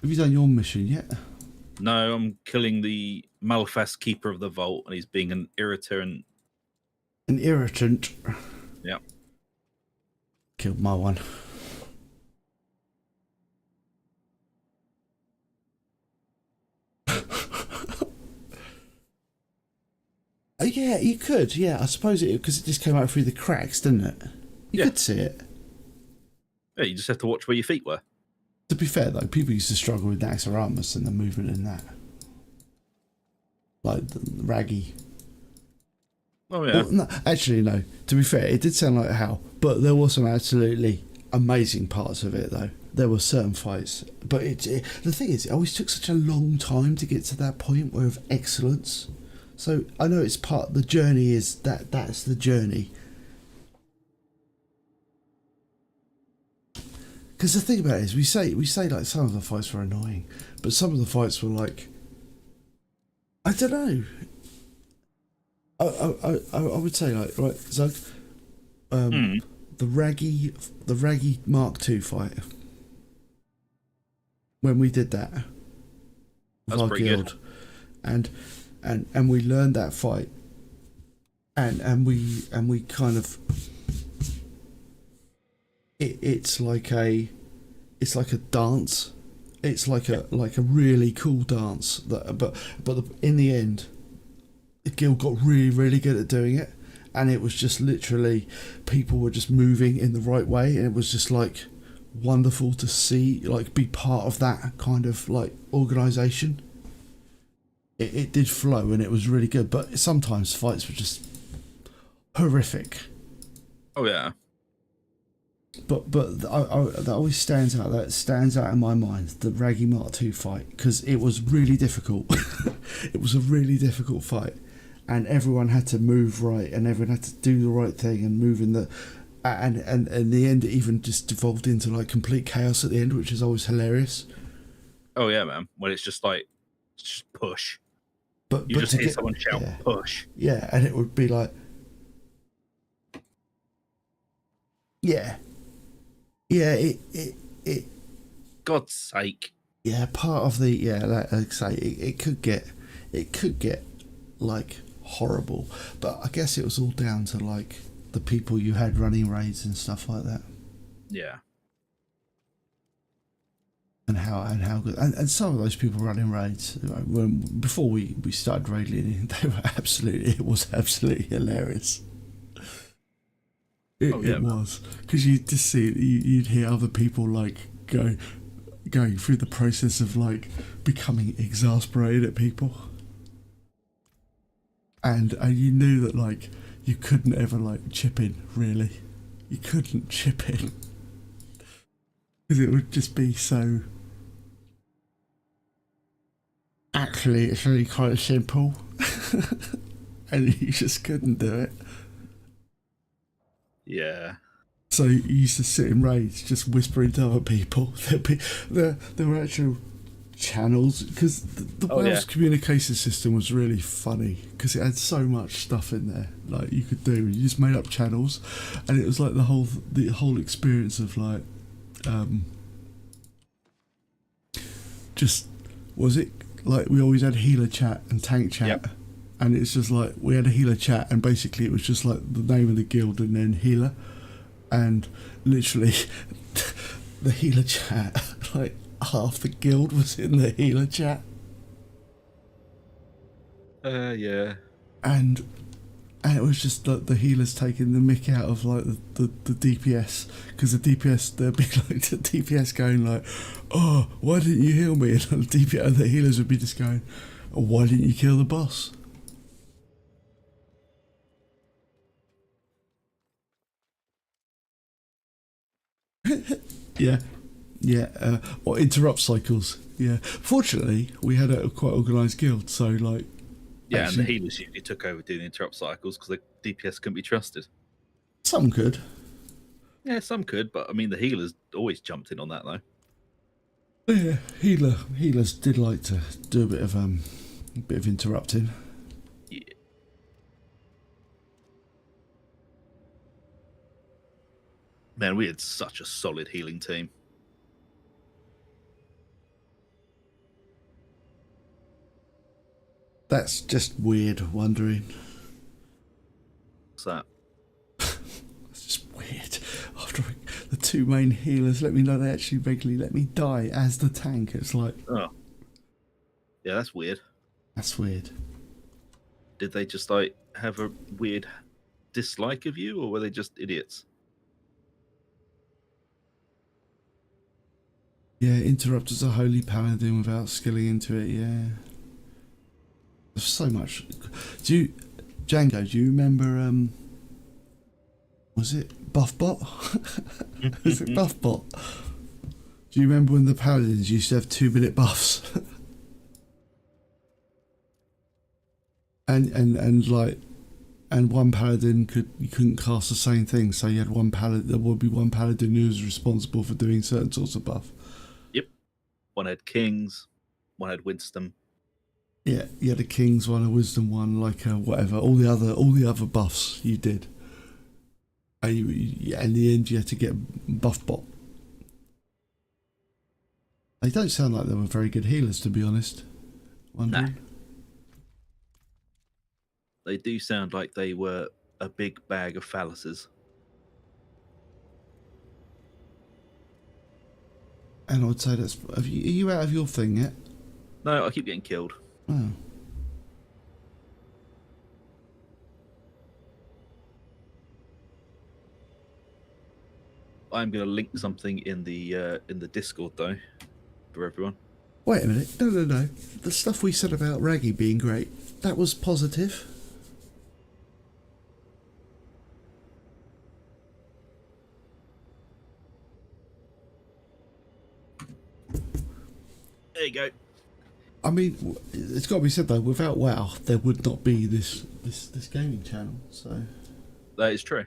Have you done your mission yet? No, I'm killing the Malphas Keeper of the Vault, and he's being an irritant. An irritant. Yeah. Killed my one. Oh, yeah, you could. Yeah, I suppose it because it just came out through the cracks, didn't it? You could see it. Yeah, you just have to watch where your feet were. To be fair, though, people used to struggle with Naxxramas and the movement in that. Like the raggy. Oh, yeah. Well, no, actually, no. To be fair, it did sound like hell, but there were some absolutely amazing parts of it, though. There were certain fights. But the thing is, it always took such a long time to get to that point where of excellence. So I know it's part, the journey is that's the journey. Because the thing about it is, we say like some of the fights were annoying, but some of the fights were like, I don't know. I would say like right, Zug, the raggy Mark II fight when we did that with That's our pretty guild, good. and we learned that fight, and we kind of. It's like a dance. It's like a really cool dance. But in the end, the guild got really good at doing it, and it was just literally people were just moving in the right way, and it was just like wonderful to see, like be part of that kind of like organisation. It did flow, and it was really good. But sometimes fights were just horrific. Oh, yeah. But that always stands out. That stands out in my mind. The Raggy Mark II fight, because it was really difficult. It was a really difficult fight, and everyone had to move right, and everyone had to do the right thing and move in the. And in the end, it even just devolved into like complete chaos at the end, which is always hilarious. Oh yeah, man. When it's just like, just push. But You just hear someone shout, push. Yeah, and it would be like. Yeah, yeah. It God's sake. yeah. Part of the like I say, it could get like horrible, but I guess it was all down to like the people you had running raids and stuff like that. Yeah. And how good and some of those people running raids when before we started raid leading, it was absolutely hilarious. It was because you just see you'd hear other people like going through the process of like becoming exasperated at people, and you knew that like you couldn't ever like chip in, really. You couldn't chip in because it would just be so. Actually, it's really quite simple, and you just couldn't do it. Yeah. So you used to sit in raids, just whispering to other people. There were actual channels because the Wales communication system was really funny because it had so much stuff in there like you could do. You just made up channels, and it was like the whole experience of like, just was it like we always had healer chat and tank chat. Yep. And it's just like we had a healer chat, and basically it was just like the name of the guild and then healer, and literally the healer chat, like half the guild was in the healer chat, Yeah. and it was just like the healers taking the mick out of like the DPS, because the DPS there'd be like the DPS going like, oh, why didn't you heal me, and the healers would be just going, oh, why didn't you kill the boss? Yeah, yeah, or interrupt cycles. Yeah, fortunately, we had a quite organised guild, so like, Yeah, actually, and the healers usually took over doing the interrupt cycles because the DPS couldn't be trusted. some could. Yeah, some could, but I mean, the healers always jumped in on that though. Yeah, healers did like to do a bit of interrupting. Yeah. Man, we had such a solid healing team. That's just weird wondering. What's that? It's just weird. After the two main healers let me know they actually regularly let me die as the tank. It's like, Oh. Yeah, that's weird. that's weird. Did they just like have a weird dislike of you, or were they just idiots? Yeah, interrupt as a holy paladin without skilling into it. Yeah, there's so much. Django? Do you remember? Was it Buffbot? Was it Buffbot? Do you remember when the paladins used to have 2-minute buffs? and one paladin you couldn't cast the same thing, so you had one paladin. There would be one paladin who was responsible for doing certain sorts of buff. Yep. One had kings, one had wisdom. Yeah, you had a king's one, a wisdom one, like whatever. All the other buffs you did. And in the end, you had to get Buffbot. They don't sound like they were very good healers, to be honest. Wondering. Nah. They do sound like they were a big bag of phalluses. And I would say that's. Are you out of your thing yet? No, I keep getting killed. Oh. I'm going to link something in the Discord though, for everyone. Wait a minute. No. The stuff we said about Raggy being great, that was positive. There you go. I mean, it's got to be said though, without WoW, there would not be this gaming channel. So That is true.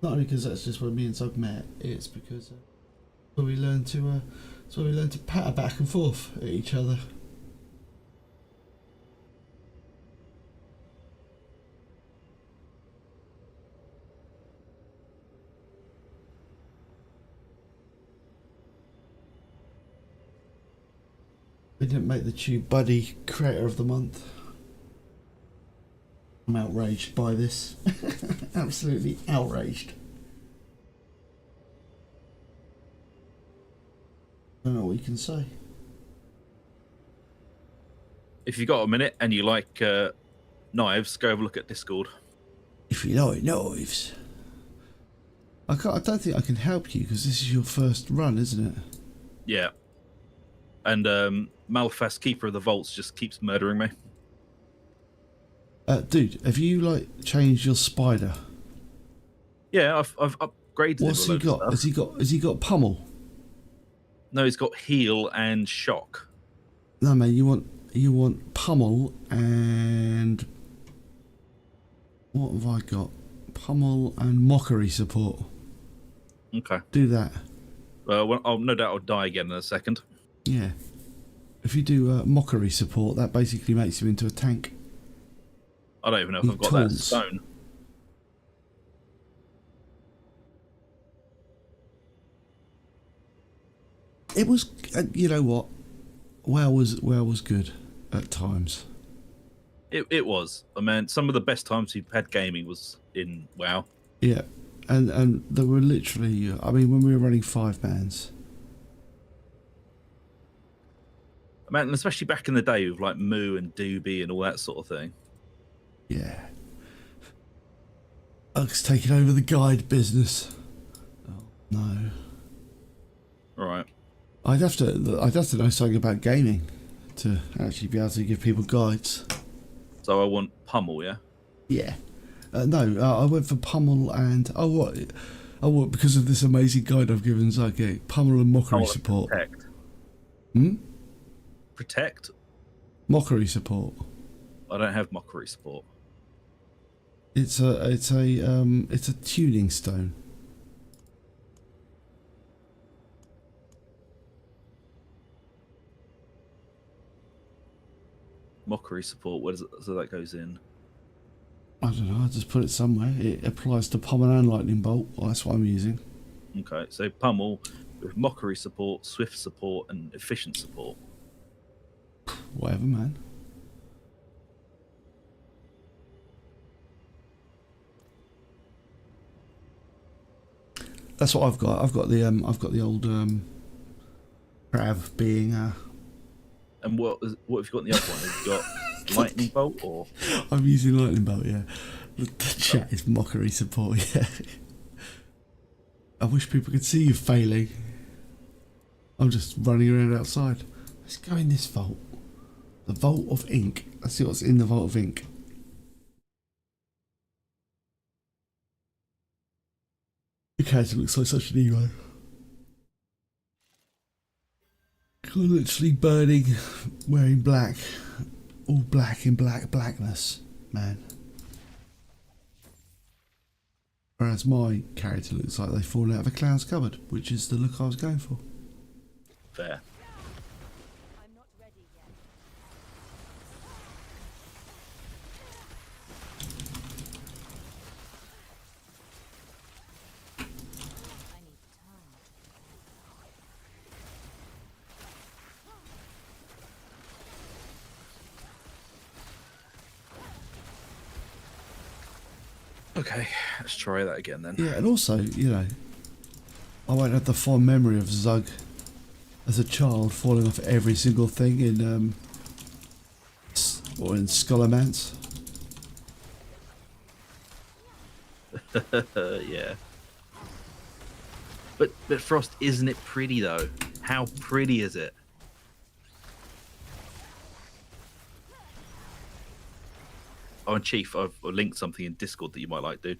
not only because that's just where me and Zog met, it's because where we learned to patter back and forth at each other. We didn't make the Tube Buddy Creator of the Month. I'm outraged by this. Absolutely outraged. I don't know what you can say. If you've got a minute and you like knives, go have a look at Discord. If you like knives. I don't think I can help you because this is your first run, isn't it? Yeah. And Malphas, Keeper of the Vaults, just keeps murdering me. Dude, have you like changed your spider? Yeah, I've upgraded. What's him he with got? loads of stuff. Has he got pummel? No, he's got heal and shock. No man, you want pummel and what have I got? Pummel and mockery support. Okay. Do that. Well, I'll no doubt I'll die again in a second. Yeah. If you do mockery support, that basically makes you into a tank. I don't even know if He I've got that taunts. stone. It was, you know what? WoW was good at times. It was. I mean, some of the best times we've had gaming was in WoW. Yeah, and there were literally, I mean, when we were running 5-mans. I mean, especially back in the day with like Moo and Doobie and all that sort of thing. Yeah. Ug's taking over the guide business. Oh no. Right. I'd have to know something about gaming to actually be able to give people guides. So I want pummel, yeah? Yeah. No, I went for pummel and what? Because of this amazing guide I've given Zug, pummel and mockery support. Protect. Hmm? Protect? Mockery support. I don't have mockery support. It's a tuning stone. Mockery support, where does it, so that goes in? I don't know, I just put it somewhere. It applies to pummel and lightning bolt. Well, that's what I'm using. Okay, so pummel with mockery support, swift support, and efficient support. Whatever, man. That's what I've got. I've got the old Krav being And what have you got in the other one? Have you got lightning bolt or? I'm using lightning bolt, yeah. The chat is mockery support, yeah. I wish people could see you failing. I'm just running around outside. Let's go in this vault. The vault of ink. Let's see what's in the vault of ink. Okay, it looks like such an emo. Literally burning, wearing black. All black in blackness, man. Whereas my character looks like they've fallen out of a clown's cupboard, which is the look I was going for. Fair. I'm not ready yet. I need time. Okay, let's try that again then. Yeah, and also, you know, I won't have the fond memory of Zug as a child falling off every single thing in in Scholarmance. Yeah. But Frost, isn't it pretty though? How pretty is it? Oh, and Chief, I've linked something in Discord that you might like, dude.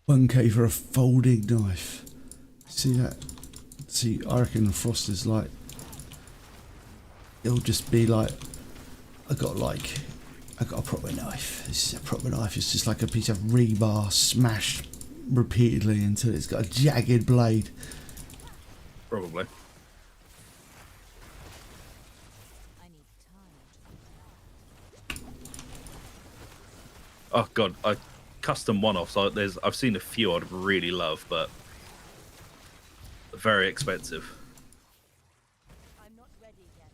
1k for a folding knife. See that? See, I reckon Frost is like, it'll just be like, I got a proper knife. This is a proper knife. It's just like a piece of rebar smashed repeatedly until it's got a jagged blade. Probably. I need time. Oh god, I custom one-off. So I've seen a few I'd really love, but very expensive. I'm not ready yet.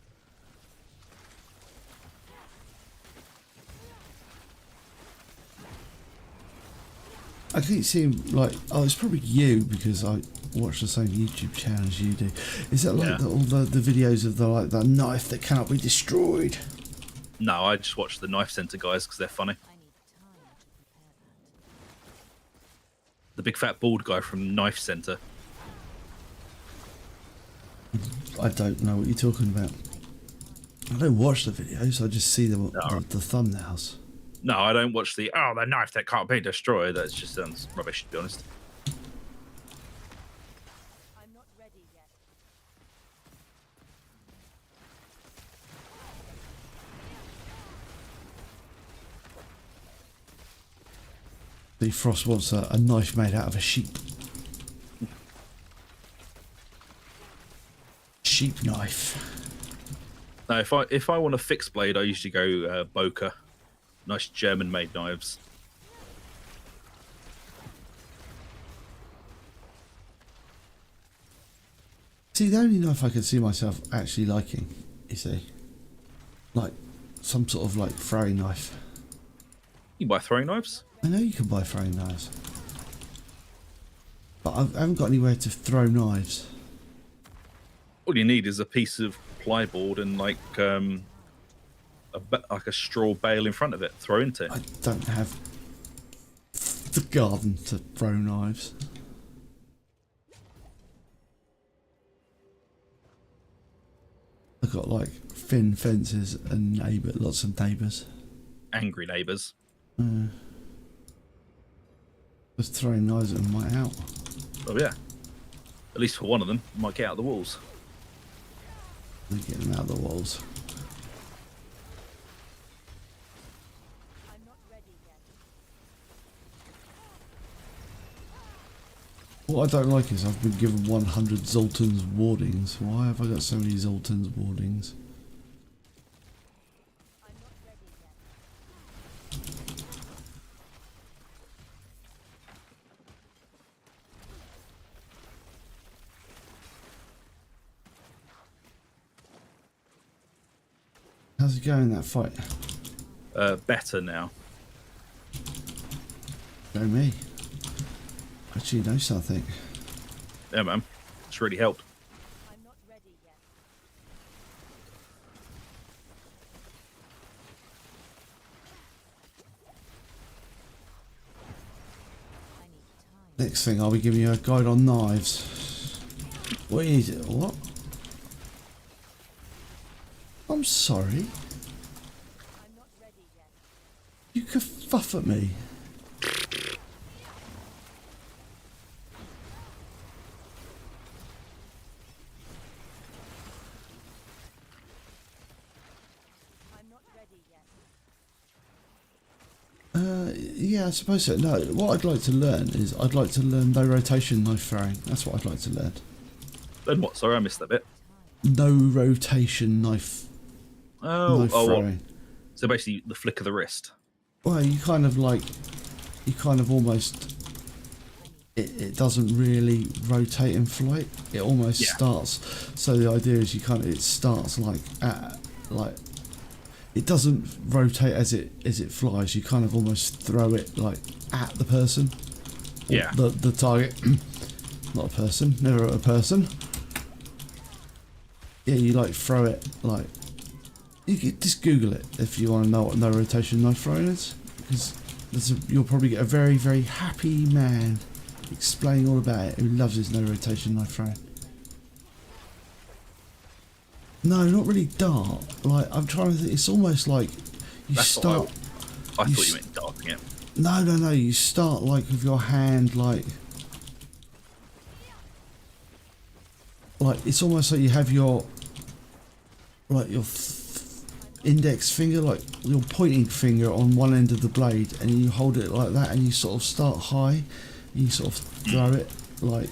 I keep seeing like, oh, it's probably you because I watch the same YouTube channel as you do. Is that like Yeah. all the videos of the knife that cannot be destroyed? No, I just watch the Knife Center guys because they're funny. I need time to prepare that. The big fat bald guy from Knife Center. I don't know what you're talking about. I don't watch the videos. I just see them No. the thumbnails. No, I don't watch the knife that can't be destroyed. That just sounds rubbish, to be honest. I'm not ready yet. The Frost wants a knife made out of a sheep. Sheep knife. No, if I want a fixed blade, I usually go Boker. Nice German-made knives. See, the only knife I can see myself actually liking is like some sort of like throwing knife. You can buy throwing knives. I know you can buy throwing knives, but I haven't got anywhere to throw knives. All you need is a piece of plyboard and like a straw bale in front of it. Throw into it. I don't have the garden to throw knives. I've got like thin fences and lots of neighbours. Angry neighbours. Just throwing knives at them might help. Oh yeah. At least for one of them, might get out of the walls. They get them out of the walls. I'm not ready yet. What I don't like is I've been given 100 Zoltan's wardings. Why have I got so many Zoltan's wardings? I'm not ready yet. How's it going, that fight? Better now. Go me. Actually, know something. Yeah, man. It's really helped. I'm not ready yet. I need time. Next thing, I'll be giving you a guide on knives. What is it? What? I'm sorry. I'm not ready yet. You could fuff at me. I'm not ready yet. Yeah, I suppose so. No, what I'd like to learn is I'd like to learn no rotation knife throwing. That's what I'd like to learn. Then what? Sorry, I missed that bit. No rotation knife Oh, what? throwing. So basically, the flick of the wrist. Well, you kind of almost, it doesn't really rotate in flight. It almost Yeah. starts. So the idea is it starts it doesn't rotate as it flies. You kind of almost throw it like at the person. Or Yeah. The target. Not a person. Never a person. Yeah, you like throw it like. You could just Google it if you want to know what no rotation knife throwing is, because you'll probably get a very, very happy man explaining all about it who loves his no rotation knife throwing. No, not really dart. Like, I'm trying to think. It's almost like you That's start. I you thought s- you meant darting it. No. You start like with your hand, like it's almost like you have your index finger, like your pointing finger on one end of the blade, and you hold it like that, and you sort of start high, and you sort of throw it like.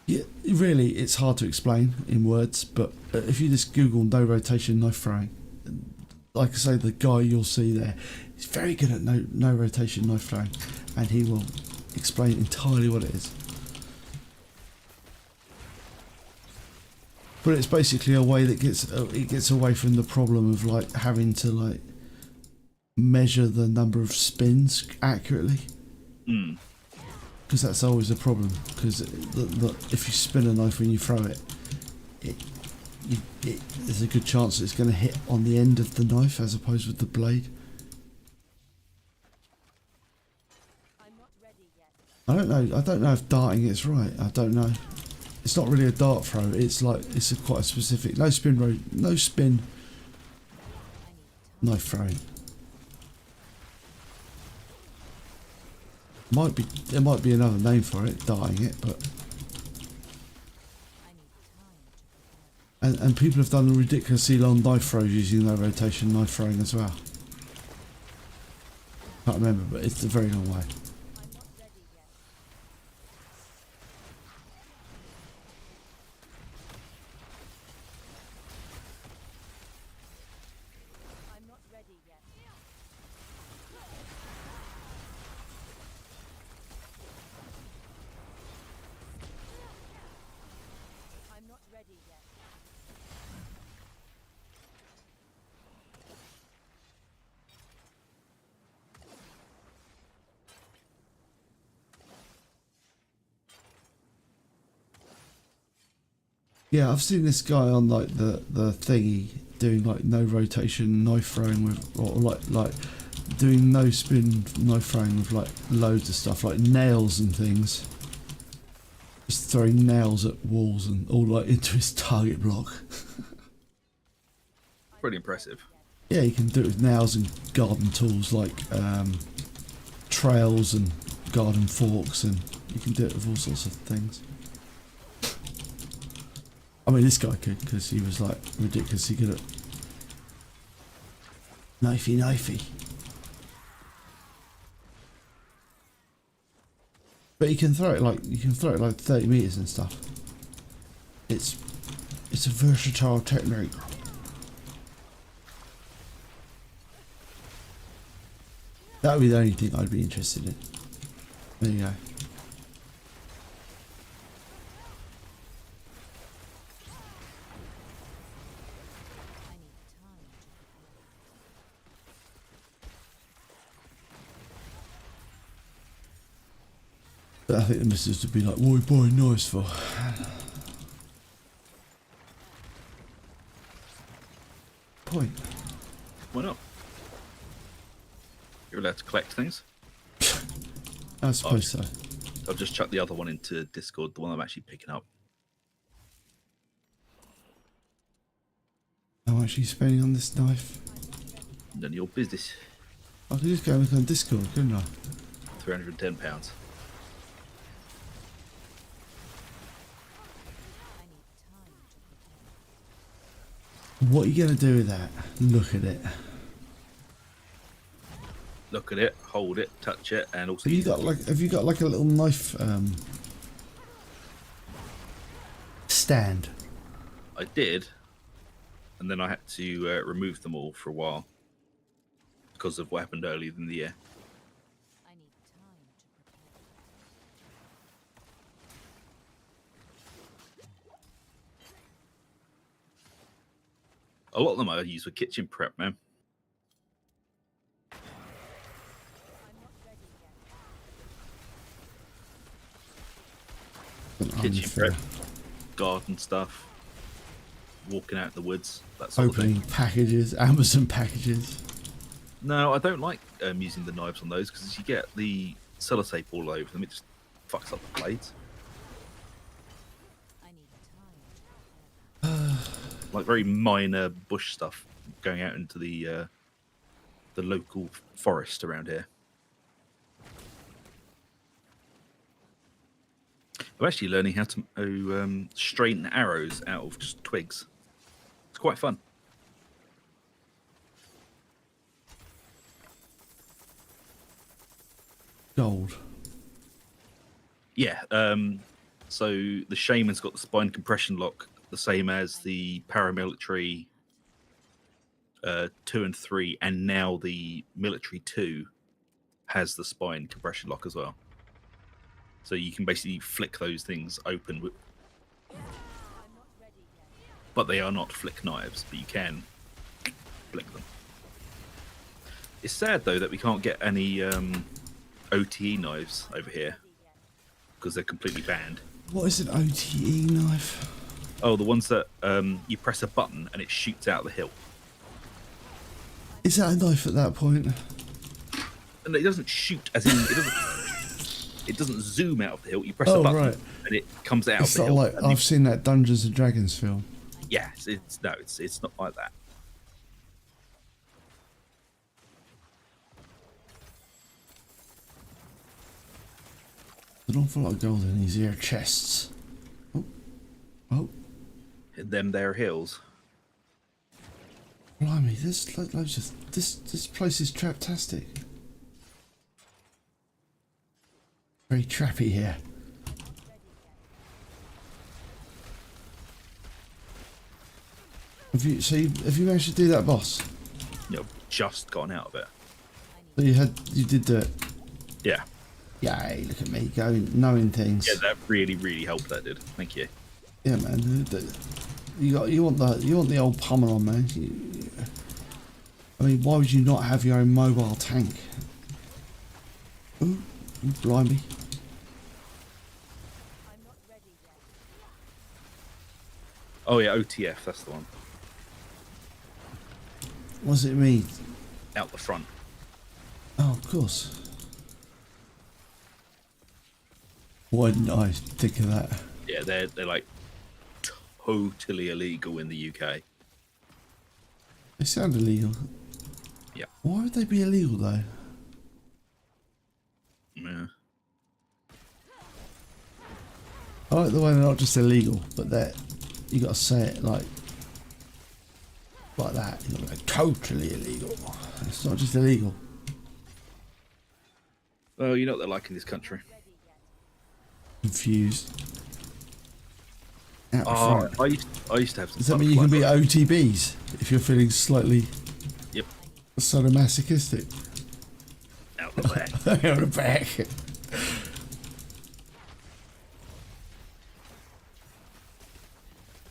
Yeah, really, it's hard to explain in words, but if you just Google no rotation knife throwing, like I say, the guy you'll see there, he's very good at no rotation knife throwing, and he will explain entirely what it is. But it's basically a way that gets away from the problem of like having to like measure the number of spins accurately. Mm. Because that's always a problem. Because if you spin a knife when you throw it, there's a good chance it's going to hit on the end of the knife as opposed with the blade. I don't know if darting is right. I don't know. It's not really a dart throw. It's like quite a specific no spin knife throwing. There might be another name for it, darting it, but and people have done ridiculously long knife throws using no rotation knife throwing as well. Can't remember, but it's a very long way. Yeah, I've seen this guy on like the thingy doing like no rotation knife throwing with, or like doing no spin knife throwing with like loads of stuff like nails and things. Just throwing nails at walls and all like into his target block. Pretty impressive. Yeah, you can do it with nails and garden tools like trails and garden forks, and you can do it with all sorts of things. I mean, this guy could, because he was like ridiculously good at knifey. But you can throw it like 30 meters and stuff. It's a versatile technique. That would be the only thing I'd be interested in. There you go. But I think the missus would be like, what are you buying knives for? Point. Why not? You're allowed to collect things. I suppose so. I'll just chuck the other one into Discord, the one I'm actually picking up. How much are you spending on this knife? None of your business. I could just go and look on Discord, couldn't I? £310. What are you going to do with that? Look at it. Look at it, hold it, touch it, and also. Have you got like a little knife stand? I did, and then I had to remove them all for a while because of what happened earlier in the year. A lot of them I use for kitchen prep, man. Kitchen prep, garden stuff, walking out in the woods, that sort of Opening thing. packages, Amazon packages. No, I don't like using the knives on those because you get the sellotape all over them. It just fucks up the blades. Like very minor bush stuff going out into the local forest around here. I'm actually learning how to straighten arrows out of just twigs. It's quite fun. Gold. Yeah. So the Shaman's got the spine compression lock, the same as the paramilitary 2 and 3, and now the military 2 has the spine compression lock as well. So you can basically flick those things open with, but they are not flick knives, but you can flick them. It's sad though that we can't get any OTE knives over here because they're completely banned. What is an OTE knife? Oh, the ones that you press a button and it shoots out the hilt. Is that a knife at that point? And it doesn't shoot, as in it doesn't zoom out of the hilt. You press a Oh, button right. and it comes out It's of the not hilt. like and I've seen that Dungeons and Dragons film. yeah, it's not like that. There's an awful lot of gold in these here chests. Oh, oh, In them there hills. blimey! There's loads of this place is traptastic. Very trappy here. Have you managed to do that, boss? You know, just gotten out of it. So you did do it. Yeah. Yay! Look at me going, knowing things. Yeah, that really helped. That did. Thank you. Yeah, man. You want the old pummel on, man. I mean, why would you not have your own mobile tank? Ooh, blimey. Oh yeah, OTF. That's the one. What does it mean? Out the front. Oh, of course. Why didn't I think of that? Yeah, they're like totally illegal in the UK. They sound illegal. Yeah. Why would they be illegal though? Yeah. I like the way they're not just illegal, but you got to say it like that. You got to be like, totally illegal. It's not just illegal. Well, you know what they're like in this country. Confused. Out Oh, front. I used to have some. Does that mean you can be butterfly OTBs if you're feeling slightly Yep. sadomasochistic? Out the back. On the back.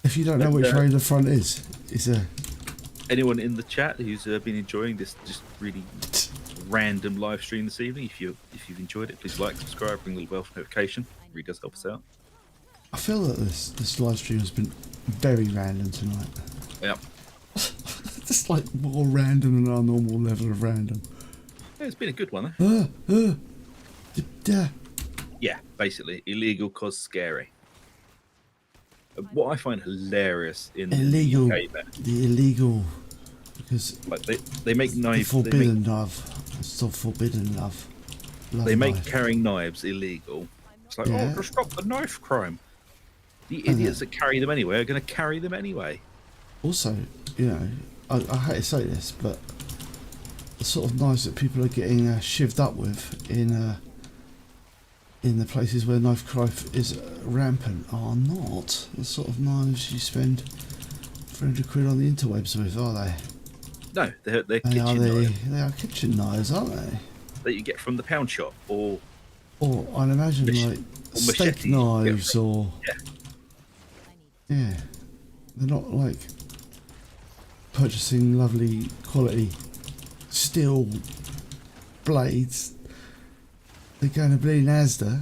If you don't know which way the front is, it's a. Anyone in the chat who's been enjoying this just really random live stream this evening, if you've enjoyed it, please like, subscribe, ring the bell for notification. It really does help us out. I feel that this live stream has been very random tonight. Yep. Just like more random than our normal level of random. Yeah, it's been a good one, though. Yeah. Yeah, basically illegal cause scary. What I find hilarious in Illegal. the UK, man, The illegal. Because like they make the knives. forbidden love. It's still forbidden love. They make life. carrying knives illegal. It's like, Yeah. oh, just stop the knife crime. The idiots that carry them anyway are going to carry them anyway. Also, you know, I hate to say this, but the sort of knives that people are getting shivved up with in the places where knife crime is rampant are not the sort of knives you spend 300 quid on the interwebs with, are they? No, they're kitchen knives They are kitchen knives, aren't they? that you get from the pound shop, or Or I'd imagine like or steak machetes you get knives from- or yeah, they're not like purchasing lovely quality steel blades. They're going to bleeding Asda,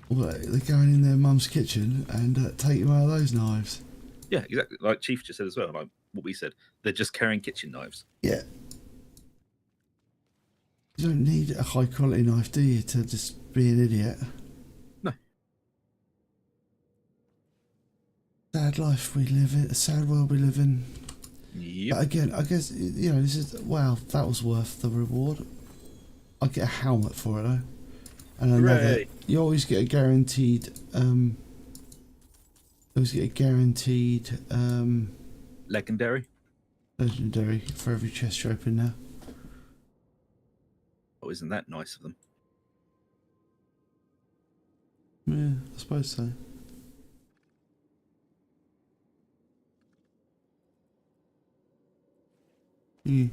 or they're going in their mum's kitchen and taking one of those knives. Yeah, exactly. Like Chief just said as well, like what we said. They're just carrying kitchen knives. Yeah. You don't need a high quality knife, do you, to just be an idiot? No. Sad life we live in, a sad world we live in. Yep. But again, I guess, you know, this is, wow, that was worth the reward. I get a helmet for it though. And another, Hooray. you always get a guaranteed, Legendary. legendary for every chest you open now. Oh, isn't that nice of them? Yeah, I suppose so. Yeah.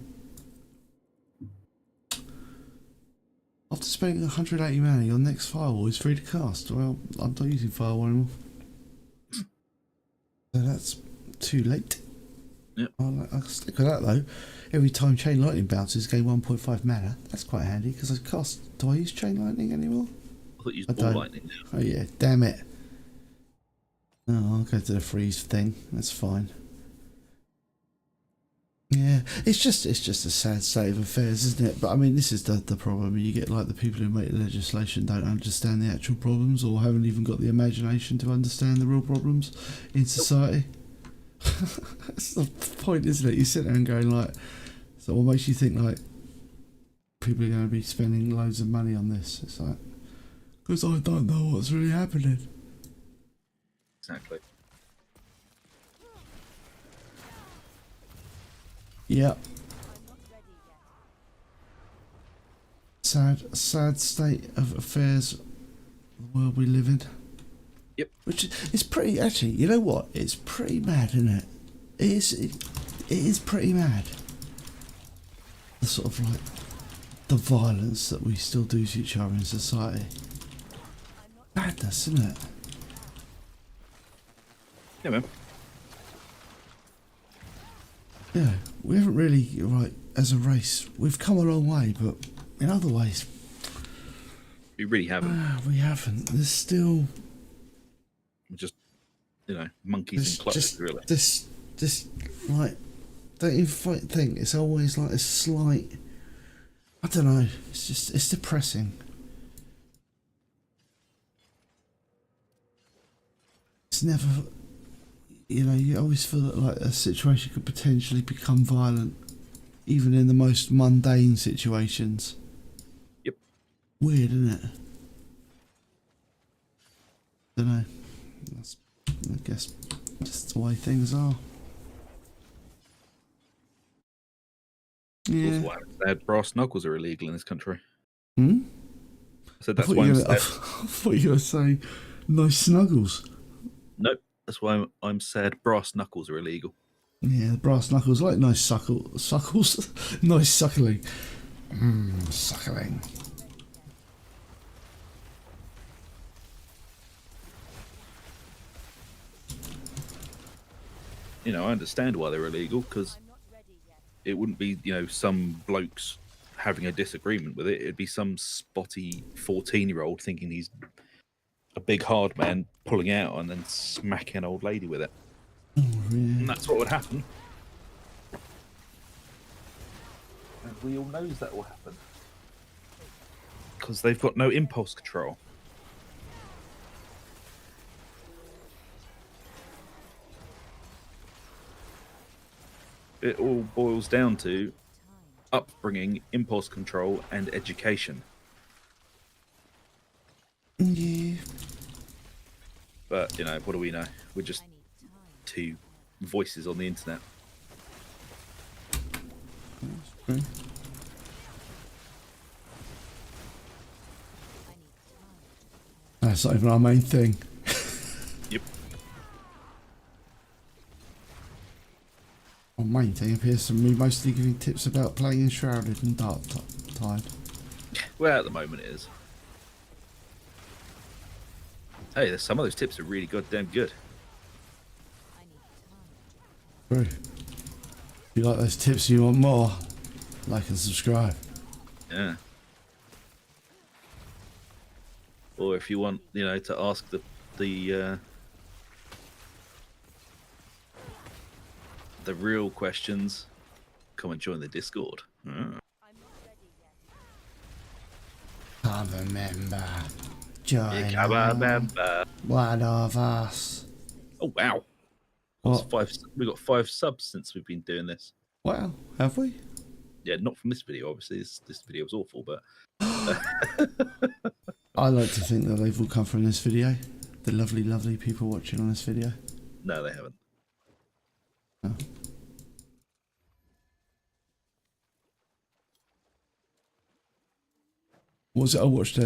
After spending 180 mana, your next firewall is free to cast. Well, I'm not using firewall anymore. So that's too late. Yep. I'll stick with that though. Every time chain lightning bounces, gain 1.5 mana. That's quite handy because I cast. Do I use chain lightning anymore? I thought you used I ball don't. lightning. Oh yeah, damn it. Oh, I'll go to the freeze thing. That's fine. Yeah, it's just a sad state of affairs, isn't it? But I mean, this is the problem. You get like the people who make the legislation don't understand the actual problems, or haven't even got the imagination to understand the real problems in society. That's the point, isn't it? You sit there and go like, so what makes you think like people are going to be spending loads of money on this? It's like, because I don't know what's really happening. Exactly. Yeah. Sad state of affairs, the world we live in. Yep. Which is pretty, actually, you know what? It's pretty mad, isn't it? It is pretty mad. The sort of like, the violence that we still do to each other in society. Madness, isn't it? Yeah, man. Yeah, we haven't really, right, as a race, we've come a long way, but in other ways, We really haven't. we haven't. There's still We're just, monkeys in clothes, really. this, like, don't you think it's always like a slight, I don't know, it's depressing. It's never, you always feel that like a situation could potentially become violent, even in the most mundane situations. Yep. Weird, isn't it? Don't know. That's, I guess, just the way things are. Yeah. That's why I'm sad brass knuckles are illegal in this country. Hmm? I said I that's thought why you I'm were gonna- I sad. thought you were going to say nice snuggles. Nope. That's why I'm sad brass knuckles are illegal. Yeah, the brass knuckles, like nice suckles, nice suckling. Suckling. I understand why they're illegal, because it wouldn't be, some blokes having a disagreement with it. It'd be some spotty 14-year-old thinking he's a big hard man pulling out and then smacking an old lady with it. Oh, yeah. And that's what would happen. And we all knows that will happen. Because they've got no impulse control. It all boils down to upbringing, impulse control, and education. Yeah. But, what do we know? We're just two voices on the internet. Okay. That's not even our main thing. Yep. Our main thing appears to be mostly giving tips about playing Enshrouded and Dark Tide. Well, at the moment it is. Hey, some of those tips are really goddamn good. True. If you like those tips and you want more, like and subscribe. Yeah. Or if you want, to ask the real questions, come and join the Discord. Can't remember. Join Come on, man. one of us. Oh wow! What? We got 5 subs since we've been doing this. Wow, have we? Yeah, not from this video, obviously. This video was awful, but I like to think that they've all come from this video. The lovely, lovely people watching on this video. no, they haven't. Oh. What was it? I watched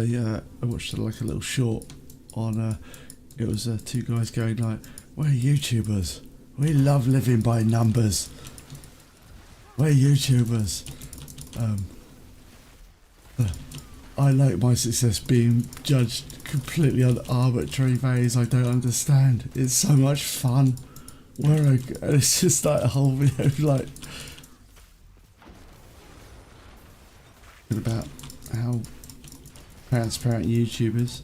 like a little short on. It was 2 guys going like, "We're YouTubers. We love living by numbers. We're YouTubers. I like my success being judged completely on arbitrary ways I don't understand. It's so much fun." Where I go, it's just like a whole video like about how transparent YouTube is.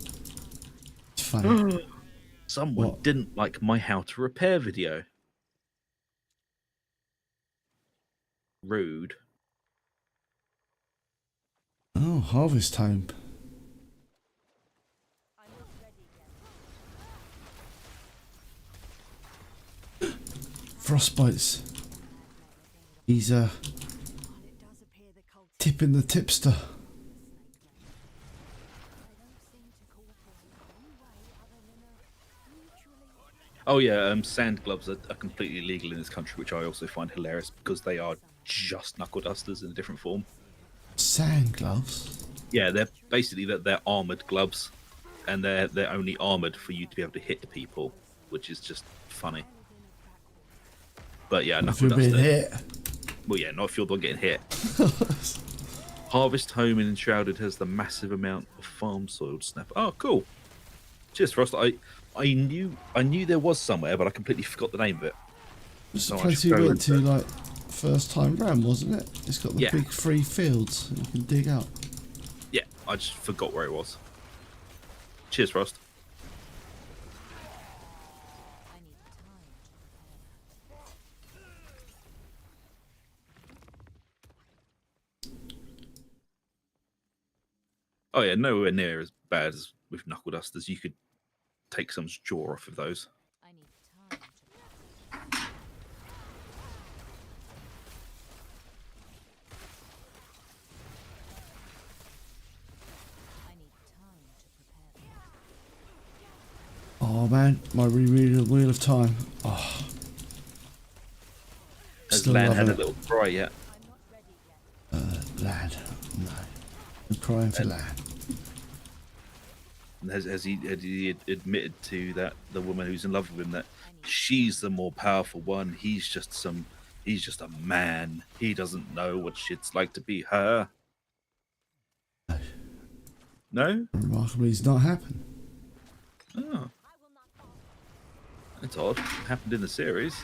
It's funny. Someone What? didn't like my how to repair video. Rude. Oh, harvest time. Frostbites. He's tipping the tipster. Oh yeah, sand gloves are completely illegal in this country, which I also find hilarious because they are just knuckle dusters in a different form. Sand gloves. Yeah, they're basically they're armored gloves, and they're only armored for you to be able to hit people, which is just funny. But yeah, If knuckle you're being duster. hit. Well, yeah, not if you're the one getting hit. Harvest Home in Enshrouded has the massive amount of farm soiled snap. Oh, cool. Cheers, Frost. I knew there was somewhere, but I completely forgot the name of it. It's the So I place should you go went into to it. like first time round, wasn't it? It's got the Yeah. big free fields you can dig up. Yeah, I just forgot where it was. Cheers, Frost. I need time to prepare. Oh yeah, nowhere near as bad as with knuckle dusters. You could take someone's jaw off of those. I need time to prepare. I need time to prepare. Oh man, my reread of Wheel of Time. Oh, Has still Lan had a loving it. little cry yet? Lad, no. I'm crying for Lad. And has he admitted to that the woman who's in love with him that she's the more powerful one? He's just a man. He doesn't know what shit's like to be her. No? Remarkably, it's not happened. Oh. That's odd. It happened in the series.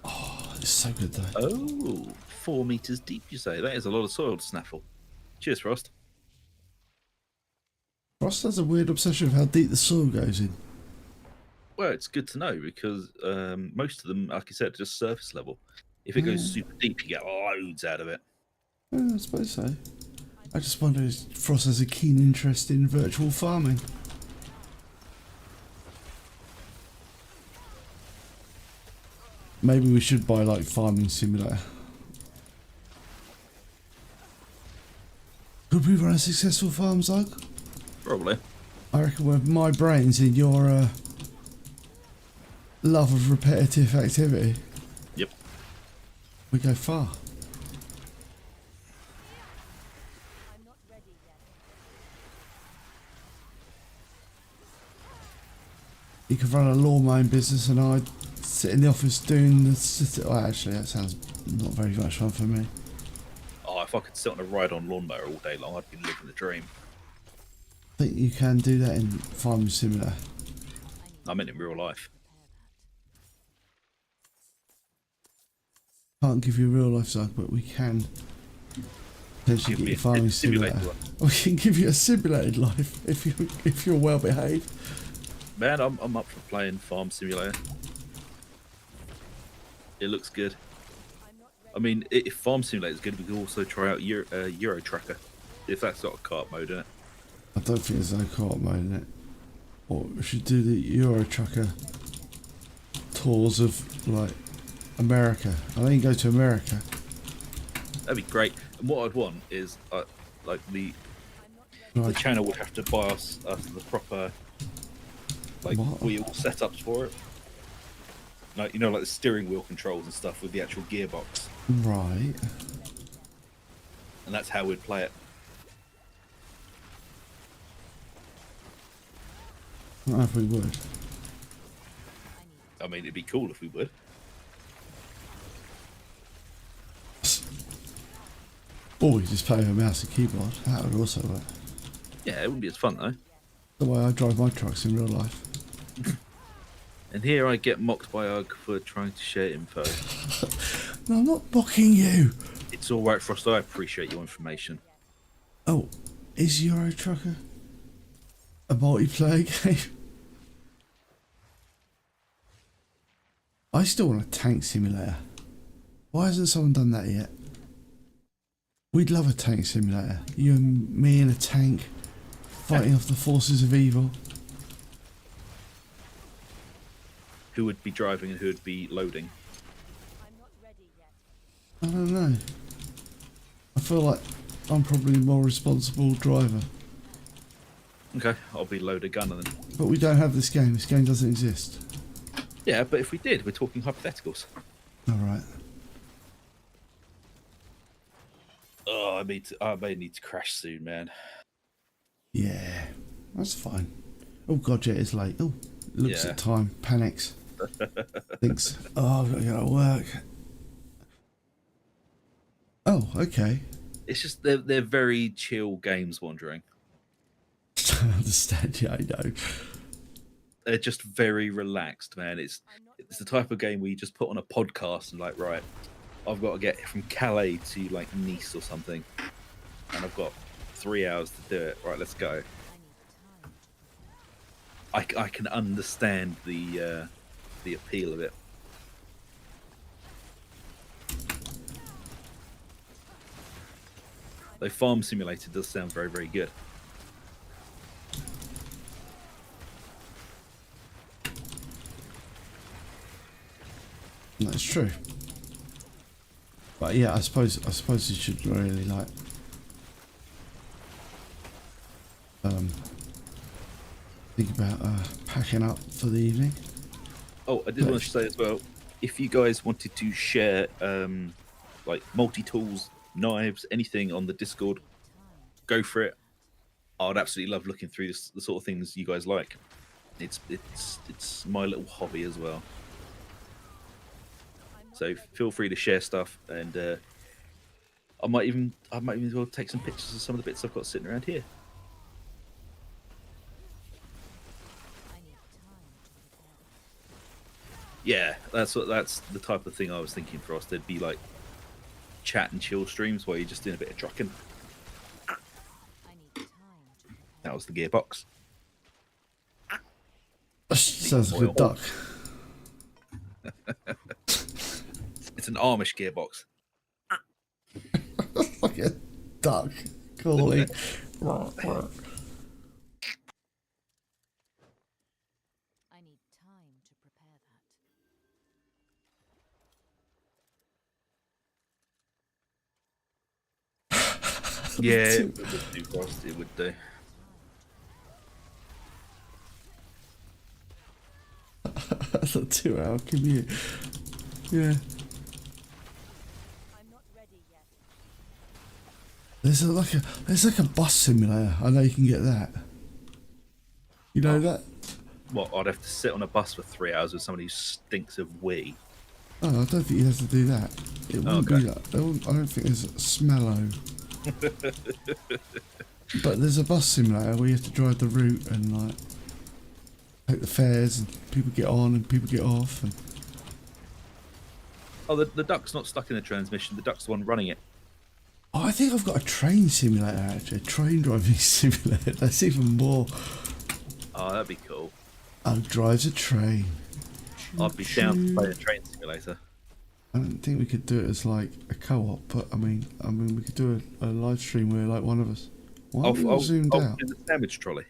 Oh, it's so good though. Oh, 4 meters deep, you say? That is a lot of soil to snaffle. Cheers, Frost. Frost has a weird obsession with how deep the soil goes in. Well, it's good to know because most of them, like I said, are just surface level. If it goes super deep, you get loads out of it. Yeah, I suppose so. I just wonder if Frost has a keen interest in virtual farming. Maybe we should buy like farming simulator. Could we run a successful farm, Zug? Probably. I reckon with my brains in your love of repetitive activity, Yep. we go far. You could run a lawn mowing business and I'd sit in the office doing the... Well, actually, that sounds not very much fun for me. Oh, if I could sit on a ride-on lawnmower all day long, I'd be living the dream. I think you can do that in Farming Simulator. I meant in real life. Can't give you a real life Zug, but we can potentially Give get me you a Farming simulated Simulator. one. We can give you a simulated life if you're well behaved. Man, I'm up for playing Farm Simulator. It looks good. I mean, if Farm Simulator is good, we could also try out Euro Tracker. If that's got a kart mode in it. I don't think there's no co-op mode in it. Or we should do the Euro Trucker tours of like America. I think go to America. That'd be great. And what I'd want is like the channel would have to buy us the proper like What? wheel setups for it. Like like the steering wheel controls and stuff with the actual gearbox. Right. And that's how we'd play it. I don't know if we would. I mean, it'd be cool if we would. Or we just play with a mouse and keyboard. That would also work. Yeah, it wouldn't be as fun though. The way I drive my trucks in real life. And here I get mocked by Ugg for trying to share info. No, I'm not mocking you. It's all right, Frost. I appreciate your information. Oh, is Euro Trucker a multiplayer game? I still want a tank simulator. Why hasn't someone done that yet? We'd love a tank simulator. You and me in a tank, fighting off the forces of evil. Who would be driving and who would be loading? I don't know. I feel like I'm probably the more responsible driver. Okay, I'll be loader gunner then. But we don't have this game. This game doesn't exist. Yeah, but if we did, we're talking hypotheticals. Alright. Oh, I may need to crash soon, man. Yeah, that's fine. Oh god, yeah, it's late. Oh, looks Yeah. at time, panics. Thinks, oh, I've got to go to work. Oh, okay. It's just they're very chill games wandering. I don't understand. Yeah, I know. They're just very relaxed, man. It's the type of game where you just put on a podcast and like, right, I've got to get from Calais to like Nice or something, and I've got 3 hours to do it. Right, let's go. I can understand the appeal of it. Though Farm Simulator does sound very, very good. That's true. But yeah, I suppose you should really like think about packing up for the evening. Oh, I did want to say as well, if you guys wanted to share like multi-tools, knives, anything on the Discord, go for it. I'd absolutely love looking through the sort of things you guys like. It's my little hobby as well. So feel free to share stuff, and I might even as well take some pictures of some of the bits I've got sitting around here. Yeah, that's the type of thing I was thinking for us. There'd be like chat and chill streams where you're just doing a bit of trucking. That was the gearbox. Sounds like a duck. It's an Amish gearbox. Like a duck calling. I need time to prepare that. Yeah, it would do, Frost. It would do. That's a 2-hour commute. Yeah. I'm not ready yet. There's like a bus simulator. I know you can get that. You know that? What, I'd have to sit on a bus for 3 hours with somebody who stinks of wee. Oh, I don't think you have to do that. It wouldn't be Okay. that. I don't think there's a smello. But there's a bus simulator where you have to drive the route and like take the fares, and people get on and people get off. And Oh, the duck's not stuck in the transmission. The duck's the one running it. oh, I think I've got a train simulator actually, a train driving simulator. That's even more. Oh, that'd be cool. Drives a train. I'd be down to play a train simulator. I don't think we could do it as like a co-op, but I mean, we could do a live stream where like one of us. Why are we all zoomed out? In the sandwich trolley.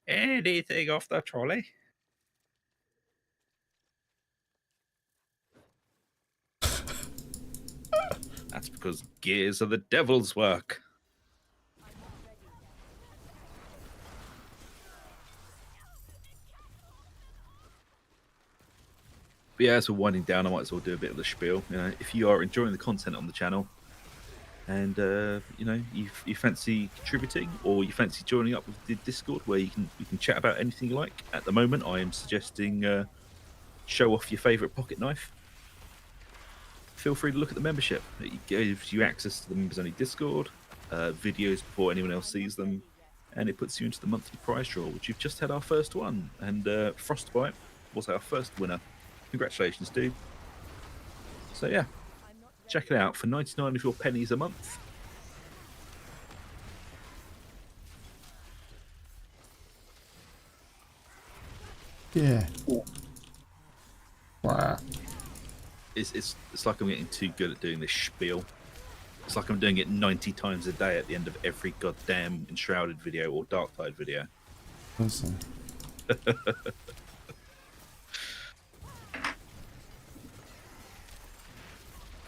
Anything off the trolley? That's because gears are the devil's work. But yeah, as we're winding down, I might as well do a bit of the spiel. You know, if you are enjoying the content on the channel, and you know you fancy contributing, or you fancy joining up with the Discord where you can chat about anything you like. At the moment, I am suggesting show off your favourite pocket knife. Feel free to look at the membership. It gives you access to the members only Discord, videos before anyone else sees them, and it puts you into the monthly prize draw, which you've just had our first one. And Frostbite was our first winner. Congratulations, dude. So yeah, check it out for 99 of your pennies a month. Yeah. Wow. It's like I'm getting too good at doing this spiel. It's like I'm doing it 90 times a day at the end of every goddamn Enshrouded video or Darktide video. Awesome.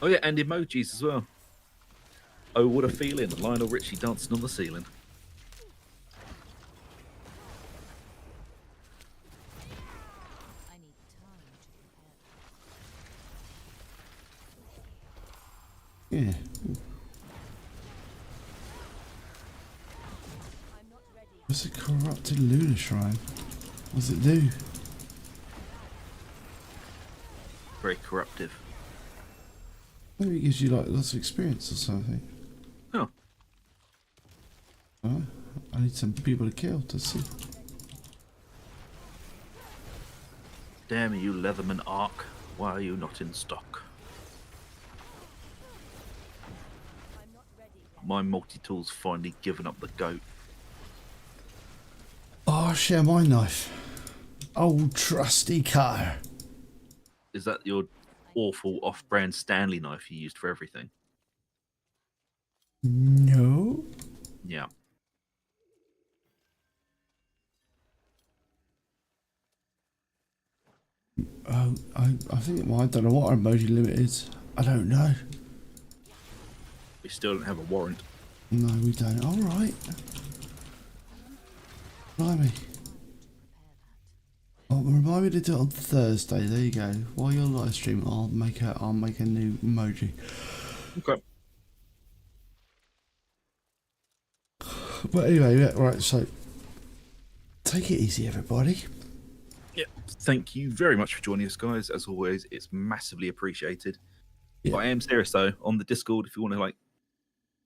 Oh yeah, and emojis as well. Oh, what a feeling! Lionel Richie dancing on the ceiling. I need time to prepare. Yeah. What's a corrupted lunar shrine? What does it do? Very corruptive. Maybe it gives you like lots of experience or something. Oh, Oh, I need some people to kill to see. damn you, Leatherman Arc! Why are you not in stock? My multi-tool's finally given up the goat. Oh, I'll share my knife. Old trusty car. Is that your awful off-brand Stanley knife you used for everything? No. Yeah. Oh, I think it might. I don't know what our emoji limit is. I don't know. We still don't have a warrant. No, we don't. All right. Blimey. Oh, remind me to do it on Thursday. There you go. While you're live streaming, I'll make a new emoji. Okay. But anyway, yeah, right. So take it easy, everybody. Yeah. Thank you very much for joining us, guys. As always, it's massively appreciated. Yeah. But I am serious though. On the Discord, if you want to like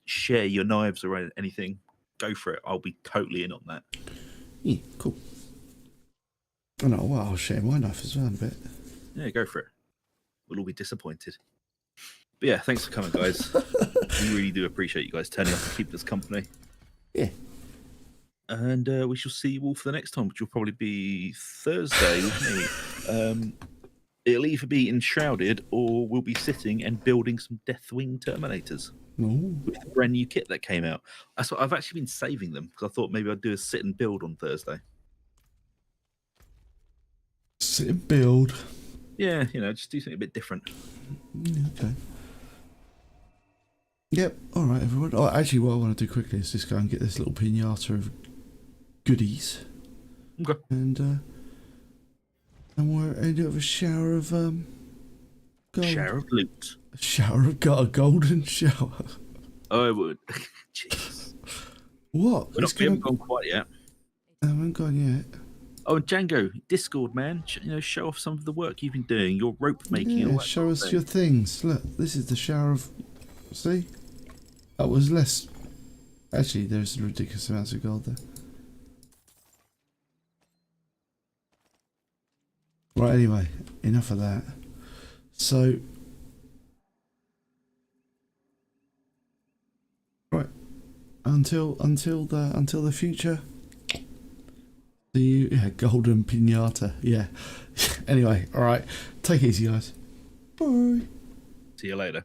share your knives or anything, go for it. I'll be totally in on that. Yeah, cool. I know. Well, I'll share my knife as well in a bit. Yeah, go for it. We'll all be disappointed. But yeah, thanks for coming, guys. We really do appreciate you guys turning up and keeping us company. Yeah. And we shall see you all for the next time, which will probably be Thursday with me. It'll either be Enshrouded or we'll be sitting and building some Deathwing Terminators No. with the brand new kit that came out. That's what I've actually been saving them because I thought maybe I'd do a sit and build on Thursday. Sit and build. Yeah, you know, just do something a bit different. Okay. Yep. All right, everyone. Oh, actually, what I want to do quickly is just go and get this little pinata of goodies, Okay. and we're end up with a shower of gold. Share of loot. A shower of gold. A golden shower. Oh, I would. Jeez. What? We haven't gone quite yet. I haven't gone yet. Oh, and Django, Discord, man. Show off some of the work you've been doing, your rope making. and all Yeah, that show sort of us thing. your things. Look, this is the shower of. See, that was less. Actually, there's ridiculous amounts of gold there. Right. Anyway, enough of that. So. Right. Until the future. See you. Yeah, golden pinata. Yeah. Anyway, all right. Take it easy, guys. Bye. See you later.